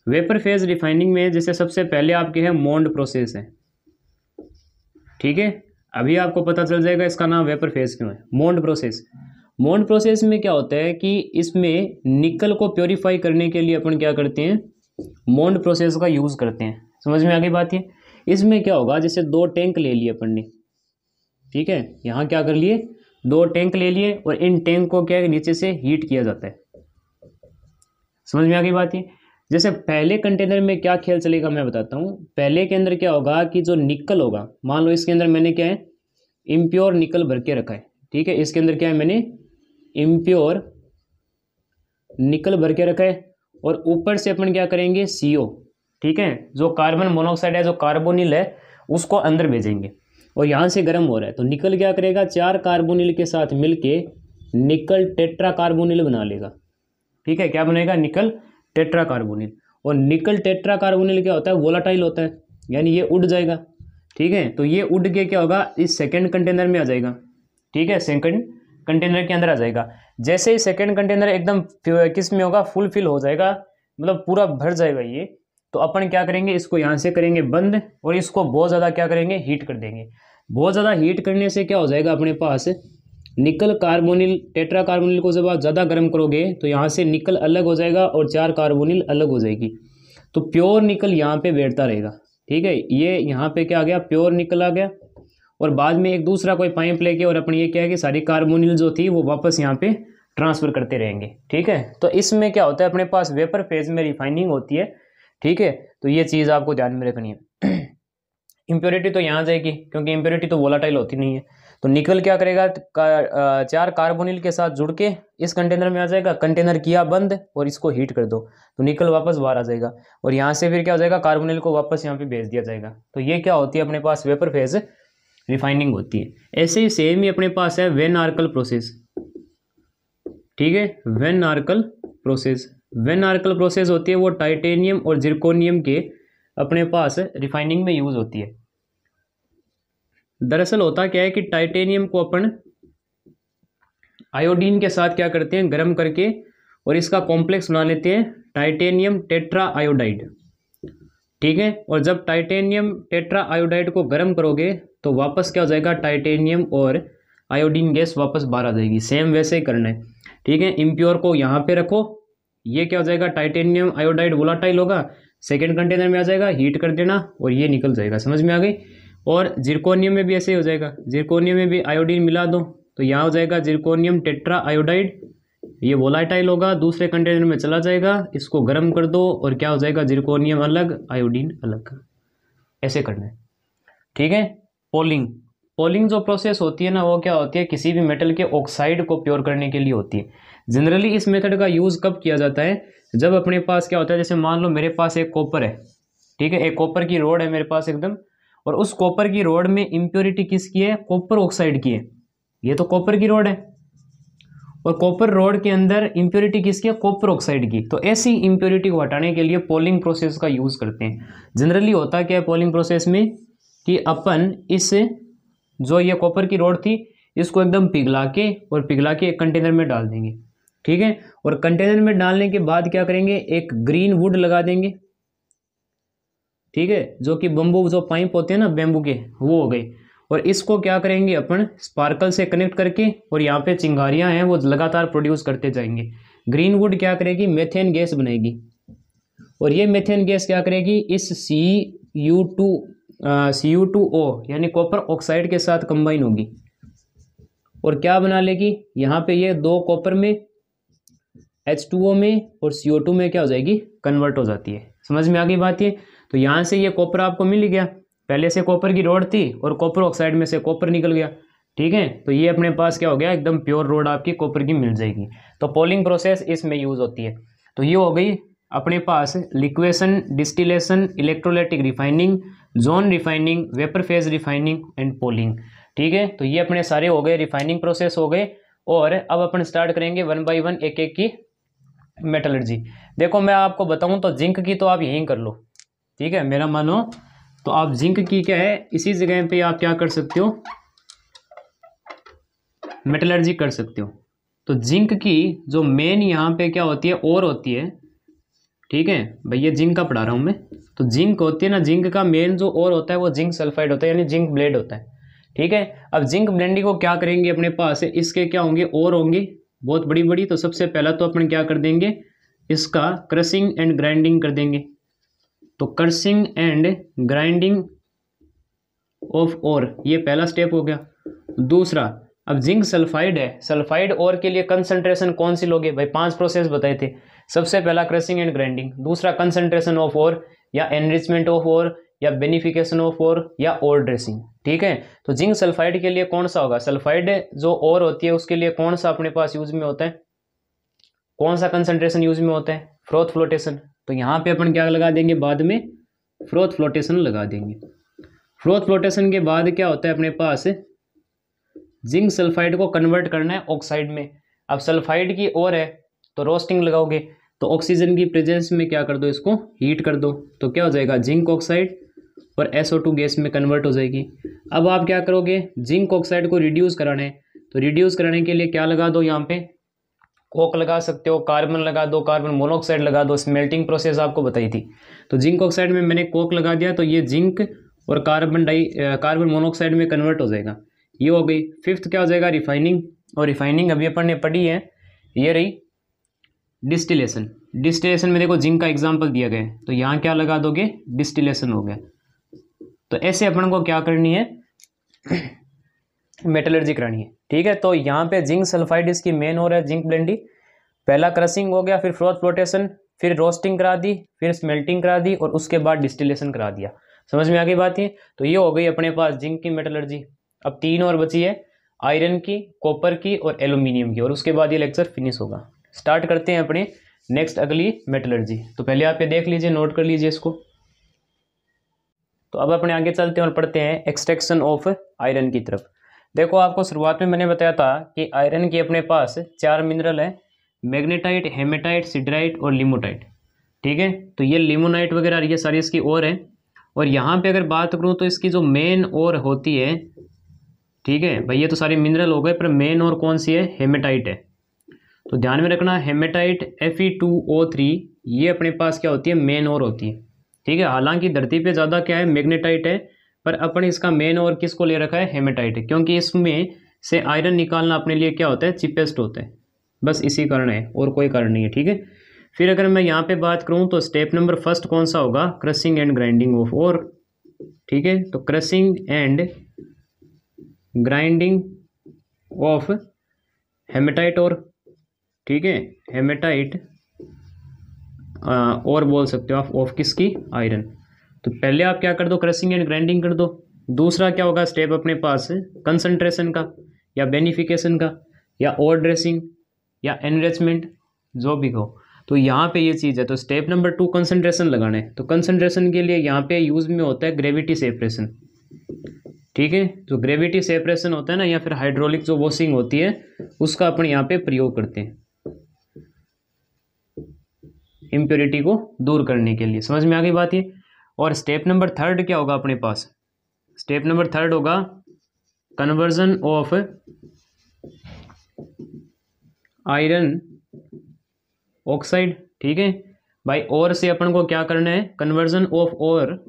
वेपर फेज रिफाइनिंग में जैसे सबसे पहले आपके है मोल्ड प्रोसेस है। ठीक है, अभी आपको पता चल जाएगा इसका नाम वेपर फेज क्यों है। मोल्ड प्रोसेस, मोल्ड प्रोसेस में क्या होता है कि इसमें निकल को प्योरीफाई करने के लिए अपन क्या करते हैं, मोल्ड प्रोसेस का यूज़ करते हैं। समझ में आ गई बात है। इसमें क्या होगा, जैसे 2 टैंक ले लिए अपन ने, ठीक है, यहाँ क्या कर लिए, 2 टैंक ले लिए और इन टैंक को क्या है नीचे से हीट किया जाता है। समझ में आ गई बात है। जैसे पहले कंटेनर में क्या खेल चलेगा मैं बताता हूँ। पहले के अंदर क्या होगा कि जो निकल होगा, मान लो इसके अंदर मैंने क्या है, इम्प्योर निकल भर के रखा है। ठीक है, इसके अंदर क्या है, मैंने इम्प्योर निकल भर के रखा है और ऊपर से अपन क्या करेंगे, CO, ठीक है, जो कार्बन मोनोऑक्साइड है, जो कार्बोनिल है, उसको अंदर भेजेंगे और यहाँ से गर्म हो रहा है तो निकल क्या करेगा, 4 कार्बोनिल के साथ मिलके निकल टेट्रा कार्बोनिल बना लेगा। ठीक है, क्या बनेगा, निकल टेट्रा कार्बोनिल। और निकल टेट्रा कार्बोनिल क्या होता है, वोलाटाइल होता है, यानी ये उड़ जाएगा। ठीक है, तो ये उड़ के क्या होगा, इस सेकेंड कंटेनर में आ जाएगा। ठीक है, सेकेंड कंटेनर के अंदर आ जाएगा। जैसे ही सेकेंड कंटेनर एकदम किस में होगा, फुल फिल हो जाएगा, मतलब पूरा भर जाएगा ये, तो अपन क्या करेंगे, इसको यहाँ से करेंगे बंद और इसको बहुत ज़्यादा क्या करेंगे, हीट कर देंगे। बहुत ज़्यादा हीट करने से क्या हो जाएगा, अपने पास निकल कार्बोनिल टेट्रा कार्बोनिल को जब आप ज़्यादा गर्म करोगे तो यहाँ से निकल अलग हो जाएगा और 4 कार्बोनिल अलग हो जाएगी, तो प्योर निकल यहाँ पे बैठता रहेगा। ठीक है, ये यहाँ पे क्या आ गया, प्योर निकल आ गया। और बाद में एक दूसरा कोई पाइप लेके और अपन ये क्या है कि सारी कार्बोनिल जो थी वो वापस यहाँ पे ट्रांसफ़र करते रहेंगे। ठीक है, तो इसमें क्या होता है, अपने पास वेपर फेज में रिफाइनिंग होती है। ठीक है, तो ये चीज़ आपको ध्यान में रखनी है। इम्प्योरिटी तो यहाँ जाएगी क्योंकि इम्प्योरिटी तो वोलाटाइल होती नहीं है। तो निकल क्या करेगा, 4 कार्बोनिल के साथ जुड़ के इस कंटेनर में आ जाएगा, कंटेनर किया बंद और इसको हीट कर दो तो निकल वापस बाहर आ जाएगा और यहाँ से फिर क्या हो जाएगा, कार्बोनिल को वापस यहाँ पे भेज दिया जाएगा। तो ये क्या होती है, अपने पास वेपर फेज रिफाइनिंग होती है। ऐसे ही सेम ही अपने पास है वेन आर्कल प्रोसेस। ठीक है, वेन आर्कल प्रोसेस, वेन आर्कल प्रोसेस होती है वो टाइटेनियम और जिरकोनियम के अपने पास रिफाइनिंग में यूज़ होती है। दरअसल होता क्या है कि टाइटेनियम को अपन आयोडीन के साथ क्या करते हैं, गर्म करके और इसका कॉम्प्लेक्स बना लेते हैं टाइटेनियम टेट्रा आयोडाइड। ठीक है, और जब टाइटेनियम टेट्रा आयोडाइड को गर्म करोगे तो वापस क्या हो जाएगा, टाइटेनियम और आयोडीन गैस वापस बाहर आ जाएगी। सेम वैसे ही करना है। ठीक है, इम्प्योर को यहाँ पे रखो, ये क्या हो जाएगा, टाइटेनियम आयोडाइड वोलाटाइल होगा, सेकेंड कंटेनर में आ जाएगा, हीट कर देना और ये निकल जाएगा। समझ में आ गई। और जिरकोनियम में भी ऐसे ही हो जाएगा, जिरकोनियम में भी आयोडीन मिला दो तो यहाँ हो जाएगा जिरकोनियम टेट्रा आयोडाइड, ये वोलाटाइल होगा, दूसरे कंटेनर में चला जाएगा, इसको गर्म कर दो और क्या हो जाएगा, जिरकोनियम अलग आयोडीन अलग। ऐसे करना है। ठीक है, पोलिंग, पोलिंग जो प्रोसेस होती है ना, वो क्या होती है, किसी भी मेटल के ऑक्साइड को प्योर करने के लिए होती है। जनरली इस मेथड का यूज़ कब किया जाता है, जब अपने पास क्या होता है, जैसे मान लो मेरे पास एक कॉपर है। ठीक है, एक कॉपर की रोड है मेरे पास एकदम, और उस कॉपर की रोड में इम्प्योरिटी किसकी है, कॉपर ऑक्साइड की है। ये तो कॉपर की रोड है और कॉपर रोड के अंदर इम्प्योरिटी किसकी है, कॉपर ऑक्साइड की। तो ऐसी इम्प्योरिटी को हटाने के लिए पोलिंग प्रोसेस का यूज़ करते हैं। जनरली होता क्या है पोलिंग प्रोसेस में कि अपन इस जो ये कॉपर की रोड थी इसको एकदम पिघला के एक कंटेनर में डाल देंगे। ठीक है, और कंटेनर में डालने के बाद क्या करेंगे, एक ग्रीन वुड लगा देंगे। ठीक है, जो कि बम्बू जो पाइप होते हैं ना बेम्बू के, वो हो गए। और इसको क्या करेंगे अपन, स्पार्कल से कनेक्ट करके, और यहाँ पे चिंगारियाँ हैं वो लगातार प्रोड्यूस करते जाएंगे। ग्रीन वुड क्या करेगी, मेथेन गैस बनाएगी और ये मेथेन गैस क्या करेगी, इस Cu2O यानी कॉपर ऑक्साइड के साथ कंबाइन होगी और क्या बना लेगी, यहाँ पे ये 2 कॉपर में H2O में और CO2 में क्या हो जाएगी, कन्वर्ट हो जाती है। समझ में आ गई बात ये। तो यहाँ से ये कॉपर आपको मिल गया, पहले से कॉपर की रोड थी और कॉपर ऑक्साइड में से कॉपर निकल गया। ठीक है, तो ये अपने पास क्या हो गया, एकदम प्योर रोड आपकी कॉपर की मिल जाएगी। तो पोलिंग प्रोसेस इसमें यूज़ होती है। तो ये हो गई अपने पास liquation, distillation, electrolytic refining, zone refining, vapour phase refining and poling. ठीक है, तो ये अपने सारे हो गए, रिफाइनिंग प्रोसेस हो गए और अब अपन स्टार्ट करेंगे 1 बाय 1 एक एक की मेटलर्जी। देखो मैं आपको बताऊं तो जिंक की तो आप यहीं कर लो, ठीक है, मेरा मानो तो आप जिंक की क्या है इसी जगह पे आप क्या कर सकते हो, मेटलर्जी कर सकते हो। तो जिंक की जो मेन यहाँ पे क्या होती है, ओर होती है, ठीक है भैया, जिंक का पढ़ा रहा हूँ मैं। तो जिंक होती है ना, जिंक का मेन जो ओर होता है वो जिंक सल्फाइड होता है, यानी जिंक ब्लेड होता है, ठीक है। अब जिंक ब्लेंडिंग को क्या करेंगे, अपने पास इसके क्या होंगे, ओर होंगे बहुत बड़ी बड़ी। तो सबसे पहला तो अपन क्या कर देंगे, इसका क्रशिंग एंड ग्राइंडिंग कर देंगे। तो crushing and grinding of ore, ये पहला स्टेप हो गया। दूसरा, अब जिंक सल्फाइड है, सल्फाइड ओर के लिए कंसंट्रेशन कौन सी लोगे भाई, 5 प्रोसेस बताए थे। सबसे पहला क्रशिंग एंड ग्राइंडिंग, दूसरा कंसंट्रेशन ऑफ ओर या एनरिचमेंट ऑफ ओर या बेनिफिकेशन ऑफ ओर या ओर ड्रेसिंग, ठीक है। तो जिंक सल्फाइड के लिए कौन सा होगा, सल्फाइड जो ओर होती है उसके लिए कौन सा अपने पास यूज में होता है, कौन सा कंसंट्रेशन यूज में होता है, फ्रोथ फ्लोटेशन। तो यहाँ पे अपन क्या लगा देंगे, बाद में फ्रोथ फ्लोटेशन लगा देंगे। फ्रोथ फ्लोटेशन के बाद क्या होता है अपने पास, जिंक सल्फाइड को कन्वर्ट करना है ऑक्साइड में। अब सल्फाइड की ओर है तो रोस्टिंग लगाओगे, तो ऑक्सीजन की प्रेजेंस में क्या कर दो, इसको हीट कर दो, तो क्या हो जाएगा, जिंक ऑक्साइड और SO2 गैस में कन्वर्ट हो जाएगी। अब आप क्या करोगे, जिंक ऑक्साइड को रिड्यूस कराना है, तो रिड्यूस कराने के लिए क्या लगा दो, यहाँ पे कोक लगा सकते हो, कार्बन लगा दो, कार्बन मोनोऑक्साइड लगा दो, स्मेल्टिंग प्रोसेस आपको बताई थी। तो जिंक ऑक्साइड में मैंने कोक लगा दिया, तो ये जिंक और कार्बन मोनोऑक्साइड में कन्वर्ट हो जाएगा, ये हो गई। फिफ्थ क्या हो जाएगा, रिफाइनिंग। और रिफाइनिंग अभी अपन ने पढ़ी है, ये रही डिस्टिलेशन। डिस्टिलेशन में देखो जिंक का एग्जांपल दिया गया है, तो यहाँ क्या लगा दोगे, डिस्टिलेशन हो गया। तो ऐसे अपन को क्या करनी है, मेटलर्जी करानी है, ठीक है। तो यहाँ पे जिंक सल्फाइड इसकी मेन हो रहा है, जिंक ब्लेंडिंग। पहला क्रशिंग हो गया, फिर फ्रोथ फ्लोटेशन, फिर रोस्टिंग करा दी, फिर स्मेल्टिंग करा दी और उसके बाद डिस्टिलेशन करा दिया। समझ में आ गई बात ये। तो ये हो गई अपने पास जिंक की मेटलर्जी। अब 3 और बची है, आयरन की, कॉपर की और एल्यूमिनियम की, और उसके बाद ये लेक्चर फिनिश होगा। स्टार्ट करते हैं अपने नेक्स्ट अगली मेटलर्जी। तो पहले आप ये देख लीजिए, नोट कर लीजिए इसको। तो अब अपने आगे चलते हैं और पढ़ते हैं एक्सट्रैक्शन ऑफ आयरन की तरफ। देखो आपको शुरुआत में मैंने बताया था कि आयरन की अपने पास 4 मिनरल है, मैग्नेटाइट, हेमेटाइट, सिडराइट और लिमोटाइट, ठीक है। तो ये लिमोनाइट वगैरह ये सारी इसकी ओर है। और यहाँ पे अगर बात करूँ तो इसकी जो मेन ओर होती है, ठीक है भाई, ये तो सारे मिनरल हो गए, पर मेन ओर कौन सी है, हेमेटाइट है। तो ध्यान में रखना, हेमेटाइट Fe2O3 ये अपने पास क्या होती है, मेन ओर होती है, ठीक है। हालांकि धरती पे ज़्यादा क्या है, मैग्नेटाइट है, पर अपन इसका मेन ओर किसको ले रखा है, हेमेटाइट है, क्योंकि इसमें से आयरन निकालना अपने लिए क्या होता है, चिपेस्ट होता है, बस इसी कारण है, और कोई कारण नहीं है, ठीक है। फिर अगर मैं यहाँ पे बात करूँ तो स्टेप नंबर फर्स्ट कौन सा होगा, crushing and grinding of ore, ठीक है। तो crushing and grinding of hematite ore, ठीक है, हेमेटाइट और बोल सकते हो आप, ऑफ किसकी, आयरन। तो पहले आप क्या कर दो, क्रशिंग एंड ग्राइंडिंग कर दो। दूसरा क्या होगा स्टेप अपने पास, कंसंट्रेशन का या बेनिफिकेशन का या ओर ड्रेसिंग या एनरिचमेंट, जो भी हो। तो यहाँ पे ये चीज़ है। तो स्टेप नंबर 2 कंसंट्रेशन लगाना है। तो कंसंट्रेशन के लिए यहाँ पे यूज में होता है ग्रेविटी सेपरेशन, ठीक है। जो ग्रेविटी सेपरेशन होता है ना, या फिर हाइड्रोलिक जो वॉशिंग होती है, उसका अपन यहाँ पे प्रयोग करते हैं इम्प्योरिटी को दूर करने के लिए। समझ में आ गई बात ये। और स्टेप नंबर 3 क्या होगा अपने पास, स्टेप नंबर 3 होगा कन्वर्जन ऑफ आयरन ऑक्साइड, ठीक है भाई। और से अपन को क्या करना है, कन्वर्जन ऑफ और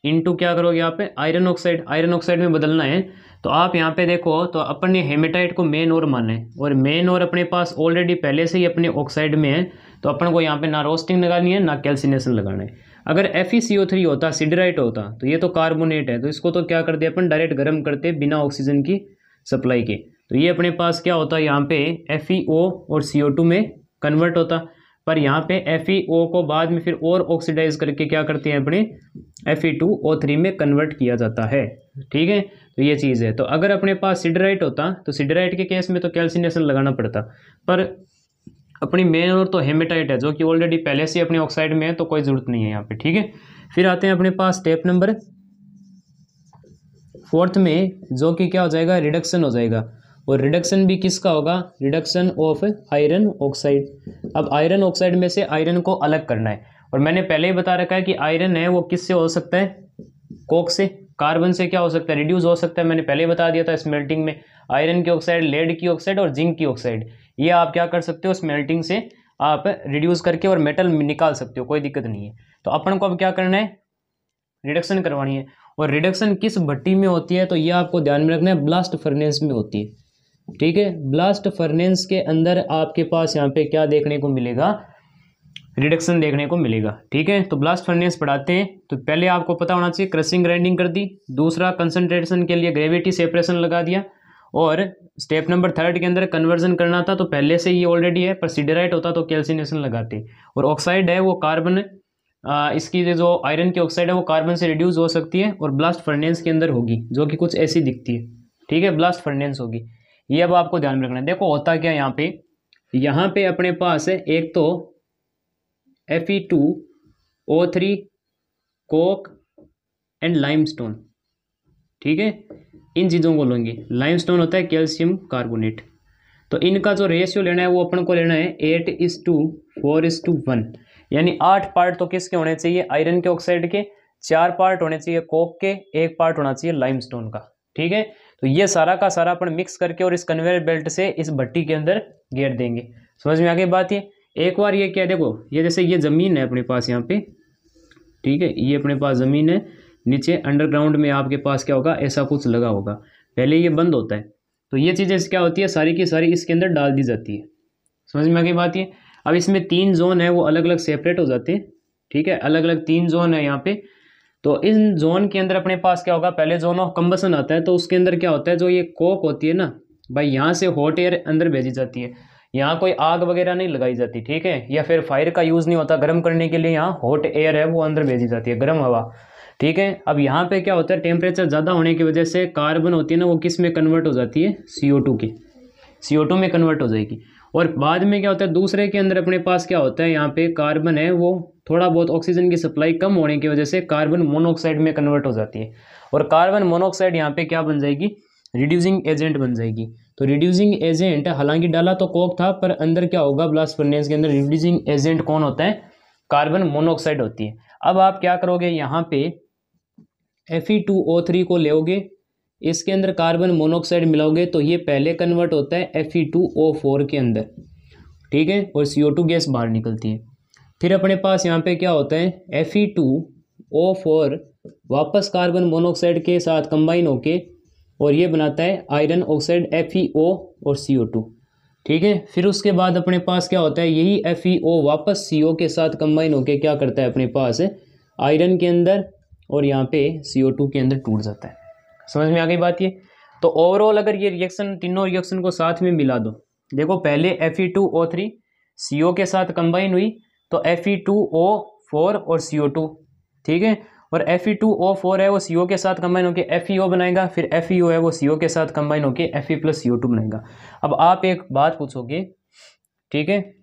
इनटू क्या करोगे यहाँ पे, आयरन ऑक्साइड, आयरन ऑक्साइड में बदलना है। तो आप यहाँ पे देखो, तो अपन ने हेमेटाइट को मेन और माना है, और मेन और अपने पास ऑलरेडी पहले से ही अपने ऑक्साइड में है, तो अपन को यहाँ पे ना रोस्टिंग लगानी है ना कैल्सिनेशन लगाना है। अगर FeCO3 होता, सिडराइट होता, तो ये तो कार्बोनेट है, तो इसको तो क्या करते अपन, डायरेक्ट गर्म करते बिना ऑक्सीजन की सप्लाई के। तो ये अपने पास क्या होता है, यहाँ पे FeO और CO2 में कन्वर्ट होता, पर यहाँ पे FeO को बाद में फिर और ऑक्सीडाइज करके क्या करते हैं अपने Fe2O3 में कन्वर्ट किया जाता है, ठीक है। तो ये चीज़ है। तो अगर अपने पास सिडराइट होता, तो सिडराइट के केस में तो कैल्सिनेशन लगाना पड़ता, पर अपनी मेन और तो हेमेटाइट है, जो कि ऑलरेडी पहले से अपने ऑक्साइड में है, तो कोई ज़रूरत नहीं है यहाँ पे, ठीक है। फिर आते हैं अपने पास स्टेप नंबर 4 में, जो कि क्या हो जाएगा, रिडक्शन हो जाएगा। और रिडक्शन भी किसका होगा, रिडक्शन ऑफ आयरन ऑक्साइड। अब आयरन ऑक्साइड में से आयरन को अलग करना है, और मैंने पहले ही बता रखा है कि आयरन है वो किससे हो सकता है, कोक से। कार्बन से क्या हो सकता है, रिड्यूस हो सकता है, मैंने पहले ही बता दिया था स्मेल्टिंग में। आयरन की ऑक्साइड, लेड की ऑक्साइड और जिंक की ऑक्साइड, ये आप क्या कर सकते हो, स्मेल्टिंग से आप रिड्यूस करके और मेटल निकाल सकते हो, कोई दिक्कत नहीं है। तो अपन को अब क्या करना है, रिडक्शन करवानी है। और रिडक्शन किस भट्टी में होती है, तो ये आपको ध्यान में रखना है, ब्लास्ट फर्नेस में होती है। ठीक है, ब्लास्ट फर्नेस के अंदर आपके पास यहाँ पे क्या देखने को मिलेगा, रिडक्शन देखने को मिलेगा। ठीक है, तो ब्लास्ट फर्नेस पढ़ाते हैं तो पहले आपको पता होना चाहिए, क्रशिंग ग्राइंडिंग कर दी, दूसरा कंसंट्रेशन के लिए ग्रेविटी सेपरेशन लगा दिया, और स्टेप नंबर 3 के अंदर कन्वर्जन करना था तो पहले से ये ऑलरेडी है, पर सिडराइट होता तो कैल्सिनेशन लगाते। और ऑक्साइड है वो कार्बन, इसकी जो आयरन की ऑक्साइड है वो कार्बन से रिड्यूस हो सकती है और ब्लास्ट फर्नेस के अंदर होगी, जो कि कुछ ऐसी दिखती है। ठीक है, ब्लास्ट फर्नेस होगी, ये अब आपको ध्यान में रखना है। देखो होता क्या है, यहाँ पे अपने पास है एक तो Fe2O3 कोक एंड लाइमस्टोन। ठीक है, इन चीज़ों को लेंगे। लाइमस्टोन होता है कैल्शियम कार्बोनेट, तो इनका जो रेशियो लेना है वो अपन को लेना है 8:4:1, यानी 8 पार्ट तो किसके होने चाहिए, आयरन के ऑक्साइड के, 4 पार्ट होने चाहिए कोक के, 1 पार्ट होना चाहिए लाइमस्टोन का। ठीक है, तो ये सारा का सारा अपन मिक्स करके और इस कन्वेयर बेल्ट से इस भट्टी के अंदर घेर देंगे। समझ में आ गई बात। ये एक बार ये क्या, देखो ये जैसे ये ज़मीन है अपने पास यहाँ पे, ठीक है, ये अपने पास ज़मीन है, नीचे अंडरग्राउंड में आपके पास क्या होगा, ऐसा कुछ लगा होगा, पहले ये बंद होता है, तो ये चीज़ें क्या होती है, सारी की सारी इसके अंदर डाल दी जाती है। समझ में आ गई बात। ये अब इसमें 3 जोन है वो अलग अलग सेपरेट हो जाते हैं। ठीक है, अलग अलग 3 जोन है यहाँ पे, तो इन जोन के अंदर अपने पास क्या होगा, पहले जोन ऑफ कंबसन आता है, तो उसके अंदर क्या होता है, जो ये कोक होती है ना भाई, यहाँ से हॉट एयर अंदर भेजी जाती है, यहाँ कोई आग वगैरह नहीं लगाई जाती। ठीक है, या फिर फायर का यूज़ नहीं होता, गर्म करने के लिए यहाँ हॉट एयर है वो अंदर भेजी जाती है, गर्म हवा। ठीक है, अब यहाँ पे क्या होता है, टेम्परेचर ज़्यादा होने की वजह से कार्बन होती है ना वो किस में कन्वर्ट हो जाती है, CO2 के, CO2 में कन्वर्ट हो जाएगी। और बाद में क्या होता है, दूसरे के अंदर अपने पास क्या होता है, यहाँ पे कार्बन है वो थोड़ा बहुत ऑक्सीजन की सप्लाई कम होने की वजह से कार्बन मोनोऑक्साइड में कन्वर्ट हो जाती है, और कार्बन मोनोऑक्साइड यहाँ पे क्या बन जाएगी, रिड्यूसिंग एजेंट बन जाएगी। तो रिड्यूसिंग एजेंट हालांकि डाला तो कोक था, पर अंदर क्या होगा, ब्लास्ट फर्नेस के अंदर रिड्यूसिंग एजेंट कौन होता है, कार्बन मोनोऑक्साइड होती है। अब आप क्या करोगे, यहाँ पे Fe2O3 को लोगे, इसके अंदर कार्बन मोनोऑक्साइड मिलाओगे तो ये पहले कन्वर्ट होता है Fe2O4 के अंदर। ठीक है, और CO2 गैस बाहर निकलती है। फिर अपने पास यहाँ पे क्या होता है, Fe2O4 वापस कार्बन मोनोऑक्साइड के साथ कंबाइन होके और ये बनाता है आयरन ऑक्साइड FeO और CO2। ठीक है, फिर उसके बाद अपने पास क्या होता है, यही FeO वापस CO के साथ कंबाइन होके क्या करता है, अपने पास आयरन के अंदर और यहाँ पे CO2 के अंदर टूट जाता है। समझ में आ गई बात। ये तो ओवरऑल अगर ये रिएक्शन, तीनों रिएक्शन को साथ में मिला दो, देखो पहले Fe2O3 CO के साथ कंबाइन हुई तो Fe2O4 और CO2। ठीक है, और Fe2O4 है वो CO के साथ कंबाइन होकर FeO बनाएगा, फिर FeO है वो CO के साथ कंबाइन होकर Fe+CO2 बनाएगा। अब आप एक बात पूछोगे, ठीक है,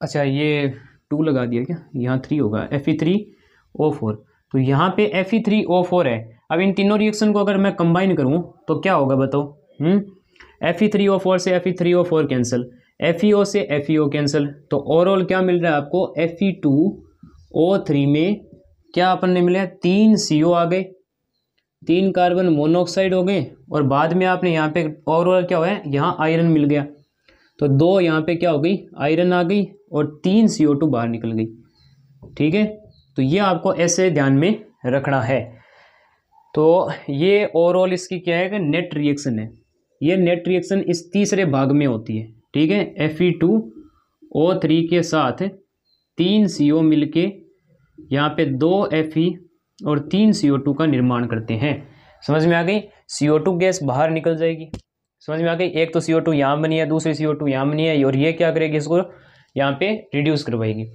अच्छा ये 2 लगा दिया क्या, यहाँ 3 होगा, Fe3O4, तो यहाँ पे Fe3O4 है। अब इन तीनों रिएक्शन को अगर मैं कंबाइन करूँ तो क्या होगा बताओ, Fe3O4 से Fe3O4 कैंसिल, FeO से FeO कैंसिल, तो ओवरऑल क्या मिल रहा है आपको, Fe2O3 में क्या अपन ने मिला, 3 CO आ गए, 3 कार्बन मोनोऑक्साइड हो गए, और बाद में आपने यहाँ पे ओवरऑल क्या हुआ है, यहाँ आयरन मिल गया, तो 2 यहाँ पे क्या हो गई, आयरन आ गई, और 3 CO2 बाहर निकल गई। ठीक है, तो ये आपको ऐसे ध्यान में रखना है। तो ये ओवरऑल इसकी क्या है कि नेट रिएक्शन है, ये नेट रिएक्शन इस तीसरे भाग में होती है। ठीक है, Fe2O3 के साथ 3 CO मिलके यहाँ पे 2 Fe और 3 CO2 का निर्माण करते हैं। समझ में आ गई, CO2 गैस बाहर निकल जाएगी। समझ में आ गई, एक तो CO2 यहाँ बनी है, दूसरी CO2 यहाँ बनी है, और ये क्या करेगी, इसको यहाँ पे रिड्यूस करवाएगी।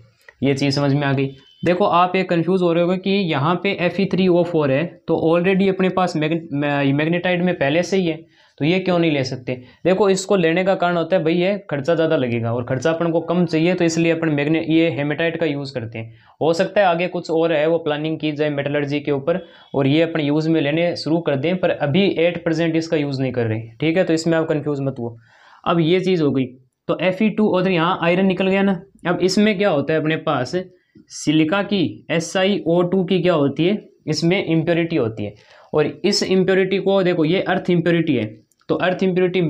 ये चीज़ समझ में आ गई। देखो आप एक कंफ्यूज हो रहे होगे कि यहाँ पे Fe3O4 है तो ऑलरेडी अपने पास मैग्नेटाइड में पहले से ही है, तो ये क्यों नहीं ले सकते? देखो इसको लेने का कारण होता है भाई ये खर्चा ज़्यादा लगेगा और खर्चा अपन को कम चाहिए, तो इसलिए अपन ये हेमेटाइट का यूज़ करते हैं। हो सकता है आगे कुछ और है वो प्लानिंग की जाए मेटलर्जी के ऊपर और ये अपन यूज़ में लेने शुरू कर दें, पर अभी 8% इसका यूज़ नहीं कर रहे, ठीक है। तो इसमें आप कन्फ्यूज़ मत हो। अब ये चीज़ हो गई, तो Fe2O3 यहाँ आयरन निकल गया ना। अब इसमें क्या होता है अपने पास सिलिका की SiO2 की क्या होती है, इसमें इम्प्योरिटी होती है। और इस इम्प्योरिटी को देखो ये अर्थ इम्प्योरिटी है, तो अर्थ इम्प्योरिटी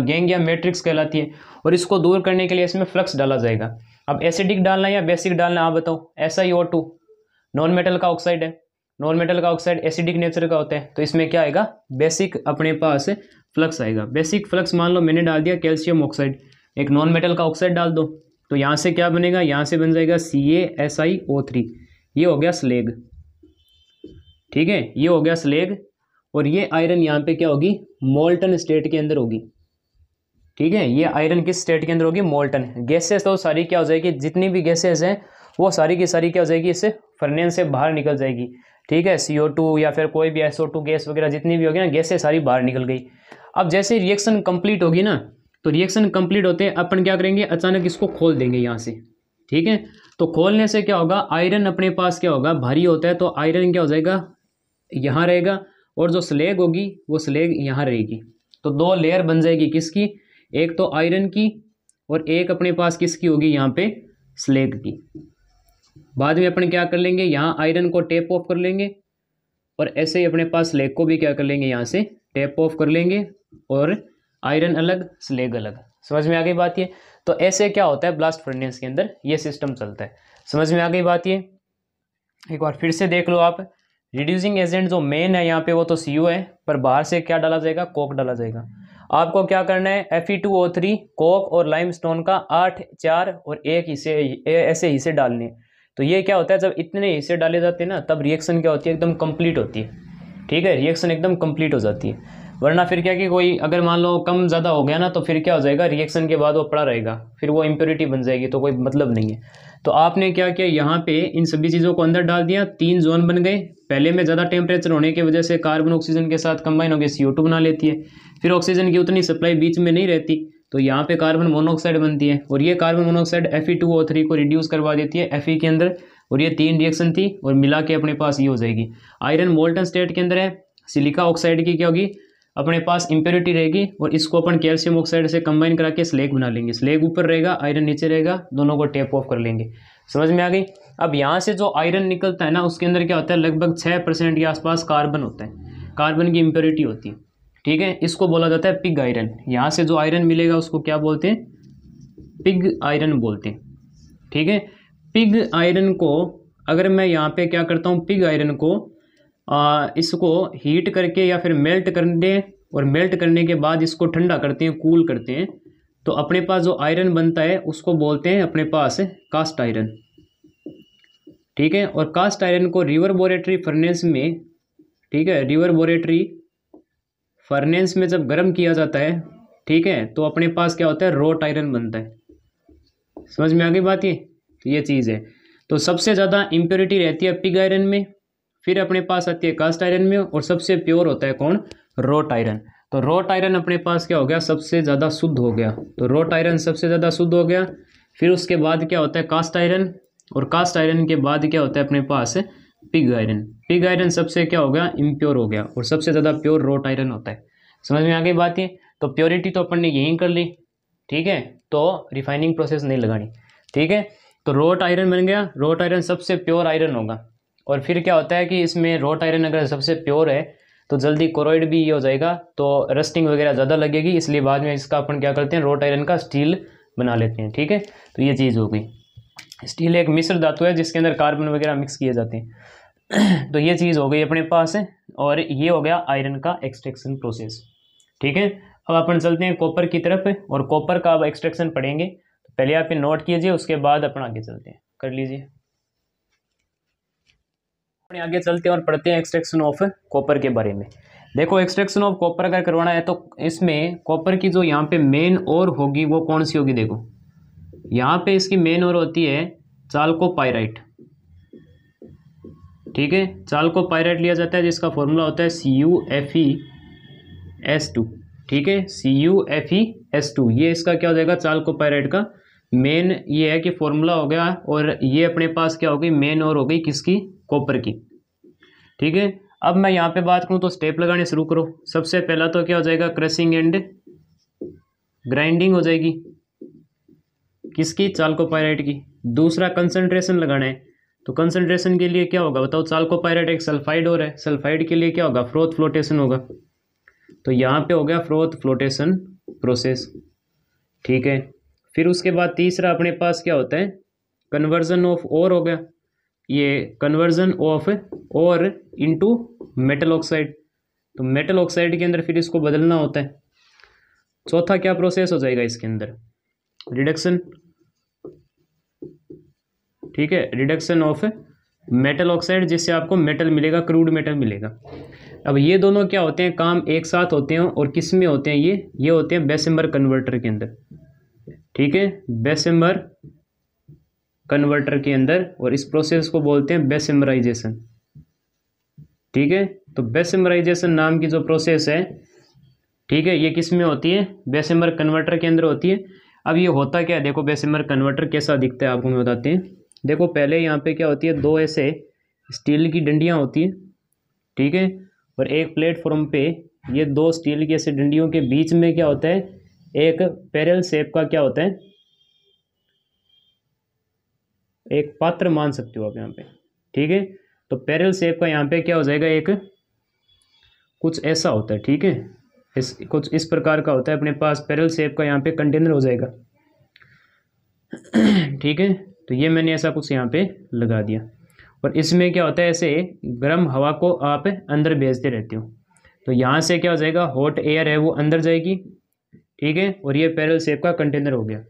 गैंग या मैट्रिक्स कहलाती है और इसको दूर करने के लिए इसमें फ्लक्स डाला जाएगा। अब एसिडिक डालना है या बेसिक डालना है आप बताओ। SiO2 नॉन मेटल का ऑक्साइड है, नॉन मेटल का ऑक्साइड एसिडिक नेचर का होता है, तो इसमें क्या आएगा, बेसिक अपने पास फ्लक्स आएगा। बेसिक फ्लक्स मान लो मैंने डाल दिया कैल्शियम ऑक्साइड, एक नॉन मेटल का ऑक्साइड डाल दो, तो यहाँ से क्या बनेगा, यहाँ से बन जाएगा CaSiO3, ये हो गया स्लेग, ठीक है, ये हो गया स्लेग। और ये आयरन यहाँ पे क्या होगी, मोल्टन स्टेट के अंदर होगी, ठीक है। ये आयरन किस स्टेट के अंदर होगी, मोल्टन। गैसेस तो सारी क्या हो जाएगी, जितनी भी गैसेस हैं वो सारी की सारी क्या हो जाएगी, इससे फर्नेस से बाहर निकल जाएगी, ठीक है। CO2 या फिर कोई भी SO2 गैस वगैरह जितनी भी होगी ना, गैसें सारी बाहर निकल गई। अब जैसे रिएक्शन कंप्लीट होगी ना, तो रिएक्शन कंप्लीट होते हैं अपन क्या करेंगे, अचानक इसको खोल देंगे यहाँ से, ठीक है। तो खोलने से क्या होगा, आयरन अपने पास क्या होगा, भारी होता है, तो आयरन क्या हो जाएगा, यहाँ रहेगा, और जो स्लेग होगी वो स्लेग यहाँ रहेगी। तो दो लेयर बन जाएगी किसकी, एक तो आयरन की और एक अपने पास किसकी होगी, यहाँ पे स्लेग की। बाद में अपन क्या कर लेंगे, यहाँ आयरन को टेप ऑफ कर लेंगे और ऐसे ही अपने पास स्लेग को भी क्या कर लेंगे, यहाँ से टेप ऑफ कर लेंगे, और आयरन अलग स्लेग अलग। समझ में आ गई बात ये? तो ऐसे क्या होता है ब्लास्ट फर्नेस के अंदर, ये सिस्टम चलता है। समझ में आ गई बात ये? एक बार फिर से देख लो आप। रिड्यूसिंग एजेंट जो मेन है यहाँ पे वो तो Cu है, पर बाहर से क्या डाला जाएगा, कोक डाला जाएगा। आपको क्या करना है, Fe2O3 कोक और लाइमस्टोन का 8, 4 और 1 हिस्से ऐसे हिस्से डालने। तो ये क्या होता है, जब इतने हिस्से डाले जाते हैं ना, तब रिएक्शन क्या होती है, एकदम कंप्लीट होती है, ठीक है। रिएक्शन एकदम कंप्लीट हो जाती है। वरना फिर क्या कि कोई अगर मान लो कम ज़्यादा हो गया ना, तो फिर क्या हो जाएगा, रिएक्शन के बाद वो पड़ा रहेगा, फिर वो इम्प्योरिटी बन जाएगी, तो कोई मतलब नहीं है। तो आपने क्या किया, यहाँ पे इन सभी चीज़ों को अंदर डाल दिया, 3 जोन बन गए। पहले में ज़्यादा टेम्परेचर होने की वजह से कार्बन ऑक्सीजन के साथ कंबाइन होकर CO2 बना लेती है, फिर ऑक्सीजन की उतनी सप्लाई बीच में नहीं रहती, तो यहाँ पे कार्बन मोनोऑक्साइड बनती है, और ये कार्बन मोनोऑक्साइड Fe2O3 को रिड्यूस करवा देती है Fe के अंदर। और ये 3 रिएक्शन थी और मिला के अपने पास ये हो जाएगी। आयरन मोल्टन स्टेट के अंदर है, सिलिका ऑक्साइड की क्या होगी, अपने पास इम्प्योरिटी रहेगी, और इसको अपन कैल्शियम ऑक्साइड से कंबाइन करा के स्लेग बना लेंगे। स्लेग ऊपर रहेगा, आयरन नीचे रहेगा, दोनों को टेप ऑफ कर लेंगे। समझ में आ गई? अब यहाँ से जो आयरन निकलता है ना, उसके अंदर क्या होता है, लगभग 6% के आसपास कार्बन होता है, कार्बन की इम्प्योरिटी होती है, ठीक है। इसको बोला जाता है पिग आयरन। यहाँ से जो आयरन मिलेगा उसको क्या बोलते हैं, पिग आयरन बोलते हैं, ठीक है। पिग आयरन को अगर मैं यहाँ पे क्या करता हूँ, पिग आयरन को इसको हीट करके या फिर मेल्ट कर दें, और मेल्ट करने के बाद इसको ठंडा करते हैं, कूल करते हैं, तो अपने पास जो आयरन बनता है उसको बोलते हैं अपने पास कास्ट आयरन, ठीक है। और कास्ट आयरन को रिवर्बोरेटरी फर्नेस में, ठीक है, रिवर्बोरेटरी फर्नेस में जब गर्म किया जाता है, ठीक है, तो अपने पास क्या होता है, रोट आयरन बनता है। समझ में आ गई बात ये? तो ये चीज़ है। तो सबसे ज़्यादा इम्प्योरिटी रहती है पिग आयरन में, फिर अपने पास आती है कास्ट आयरन में, और सबसे प्योर होता है कौन, रोट आयरन। तो रोट आयरन अपने पास क्या हो गया, सबसे ज़्यादा शुद्ध हो गया। तो रोट आयरन सबसे ज़्यादा शुद्ध हो गया। फिर उसके बाद क्या होता है, कास्ट आयरन, और कास्ट आयरन के बाद क्या होता है अपने पास पिग आयरन। पिग आयरन सबसे क्या हो गया, इम्प्योर हो गया, और सबसे ज़्यादा प्योर रोट आयरन होता है। समझ में आ गई बात ये? तो प्योरिटी तो अपन ने यहीं कर ली, ठीक है, तो रिफाइनिंग प्रोसेस नहीं लगानी, ठीक है। तो रोट आयरन बन गया, रोट आयरन सबसे प्योर आयरन होगा। और फिर क्या होता है कि इसमें रोट आयरन अगर सबसे प्योर है तो जल्दी कोरोइड भी ये हो जाएगा, तो रस्टिंग वगैरह ज़्यादा लगेगी, इसलिए बाद में इसका अपन क्या करते हैं, रोट आयरन का स्टील बना लेते हैं, ठीक है। तो ये चीज़ हो गई। स्टील एक मिश्र धातु है जिसके अंदर कार्बन वगैरह मिक्स किए जाते हैं। तो ये चीज़ हो गई अपने पास है, और ये हो गया आयरन का एक्सट्रैक्शन प्रोसेस, ठीक है। अब अपन चलते हैं कॉपर की तरफ, और कॉपर का अब एक्सट्रैक्शन पढ़ेंगे। तो पहले आप ये नोट कीजिए, उसके बाद अपन आगे चलते हैं, कर लीजिए। अपने आगे चलते हैं और पढ़ते हैं एक्सट्रैक्शन ऑफ कॉपर के बारे में। देखो एक्सट्रैक्शन ऑफ कॉपर अगर करवाना है तो इसमें कॉपर की जो यहाँ पे मेन ओर होगी वो कौन सी होगी, देखो यहाँ पे इसकी मेन ओर होती है चाल्कोपाइराइट, ठीक है। चाल्कोपाइराइट लिया जाता है जिसका फॉर्मूला होता है CuFeS2, ठीक है, CuFeS2 ये इसका क्या हो जाएगा, चालकोपाइराइट का मेन ये है कि फॉर्मूला हो गया। और ये अपने पास क्या हो गई, मेन और हो गई किसकी, कॉपर की। ठीक है, अब मैं यहाँ पे बात करूँ तो स्टेप लगाने शुरू करो। सबसे पहला तो क्या हो जाएगा, क्रशिंग एंड ग्राइंडिंग हो जाएगी किसकी, चालकोपाइराइट की। दूसरा कंसंट्रेशन लगाना है, तो कंसंट्रेशन के लिए क्या होगा बताओ, चालकोपाइराइट एक सल्फाइड और है, सल्फाइड के लिए क्या होगा, फ्रोथ फ्लोटेशन होगा। तो यहाँ पे हो गया फ्रोथ फ्लोटेशन प्रोसेस। ठीक है, फिर उसके बाद तीसरा अपने पास क्या होता है, कन्वर्जन ऑफ ओर हो गया, ये conversion of ore into metal oxide. तो मेटल ऑक्साइड के अंदर फिर इसको बदलना होता है। चौथा क्या प्रोसेस हो जाएगा इसके अंदर, रिडक्शन। ठीक है, रिडक्शन ऑफ मेटल ऑक्साइड, जिससे आपको मेटल मिलेगा, क्रूड मेटल मिलेगा। अब ये दोनों क्या होते हैं, काम एक साथ होते हैं और किस में होते हैं, ये होते हैं बेसेम्बर कन्वर्टर के अंदर। ठीक है, बेसेम्बर कन्वर्टर के अंदर, और इस प्रोसेस को बोलते हैं बेसेमराइजेशन। ठीक है, तो बेसेमराइजेशन नाम की जो प्रोसेस है, ठीक है, ये किस में होती है, बेसेम्बर कन्वर्टर के अंदर होती है। अब ये होता क्या है, देखो बेसेम्बर कन्वर्टर कैसा दिखता है आपको मैं बताते हैं। देखो पहले यहाँ पे क्या होती है, दो ऐसे स्टील की डंडियाँ होती हैं। ठीक है, और एक प्लेटफॉर्म पे ये दो स्टील की ऐसे डंडियों के बीच में क्या होता है, एक पैरेलल शेप का क्या होता है, एक पात्र मान सकते हो आप यहाँ पे। ठीक है, तो पैरेलल शेप का यहाँ पे क्या हो जाएगा, एक कुछ ऐसा होता है। ठीक है, कुछ इस प्रकार का होता है अपने पास, पैरेलल शेप का यहाँ पे कंटेनर हो जाएगा। ठीक है, तो ये मैंने ऐसा कुछ यहाँ पे लगा दिया, और इसमें क्या होता है, ऐसे गर्म हवा को आप अंदर भेजते रहते हो, तो यहाँ से क्या हो जाएगा, हॉट एयर है वो अंदर जाएगी। ठीक है, और ये पैरेलल शेप का कंटेनर हो गया।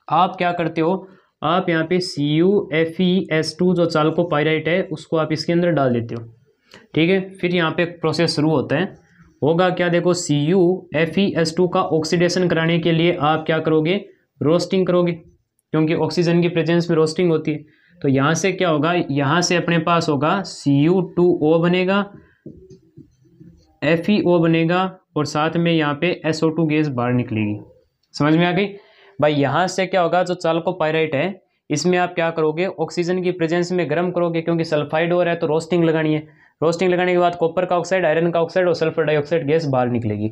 आप क्या करते हो, आप यहाँ पे CuFeS2 जो चालकोपाइराइट है उसको आप इसके अंदर डाल देते हो। ठीक है, फिर यहाँ पे प्रोसेस शुरू होता है, होगा क्या, देखो CuFeS2 का ऑक्सीडेशन कराने के लिए आप क्या करोगे, रोस्टिंग करोगे, क्योंकि ऑक्सीजन की प्रेजेंस में रोस्टिंग होती है। तो यहाँ से क्या होगा, यहाँ से अपने पास होगा Cu2O बनेगा, FeO बनेगा, और साथ में यहाँ पे SO2 गैस बाहर निकलेगी। समझ में आ गई भाई। यहाँ से क्या होगा, जो चालकोपाइराइट है इसमें आप क्या करोगे, ऑक्सीजन की प्रेजेंस में गर्म करोगे, क्योंकि सल्फाइड हो रहा है तो रोस्टिंग लगानी है। रोस्टिंग लगाने के बाद कॉपर का ऑक्साइड, आयरन का ऑक्साइड और सल्फर डाइऑक्साइड गैस बाहर निकलेगी।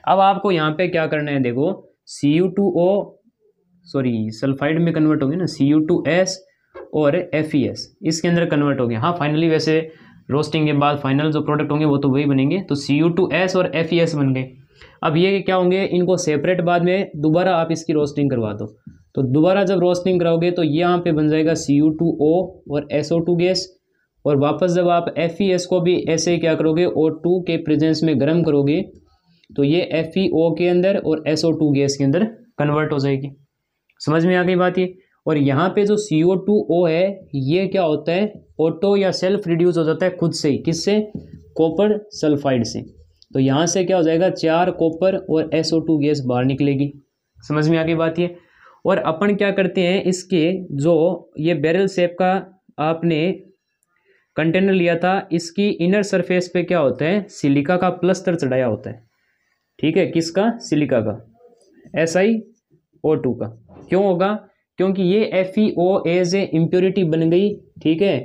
अब आपको यहाँ पे क्या करना है, देखो सल्फाइड में कन्वर्ट होंगे ना, Cu2S और FeS इसके अंदर कन्वर्ट हो गए। हाँ फाइनली वैसे रोस्टिंग के बाद फाइनल जो प्रोडक्ट होंगे वो तो वही बनेंगे, तो Cu2S और FeS बन गए। अब ये क्या होंगे, इनको सेपरेट बाद में दोबारा आप इसकी रोस्टिंग करवा दो, तो दोबारा जब रोस्टिंग कराओगे तो यहाँ पे बन जाएगा Cu2O और SO2 गैस, और वापस जब आप FeS को भी ऐसे ही क्या करोगे, O2 के प्रेजेंस में गर्म करोगे, तो ये FeO के अंदर और SO2 गैस के अंदर कन्वर्ट हो जाएगी। समझ में आ गई बात ये। और यहाँ पे जो CO2O है ये क्या होता है, ऑटो या सेल्फ रिड्यूस हो जाता है खुद से ही, किससे, कॉपर सल्फाइड से। तो यहाँ से क्या हो जाएगा, 4 कॉपर और SO2 गैस बाहर निकलेगी। समझ में आ गई बात ये। और अपन क्या करते हैं, इसके जो ये बैरल शेप का आपने कंटेनर लिया था, इसकी इनर सरफेस पे क्या होता है, सिलिका का प्लस्तर चढ़ाया होता है। ठीक है, किसका, सिलिका का, SiO2 का। क्यों होगा, क्योंकि ये FeO एज ए इम्प्योरिटी बन गई। ठीक है,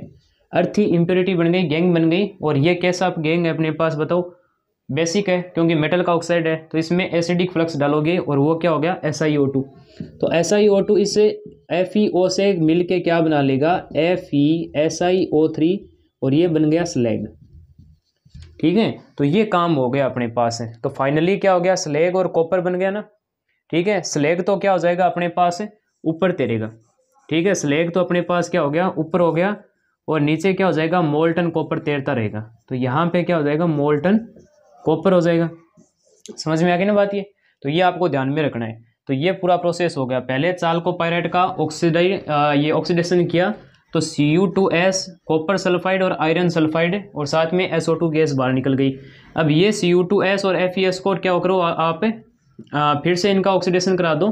अर्थी इम्प्योरिटी बन गई, गैंग बन गई। और ये कैसा गैंग है अपने पास बताओ, बेसिक है, क्योंकि मेटल का ऑक्साइड है, तो इसमें एसिडिक फ्लक्स डालोगे और वो क्या हो गया, SiO2। तो SiO2 इस FeO से मिल के क्या बना लेगा, FeSiO3, और ये बन गया स्लैग। ठीक है, तो ये काम हो गया अपने पास है। तो फाइनली क्या हो गया, स्लैग और कॉपर बन गया ना। ठीक है, स्लैग तो क्या हो जाएगा अपने पास ऊपर तैरेगा। ठीक है, स्लैग तो अपने पास क्या हो गया, ऊपर हो गया, और नीचे क्या हो जाएगा, मोल्टन कॉपर तैरता रहेगा। तो यहाँ पे क्या हो जाएगा, मोल्टन कॉपर हो जाएगा। समझ में आ गई ना बात ये। तो ये आपको ध्यान में रखना है। तो ये पूरा प्रोसेस हो गया। पहले चालकोपाइराइट का ये ऑक्सीडेशन किया, तो Cu2S कॉपर सल्फाइड और आयरन सल्फाइड, और साथ में SO2 गैस बाहर निकल गई। अब ये Cu2S और FeS को क्या करो आप फिर से इनका ऑक्सीडेशन करा दो,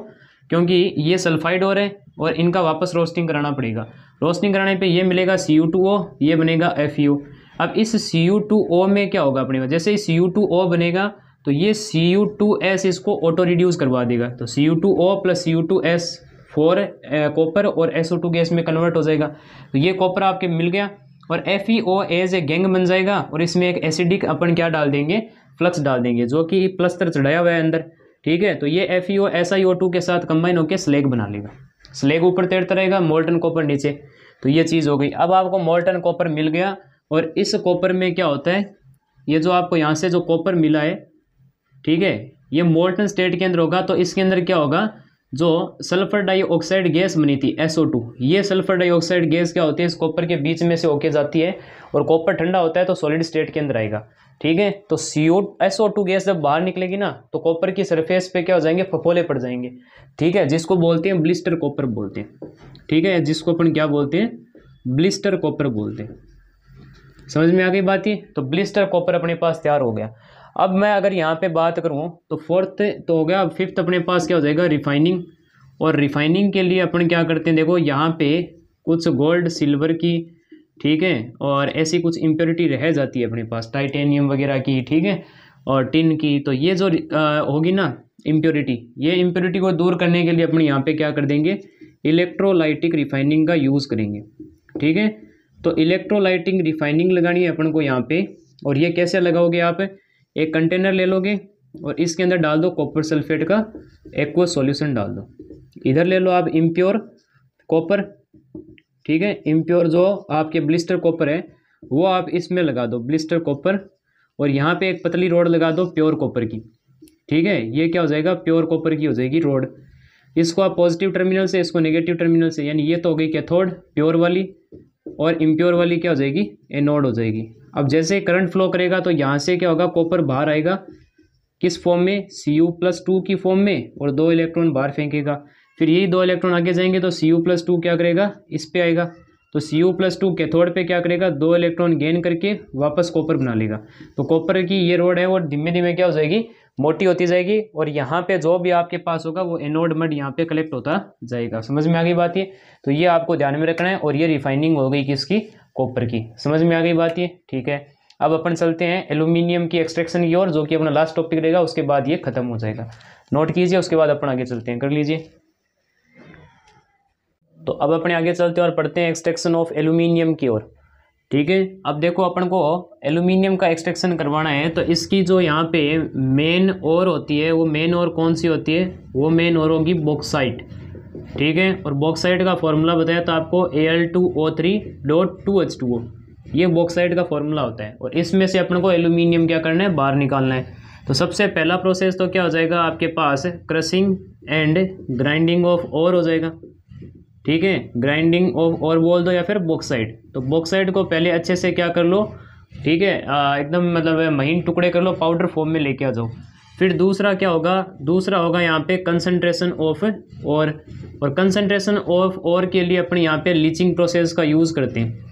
क्योंकि ये सल्फाइड हो रहे हैं और इनका वापस रोस्टिंग कराना पड़ेगा। रोस्टिंग कराने पे ये मिलेगा Cu2O, ये बनेगा FeO। अब इस Cu2O में क्या होगा अपने पास, जैसे ही Cu2O बनेगा तो ये Cu2S इसको ऑटो रिड्यूस करवा देगा। तो Cu2O प्लस Cu2S 4 कॉपर और SO2 गैस में कन्वर्ट हो जाएगा। तो ये कॉपर आपके मिल गया और FeO एज ए गैंग बन जाएगा और इसमें एक एसिडिक अपन क्या डाल देंगे, फ्लक्स डाल देंगे जो कि प्लस्तर चढ़ाया हुआ है अंदर। ठीक है, तो ये FeO SiO2 के साथ कंबाइन होकर स्लैग बना लेगा। स्लैग ऊपर तैरता रहेगा, मोल्टन कॉपर नीचे। तो ये चीज़ हो गई। अब आपको मोल्टन कॉपर मिल गया और इस कॉपर में क्या होता है, ये जो आपको यहाँ से जो कॉपर मिला है, ठीक है, ये मोल्टन स्टेट के अंदर होगा। तो इसके अंदर क्या होगा, जो सल्फर डाइऑक्साइड गैस बनी थी SO2, ये सल्फर डाइऑक्साइड गैस क्या होती है, इस कॉपर के बीच में से होके जाती है और कॉपर ठंडा होता है तो सॉलिड स्टेट के अंदर आएगा। ठीक है, तो SO2 गैस जब बाहर निकलेगी ना तो कॉपर की सरफेस पे क्या हो जाएंगे, फफोले पड़ जाएंगे। ठीक है, जिसको बोलते हैं ब्लिस्टर कॉपर बोलते हैं। ठीक है, जिसको अपन क्या बोलते हैं, ब्लिस्टर कॉपर बोलते हैं। समझ में आ गई बात ये। तो ब्लिस्टर कॉपर अपने पास तैयार हो गया। अब मैं अगर यहाँ पे बात करूँ तो फोर्थ तो हो गया। अब फिफ्थ अपने पास क्या हो जाएगा, रिफाइनिंग। और रिफाइनिंग के लिए अपन क्या करते हैं, देखो यहाँ पे कुछ गोल्ड सिल्वर की, ठीक है, और ऐसी कुछ इम्प्योरिटी रह जाती है अपने पास, टाइटेनियम वगैरह की, ठीक है, और टिन की। तो ये जो होगी ना इम्प्योरिटी, ये इम्प्योरिटी को दूर करने के लिए अपन यहाँ पे क्या कर देंगे, इलेक्ट्रोलाइटिक रिफाइनिंग का यूज़ करेंगे। ठीक है, तो इलेक्ट्रोलाइटिक रिफाइनिंग लगानी है अपन को यहाँ पे। और ये कैसे लगाओगे, आप एक कंटेनर ले लोगे और इसके अंदर डाल दो कॉपर सल्फेट का एक्वस सॉल्यूशन डाल दो। इधर ले लो आप इम्प्योर कॉपर, ठीक है, इम्प्योर जो आपके ब्लिस्टर कॉपर है वो आप इसमें लगा दो, ब्लिस्टर कॉपर। और यहाँ पे एक पतली रोड लगा दो प्योर कॉपर की। ठीक है, ये क्या हो जाएगा, प्योर कॉपर की हो जाएगी रोड। इसको आप पॉजिटिव टर्मिनल से, इसको नेगेटिव टर्मिनल से, यानी ये तो हो गई कैथोड प्योर वाली और इम्प्योर वाली क्या हो जाएगी, एनोड हो जाएगी। अब जैसे करंट फ्लो करेगा तो यहाँ से क्या होगा, कॉपर बाहर आएगा किस फॉर्म में, Cu+2 की फॉर्म में, और 2 इलेक्ट्रॉन बाहर फेंकेगा। फिर यही 2 इलेक्ट्रॉन आगे जाएंगे तो Cu+2 क्या करेगा, इस पे आएगा। तो Cu+2 कैथोड पे क्या करेगा, 2 इलेक्ट्रॉन गेन करके वापस कॉपर बना लेगा। तो कॉपर की ये रोड है वो धीमे धीमे क्या हो जाएगी, मोटी होती जाएगी। और यहाँ पे जो भी आपके पास होगा वो एनोड मड यहाँ पे कलेक्ट होता जाएगा। समझ में आ गई बात ये। तो ये आपको ध्यान में रखना है। और ये रिफाइनिंग हो गई किसकी, कॉपर की। समझ में आ गई बात ये, ठीक है। अब अपन चलते हैं एल्यूमिनियम की एक्सट्रैक्शन की ओर, जो कि अपना लास्ट टॉपिक रहेगा, उसके बाद ये खत्म हो जाएगा। नोट कीजिए, उसके बाद अपन आगे चलते हैं, कर लीजिए। तो अब अपने आगे चलते हैं और पढ़ते हैं एक्सट्रैक्शन ऑफ एल्यूमिनियम की ओर। ठीक है, अब देखो अपन को एल्यूमिनियम का एक्सट्रैक्शन करवाना है तो इसकी जो यहाँ पे मेन ओर होती है, वो मेन ओर कौन सी होती है, वो मेन ओर होगी बॉक्साइट। ठीक है, और बॉक्साइट का फॉर्मूला बताया था आपको Al2O3.2H2O, ये बॉक्साइट का फॉर्मूला होता है। और इसमें से अपन को एल्यूमिनियम क्या करना है, बाहर निकालना है। तो सबसे पहला प्रोसेस तो क्या हो जाएगा आपके पास, crushing and grinding of ore हो जाएगा। ठीक है, ग्राइंडिंग ऑफ और बोल दो या फिर बॉक्साइट। तो बॉक्साइट को पहले अच्छे से क्या कर लो, ठीक है, एकदम मतलब महीन टुकड़े कर लो, पाउडर फॉर्म में लेके आ जाओ। फिर दूसरा क्या होगा, दूसरा होगा यहाँ पे कंसंट्रेशन ऑफ और कंसंट्रेशन ऑफ और के लिए अपन यहाँ पे लीचिंग प्रोसेस का यूज़ करते हैं।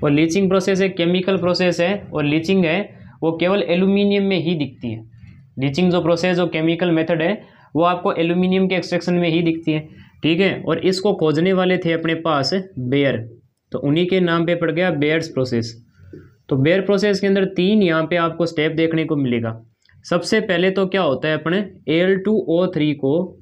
और लीचिंग प्रोसेस एक केमिकल प्रोसेस है, और लीचिंग है वो केवल एल्यूमिनियम में ही दिखती है। लीचिंग जो प्रोसेस, जो केमिकल मेथड है, वो आपको एल्यूमिनियम के एक्सट्रैक्शन में ही दिखती है। ठीक है, और इसको खोजने वाले थे अपने पास बेयर, तो उन्हीं के नाम पे पड़ गया बेयर्स प्रोसेस। तो बेयर प्रोसेस के अंदर 3 यहाँ पे आपको स्टेप देखने को मिलेगा। सबसे पहले तो क्या होता है, अपने Al2O3 को,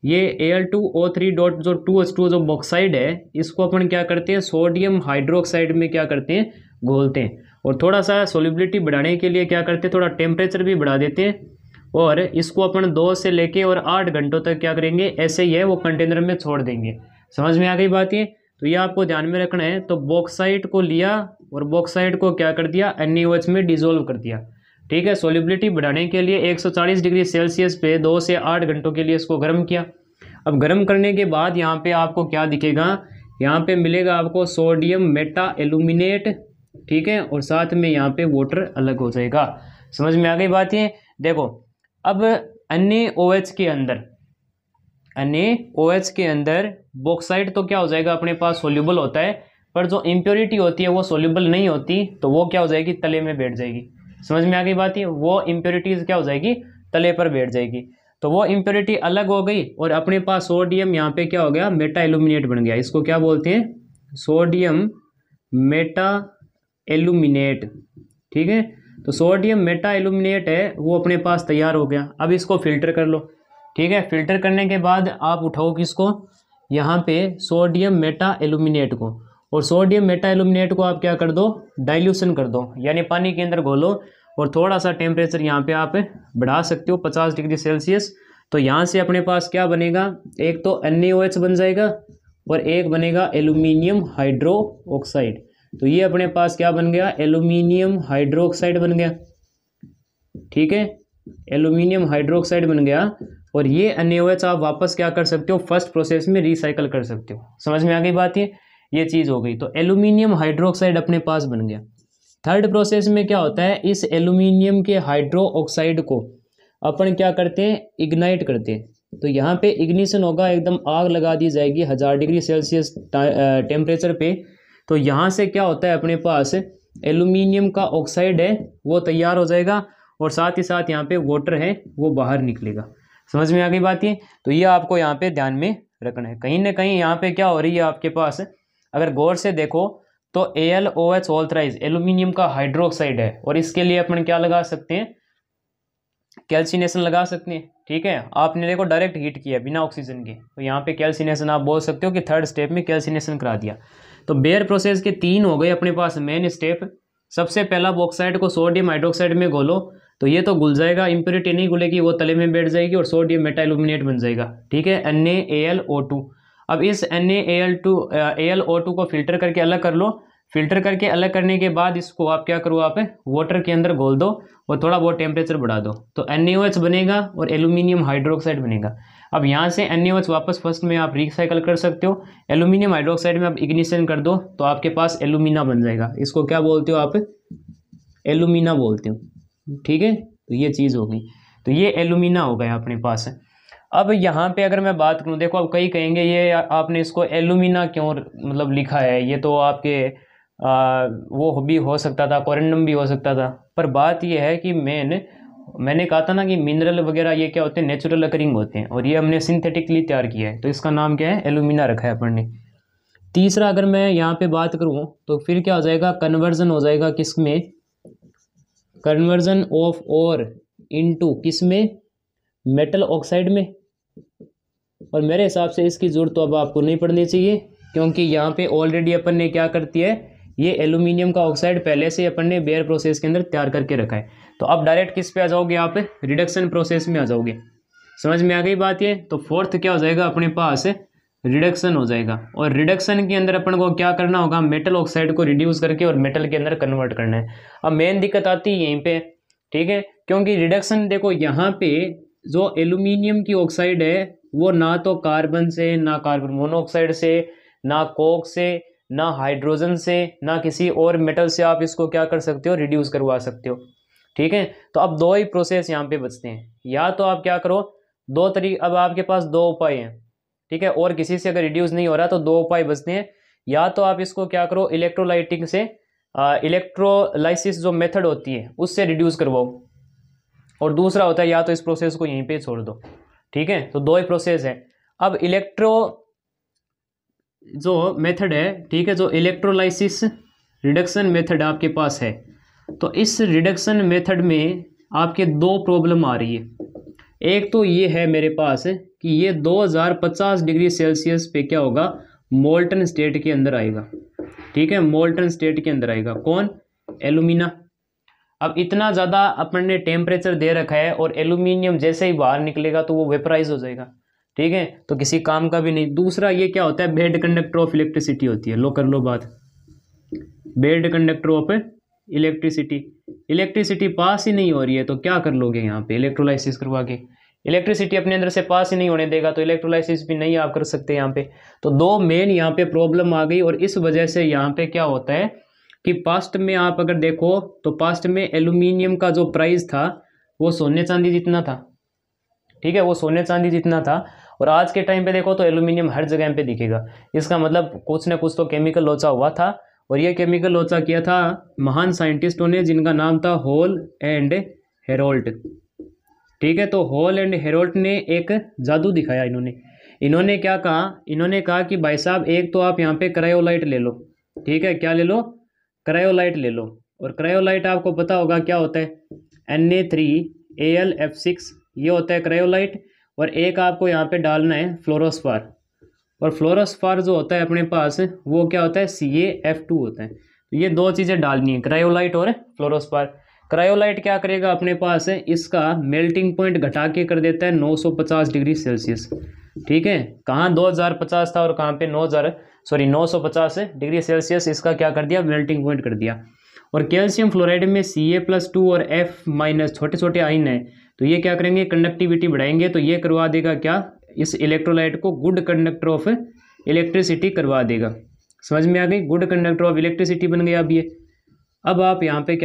ये Al2O3 डॉट जो 2H2 जो बॉक्साइड है, इसको अपन क्या करते हैं, सोडियम हाइड्रोक्साइड में क्या करते हैं, घोलते हैं। और थोड़ा सा सोल्युबिलिटी बढ़ाने के लिए क्या करते हैं, थोड़ा टेम्परेचर भी बढ़ा देते हैं। और इसको अपन 2 से लेके और 8 घंटों तक क्या करेंगे, ऐसे ही है वो कंटेनर में छोड़ देंगे। समझ में आ गई बात ये। तो ये आपको ध्यान में रखना है। तो बॉक्साइट को लिया और बॉक्साइट को क्या कर दिया, NaOH में डिजोल्व कर दिया। ठीक है, सोल्युबिलिटी बढ़ाने के लिए 140 डिग्री सेल्सियस पे 2 से 8 घंटों के लिए इसको गर्म किया। अब गर्म करने के बाद यहाँ पे आपको क्या दिखेगा, यहाँ पे मिलेगा आपको सोडियम मेटा एल्यूमिनेट। ठीक है, और साथ में यहाँ पे वाटर अलग हो जाएगा। समझ में आ गई बात ये। देखो अब NaOH के अंदर बॉक्साइट तो क्या हो जाएगा, अपने पास सोल्यूबल होता है, पर जो इम्प्योरिटी होती है वो सोल्यूबल नहीं होती, तो वो क्या हो जाएगी, तले में बैठ जाएगी। समझ में आ गई बात ये, वो इम्प्योरिटीज क्या हो जाएगी, तले पर बैठ जाएगी। तो वो इम्प्योरिटी अलग हो गई और अपने पास सोडियम यहाँ पे क्या हो गया, मेटा एल्यूमिनेट बन गया। इसको क्या बोलते हैं, सोडियम मेटा एल्यूमिनेट। ठीक है, तो सोडियम मेटा एल्यूमिनेट है वो अपने पास तैयार हो गया। अब इसको फिल्टर कर लो, ठीक है। फिल्टर करने के बाद आप उठाओ किसको, यहाँ पे सोडियम मेटा एल्यूमिनेट को, और सोडियम मेटा एल्यूमिनेट को आप क्या कर दो, डाइल्यूशन कर दो, यानी पानी के अंदर घोलो, और थोड़ा सा टेम्परेचर यहाँ पे आप बढ़ा सकते हो 50 डिग्री सेल्सियस। तो यहाँ से अपने पास क्या बनेगा, एक तो NaOH बन जाएगा और एक बनेगा एल्यूमिनियम हाइड्रो ऑक्साइड। तो ये अपने पास क्या बन गया, एल्यूमिनियम हाइड्रो ऑक्साइड बन गया, ठीक है, एल्यूमिनियम हाइड्रो ऑक्साइड बन गया। और ये NaOH आप वापस क्या कर सकते हो, फर्स्ट प्रोसेस में रिसाइकल कर सकते हो। समझ में आ गई बात, ये चीज़ हो गई। तो एल्यूमिनियम हाइड्रो ऑक्साइड अपने पास बन गया। थर्ड प्रोसेस में क्या होता है, इस एल्यूमिनियम के हाइड्रो ऑक्साइड को अपन क्या करते हैं, इग्नाइट करते हैं। तो यहाँ पे इग्निशन होगा, एकदम आग लगा दी जाएगी 1000 डिग्री सेल्सियस टेम्परेचर पे। तो यहाँ से क्या होता है, अपने पास एल्यूमिनियम का ऑक्साइड है वो तैयार हो जाएगा, और साथ ही साथ यहाँ पे वाटर है वो बाहर निकलेगा। समझ में आ गई बात ये। तो ये आपको यहाँ पे ध्यान में रखना है। कहीं ना कहीं यहाँ पे क्या हो रही है आपके पास, अगर गौर से देखो तो AlOH ऑल्थराइज एल्यूमिनियम का हाइड्रोक्साइड है, और इसके लिए अपन क्या लगा सकते हैं, कैल्सिनेशन लगा सकते हैं, ठीक है। आपने देखो डायरेक्ट हीट किया बिना ऑक्सीजन के, तो यहाँ पे कैल्सिनेशन आप बोल सकते हो कि थर्ड स्टेप में कैल्सिनेशन करा दिया। तो बेयर प्रोसेस के 3 हो गए अपने पास मेन स्टेप। सबसे पहला बॉक्साइड को सोडियम हाइड्रोक्साइड में घोलो, तो ये तो घुल जाएगा, इम्प्योरिटी नहीं घुलेगी, वो तले में बैठ जाएगी और सोडियम मेटा एल्यूमिनेट बन जाएगा, ठीक है, NaAlO2। अब इस NaAlO2 को फिल्टर करके अलग कर लो। फिल्टर करके अलग करने के बाद इसको आप क्या करो, आप वाटर के अंदर घोल दो और थोड़ा बहुत टेम्परेचर बढ़ा दो, तो NaOH बनेगा और एल्यूमिनियम हाइड्रोक्साइड बनेगा। अब यहाँ से NaOH वापस फर्स्ट में आप रिसाइकल कर सकते हो, एल्यूमिनियम हाइड्रोक्साइड में आप इग्निशन कर दो तो आपके पास एल्यूमिना बन जाएगा। इसको क्या बोलते हो आप, एल्यूमिना बोलते हो, ठीक है। तो ये चीज़ हो गई, तो ये एल्यूमिना हो गया अपने पास। अब यहाँ पे अगर मैं बात करूँ, देखो अब कई कहेंगे ये आपने इसको एल्यूमिना क्यों मतलब लिखा है, ये तो आपके वो भी हो सकता था, कोरेंडम भी हो सकता था। पर बात ये है कि मैंने कहा था ना कि मिनरल वगैरह ये क्या होते हैं, नेचुरल अकरिंग होते हैं, और ये हमने सिंथेटिकली तैयार किया है, तो इसका नाम क्या है, एल्यूमिना रखा है अपन ने। तीसरा अगर मैं यहाँ पे बात करूँ तो फिर क्या हो जाएगा, कन्वर्जन हो जाएगा किस में, कन्वर्जन ऑफ ओर इनटू किस में, मेटल ऑक्साइड में। और मेरे हिसाब से इसकी जरूरत तो अब आपको नहीं पड़नी चाहिए, क्योंकि यहाँ पे ऑलरेडी अपन ने क्या करती है, ये एल्यूमिनियम का ऑक्साइड पहले से अपन ने बेयर प्रोसेस के अंदर तैयार करके रखा है। तो अब डायरेक्ट किस पे आ जाओगे, आप रिडक्शन प्रोसेस में आ जाओगे। समझ में आ गई बात ये। तो फोर्थ क्या हो जाएगा अपने पास, रिडक्शन हो जाएगा। और रिडक्शन के अंदर अपन को क्या करना होगा, मेटल ऑक्साइड को रिड्यूस करके और मेटल के अंदर कन्वर्ट करना है। अब मेन दिक्कत आती है यहीं पे, ठीक है, क्योंकि रिडक्शन देखो यहाँ पे जो एल्यूमिनियम की ऑक्साइड है वो ना तो कार्बन से, ना कार्बन मोनोऑक्साइड से, ना कोक से, ना हाइड्रोजन से, ना किसी और मेटल से आप इसको क्या कर सकते हो, रिड्यूस करवा सकते हो, ठीक है। तो अब 2 ही प्रोसेस यहाँ पे बचते हैं, या तो आप क्या करो, 2 तरीके, अब आपके पास 2 उपाय हैं, ठीक है, और किसी से अगर रिड्यूस नहीं हो रहा तो 2 उपाय बचते हैं। या तो आप इसको क्या करो, इलेक्ट्रोलाइटिंग से, इलेक्ट्रोलाइसिस जो मेथड होती है उससे रिड्यूस करवाओ, और दूसरा होता है या तो इस प्रोसेस को यहीं पे छोड़ दो, ठीक है। तो 2 ही प्रोसेस है। अब इलेक्ट्रो जो मेथड है, ठीक है, जो इलेक्ट्रोलाइसिस रिडक्शन मेथड आपके पास है, तो इस रिडक्शन मेथड में आपके 2 प्रॉब्लम आ रही है। एक तो ये है मेरे पास कि ये 2050 डिग्री सेल्सियस पे क्या होगा, मोल्टन स्टेट के अंदर आएगा, ठीक है, मोल्टन स्टेट के अंदर आएगा कौन, एल्यूमिना। अब इतना ज़्यादा अपन ने टेम्परेचर दे रखा है, और एल्यूमिनियम जैसे ही बाहर निकलेगा तो वो वेपराइज हो जाएगा, ठीक है, तो किसी काम का भी नहीं। दूसरा ये क्या होता है, बेड कंडक्टर ऑफ इलेक्ट्रिसिटी होती है, लो कर लो बात, bad conductor of electricity, electricity pass ही नहीं हो रही है तो क्या कर लोगे यहाँ पे, इलेक्ट्रोलाइसिस करवा के, इलेक्ट्रिसिटी अपने अंदर से पास ही नहीं होने देगा तो इलेक्ट्रोलाइसिस भी नहीं आप कर सकते यहाँ पे। तो 2 मेन यहाँ पे प्रॉब्लम आ गई, और इस वजह से यहाँ पे क्या होता है कि पास्ट में आप अगर देखो तो पास्ट में एल्यूमिनियम का जो प्राइस था वो सोने चांदी जितना था, ठीक है, वो सोने चांदी जितना था। और आज के टाइम पे देखो तो एल्यूमिनियम हर जगह पे दिखेगा। इसका मतलब कुछ ना कुछ तो केमिकल लोचा हुआ था, और ये केमिकल लोचा किया था महान साइंटिस्टों ने, जिनका नाम था हॉल एंड हेरोल्ट, ठीक है। तो हॉल एंड हेरोल्ट ने एक जादू दिखाया। इन्होंने क्या कहा, इन्होंने कहा कि भाई साहब एक तो आप यहाँ पे क्रायोलाइट ले लो, ठीक है, क्या ले लो, क्रायोलाइट ले लो, और क्रायोलाइट आपको पता होगा क्या होता है, Na3Al(F6), ये होता है क्रायोलाइट। और एक आपको यहाँ पे डालना है फ्लोरोस्फार, और फ्लोरोस्फार जो होता है अपने पास वो क्या होता है, CaF2 होता है। तो ये दो चीज़ें डालनी है, क्रायोलाइट और फ्लोरोस्फार। क्रायोलाइट क्या करेगा अपने पास है, इसका मेल्टिंग पॉइंट घटा के कर देता है 950 डिग्री सेल्सियस। ठीक है, कहाँ 2050 था और कहाँ पे 950 डिग्री सेल्सियस इसका क्या कर दिया, मेल्टिंग पॉइंट कर दिया। और कैल्शियम फ्लोराइड में Ca+2 और F- छोटे छोटे आयन है, तो ये क्या करेंगे, कंडक्टिविटी बढ़ाएंगे। तो ये करवा देगा क्या, इस इलेक्ट्रोलाइट को गुड कंडक्टर ऑफ इलेक्ट्रिसिटी करवा देगा। समझ में आ गई, गुड कंडक्टर ऑफ इलेक्ट्रिसिटी बन गया अब ये। अब आप यहाँ पे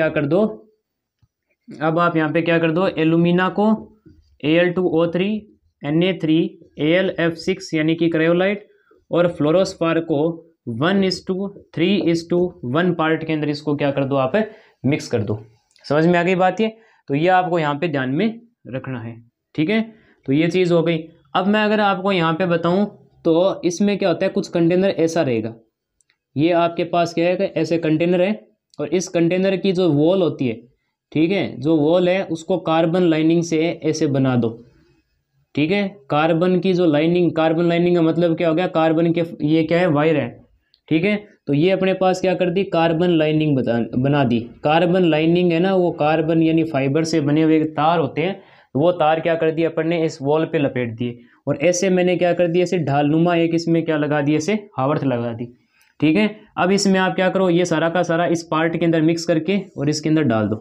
क्या कर दो, एल्यूमिना को Al2O3 Na3Al(F6) यानी कि क्रायोलाइट, और फ्लोरोस्फार को 1:3:1 पार्ट के अंदर इसको क्या कर दो, आप मिक्स कर दो। समझ में आ गई बात ये। तो ये आपको यहाँ पे ध्यान में रखना है। ठीक है, तो ये चीज़ हो गई। अब मैं अगर आपको यहाँ पे बताऊँ तो इसमें क्या होता है, कुछ कंटेनर ऐसा रहेगा, ये आपके पास क्या है, ऐसे कंटेनर है, और इस कंटेनर की जो वॉल होती है, ठीक है, जो वॉल है उसको कार्बन लाइनिंग से ऐसे बना दो। ठीक है, कार्बन की जो लाइनिंग, कार्बन लाइनिंग का मतलब क्या हो गया, कार्बन के ये क्या है, वायर है। ठीक है, तो ये अपने पास क्या कर दी, कार्बन लाइनिंग बना दी। कार्बन लाइनिंग है ना, वो कार्बन यानी फाइबर से बने हुए तार होते हैं, वो तार क्या कर दिए अपन ने, इस वॉल पे लपेट दिए। और ऐसे मैंने क्या कर दिया, ऐसे ढालनुमा एक इसमें क्या लगा दिए, ऐसे हावर्थ लगा दी। ठीक है, अब इसमें आप क्या करो, ये सारा का सारा इस पार्ट के अंदर मिक्स करके और इसके अंदर डाल दो।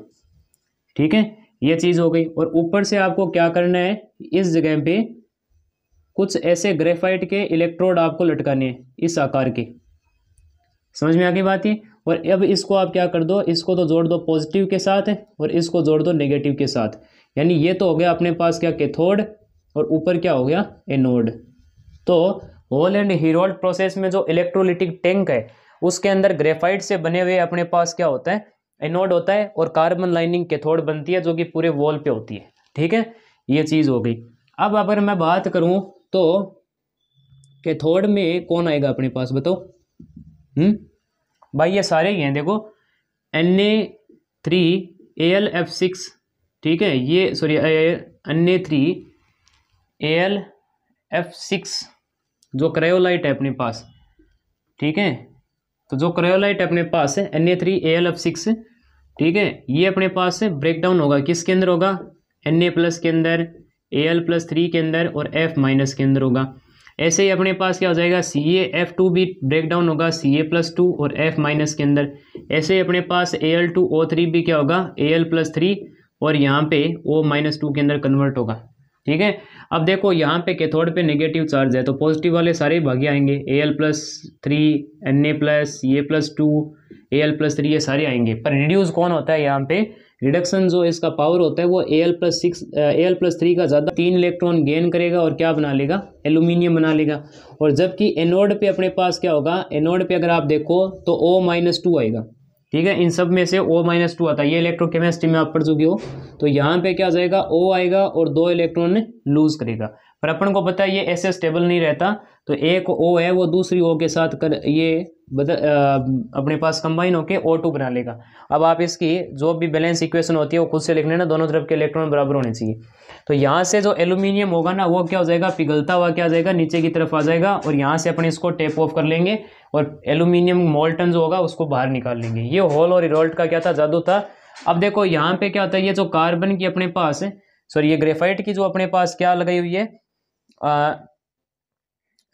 ठीक है, ये चीज़ हो गई। और ऊपर से आपको क्या करना है, इस जगह पे कुछ ऐसे ग्रेफाइट के इलेक्ट्रोड आपको लटकाने हैं इस आकार के। समझ में आ गई बात ये। और अब इसको आप क्या कर दो, इसको तो जोड़ दो पॉजिटिव के साथ और इसको जोड़ दो नेगेटिव के साथ। यानी ये तो हो गया अपने पास क्या, कैथोड, और ऊपर क्या हो गया, एनोड। तो हॉल एंड हीरोल्ड प्रोसेस में जो इलेक्ट्रोलिटिक टैंक है उसके अंदर ग्रेफाइट से बने हुए अपने पास क्या होता है, एनोड होता है, और कार्बन लाइनिंग कैथोड बनती है जो कि पूरे वॉल पे होती है। ठीक है, ये चीज़ हो गई। अब अगर मैं बात करूं तो कैथोड में कौन आएगा अपने पास, बताओ। भाई ये सारे ही हैं, देखो Na3Al(F6), ठीक है, ये सॉरी Na3Al(F6) जो क्रायोलाइट है अपने पास। ठीक है, तो जो क्रायोलाइट अपने पास है Na3Al(F6), ठीक है, ये अपने पास से ब्रेक डाउन होगा, किसके अंदर होगा, Na+ के अंदर, Al+3 के अंदर और F- के अंदर होगा। ऐसे ही अपने पास क्या हो जाएगा, CaF2 भी ब्रेक डाउन होगा Ca+2 और F- के अंदर। ऐसे ही अपने पास Al2O3 भी क्या होगा, Al+3 और यहाँ पे O-2 के अंदर कन्वर्ट होगा। ठीक है, अब देखो यहाँ पे कैथोड पे नेगेटिव चार्ज है, तो पॉजिटिव वाले सारे भागे आएंगे, Al+3 Na+, Ca+2 Al+3 ये सारे आएंगे। पर रिड्यूस कौन होता है यहाँ पे, रिडक्शन जो इसका पावर होता है वो Al+3 का ज़्यादा 3 इलेक्ट्रॉन गेन करेगा और क्या बना लेगा, एल्यूमिनियम बना लेगा। और जबकि एनोड पे अपने पास क्या होगा, एनोड पे अगर आप देखो तो O-2 आएगा। ठीक है, इन सब में से O-2 आता है, ये इलेक्ट्रोकेमिस्ट्री में आप पढ़ चुके हो। तो यहाँ पे क्या जाएगा, O आएगा और 2 इलेक्ट्रॉन लूज करेगा। पर अपन को पता है ये ऐसे स्टेबल नहीं रहता, तो एक O है वो दूसरी O के साथ कर ये अपने पास कंबाइन होके O2 बना लेगा। अब आप इसकी जो भी बैलेंस इक्वेशन होती है वो खुद से लिख लेना, दोनों तरफ के इलेक्ट्रॉन बराबर होने चाहिए। तो यहाँ से जो एल्यूमिनियम होगा ना वो क्या हो जाएगा, पिघलता हुआ क्या आ जाएगा, नीचे की तरफ आ जाएगा, और यहाँ से अपन इसको टेप ऑफ कर लेंगे और एल्यूमिनियम मोल्टन जो होगा उसको बाहर निकाल लेंगे। ये हॉल और हीरोल्ड का क्या था, जादू था। अब देखो यहाँ पे क्या होता है, ये जो कार्बन की अपने पास है, सॉरी ये ग्रेफाइट की जो अपने पास क्या लगाई हुई है,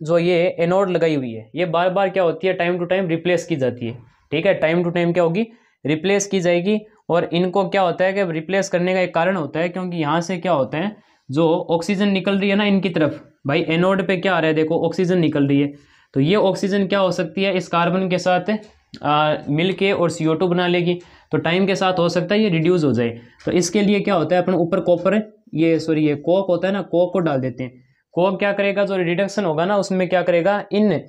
जो ये एनोड लगाई हुई है, ये बार बार क्या होती है, टाइम टू टाइम रिप्लेस की जाती है। ठीक है, टाइम टू टाइम क्या होगी, रिप्लेस की जाएगी। और इनको क्या होता है कि रिप्लेस करने का एक कारण होता है, क्योंकि यहाँ से क्या होता है, जो ऑक्सीजन निकल रही है ना इनकी तरफ, भाई एनोड पे क्या आ रहा है, देखो ऑक्सीजन निकल रही है, तो ये ऑक्सीजन क्या हो सकती है, इस कार्बन के साथ मिल के और CO2 बना लेगी, तो टाइम के साथ हो सकता है ये रिड्यूस हो जाए। तो इसके लिए क्या होता है, अपन ऊपर कॉपर, ये सॉरी ये कोक होता है ना, कोक को डाल देते हैं। कोक क्या करेगा, जो रिडक्शन होगा ना उसमें क्या करेगा, इन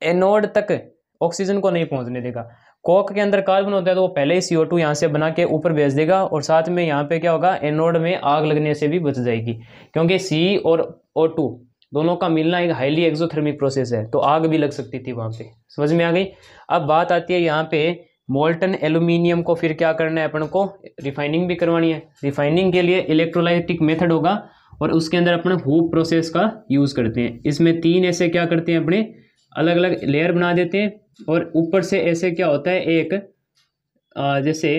एनोड तक ऑक्सीजन को नहीं पहुंचने देगा। कोक के अंदर कार्बन होता है तो वो पहले ही CO2 यहाँ से बना के ऊपर भेज देगा, और साथ में यहाँ पे क्या होगा, एनोड में आग लगने से भी बच जाएगी, क्योंकि C और O2 दोनों का मिलना एक हाईली एक्सोथर्मिक प्रोसेस है, तो आग भी लग सकती थी वहाँ पे। समझ में आ गई। अब बात आती है यहाँ पे मोल्टन एल्यूमिनियम को फिर क्या करना है अपन को, रिफाइनिंग भी करवानी है। रिफाइनिंग के लिए इलेक्ट्रोलाइटिक मेथड होगा और उसके अंदर अपन हूप प्रोसेस का यूज़ करते हैं। इसमें 3 ऐसे क्या करते हैं अपने अलग अलग लेयर बना देते हैं और ऊपर से ऐसे क्या होता है एक जैसे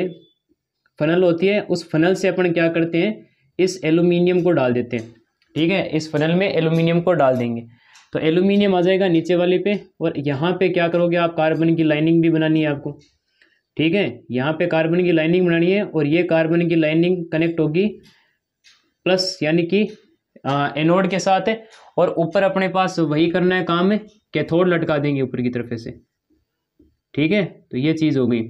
फनल होती है, उस फनल से अपन क्या करते हैं इस एल्यूमिनियम को डाल देते हैं। ठीक है, इस फनल में एल्यूमिनियम को डाल देंगे तो एल्यूमिनियम आ जाएगा नीचे वाले पे और यहाँ पे क्या करोगे आप, कार्बन की लाइनिंग भी बनानी है आपको। ठीक है, यहाँ पे कार्बन की लाइनिंग बनानी है और ये कार्बन की लाइनिंग कनेक्ट होगी प्लस यानी कि एनोड के साथ है और ऊपर अपने पास वही करना है काम है, कैथोड लटका देंगे ऊपर की तरफ से। ठीक है, तो ये चीज़ हो गई।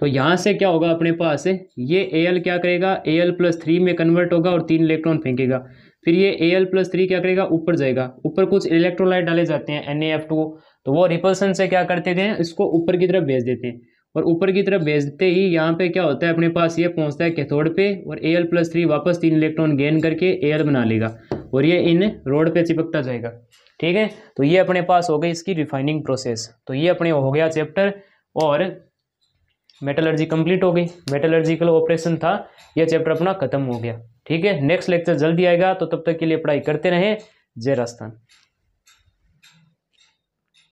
तो यहाँ से क्या होगा अपने पास है ये Al क्या करेगा, Al+3 में कन्वर्ट होगा और 3 इलेक्ट्रॉन फेंकेगा। फिर ये Al+3 क्या करेगा, ऊपर जाएगा। ऊपर कुछ इलेक्ट्रोलाइट डाले जाते हैं NaF2, तो वो रिपल्सन से क्या करते थे इसको ऊपर की तरफ भेज देते हैं और ऊपर की तरफ भेजते ही यहाँ पे क्या होता है अपने पास ये पहुँचता है कैथोड पे और Al+3 वापस 3 इलेक्ट्रॉन गेन करके Al बना लेगा और ये इन रोड पे चिपकता जाएगा। ठीक है, तो ये अपने पास हो गई इसकी रिफाइनिंग प्रोसेस। तो ये अपने हो गया चैप्टर और मेटलर्जी कंप्लीट हो गई। मेटलर्जिकल ऑपरेशन था, ये चैप्टर अपना खत्म हो गया। ठीक है, नेक्स्ट लेक्चर जल्दी आएगा, तो तब तक के लिए पढ़ाई करते रहें। जय राजस्थान।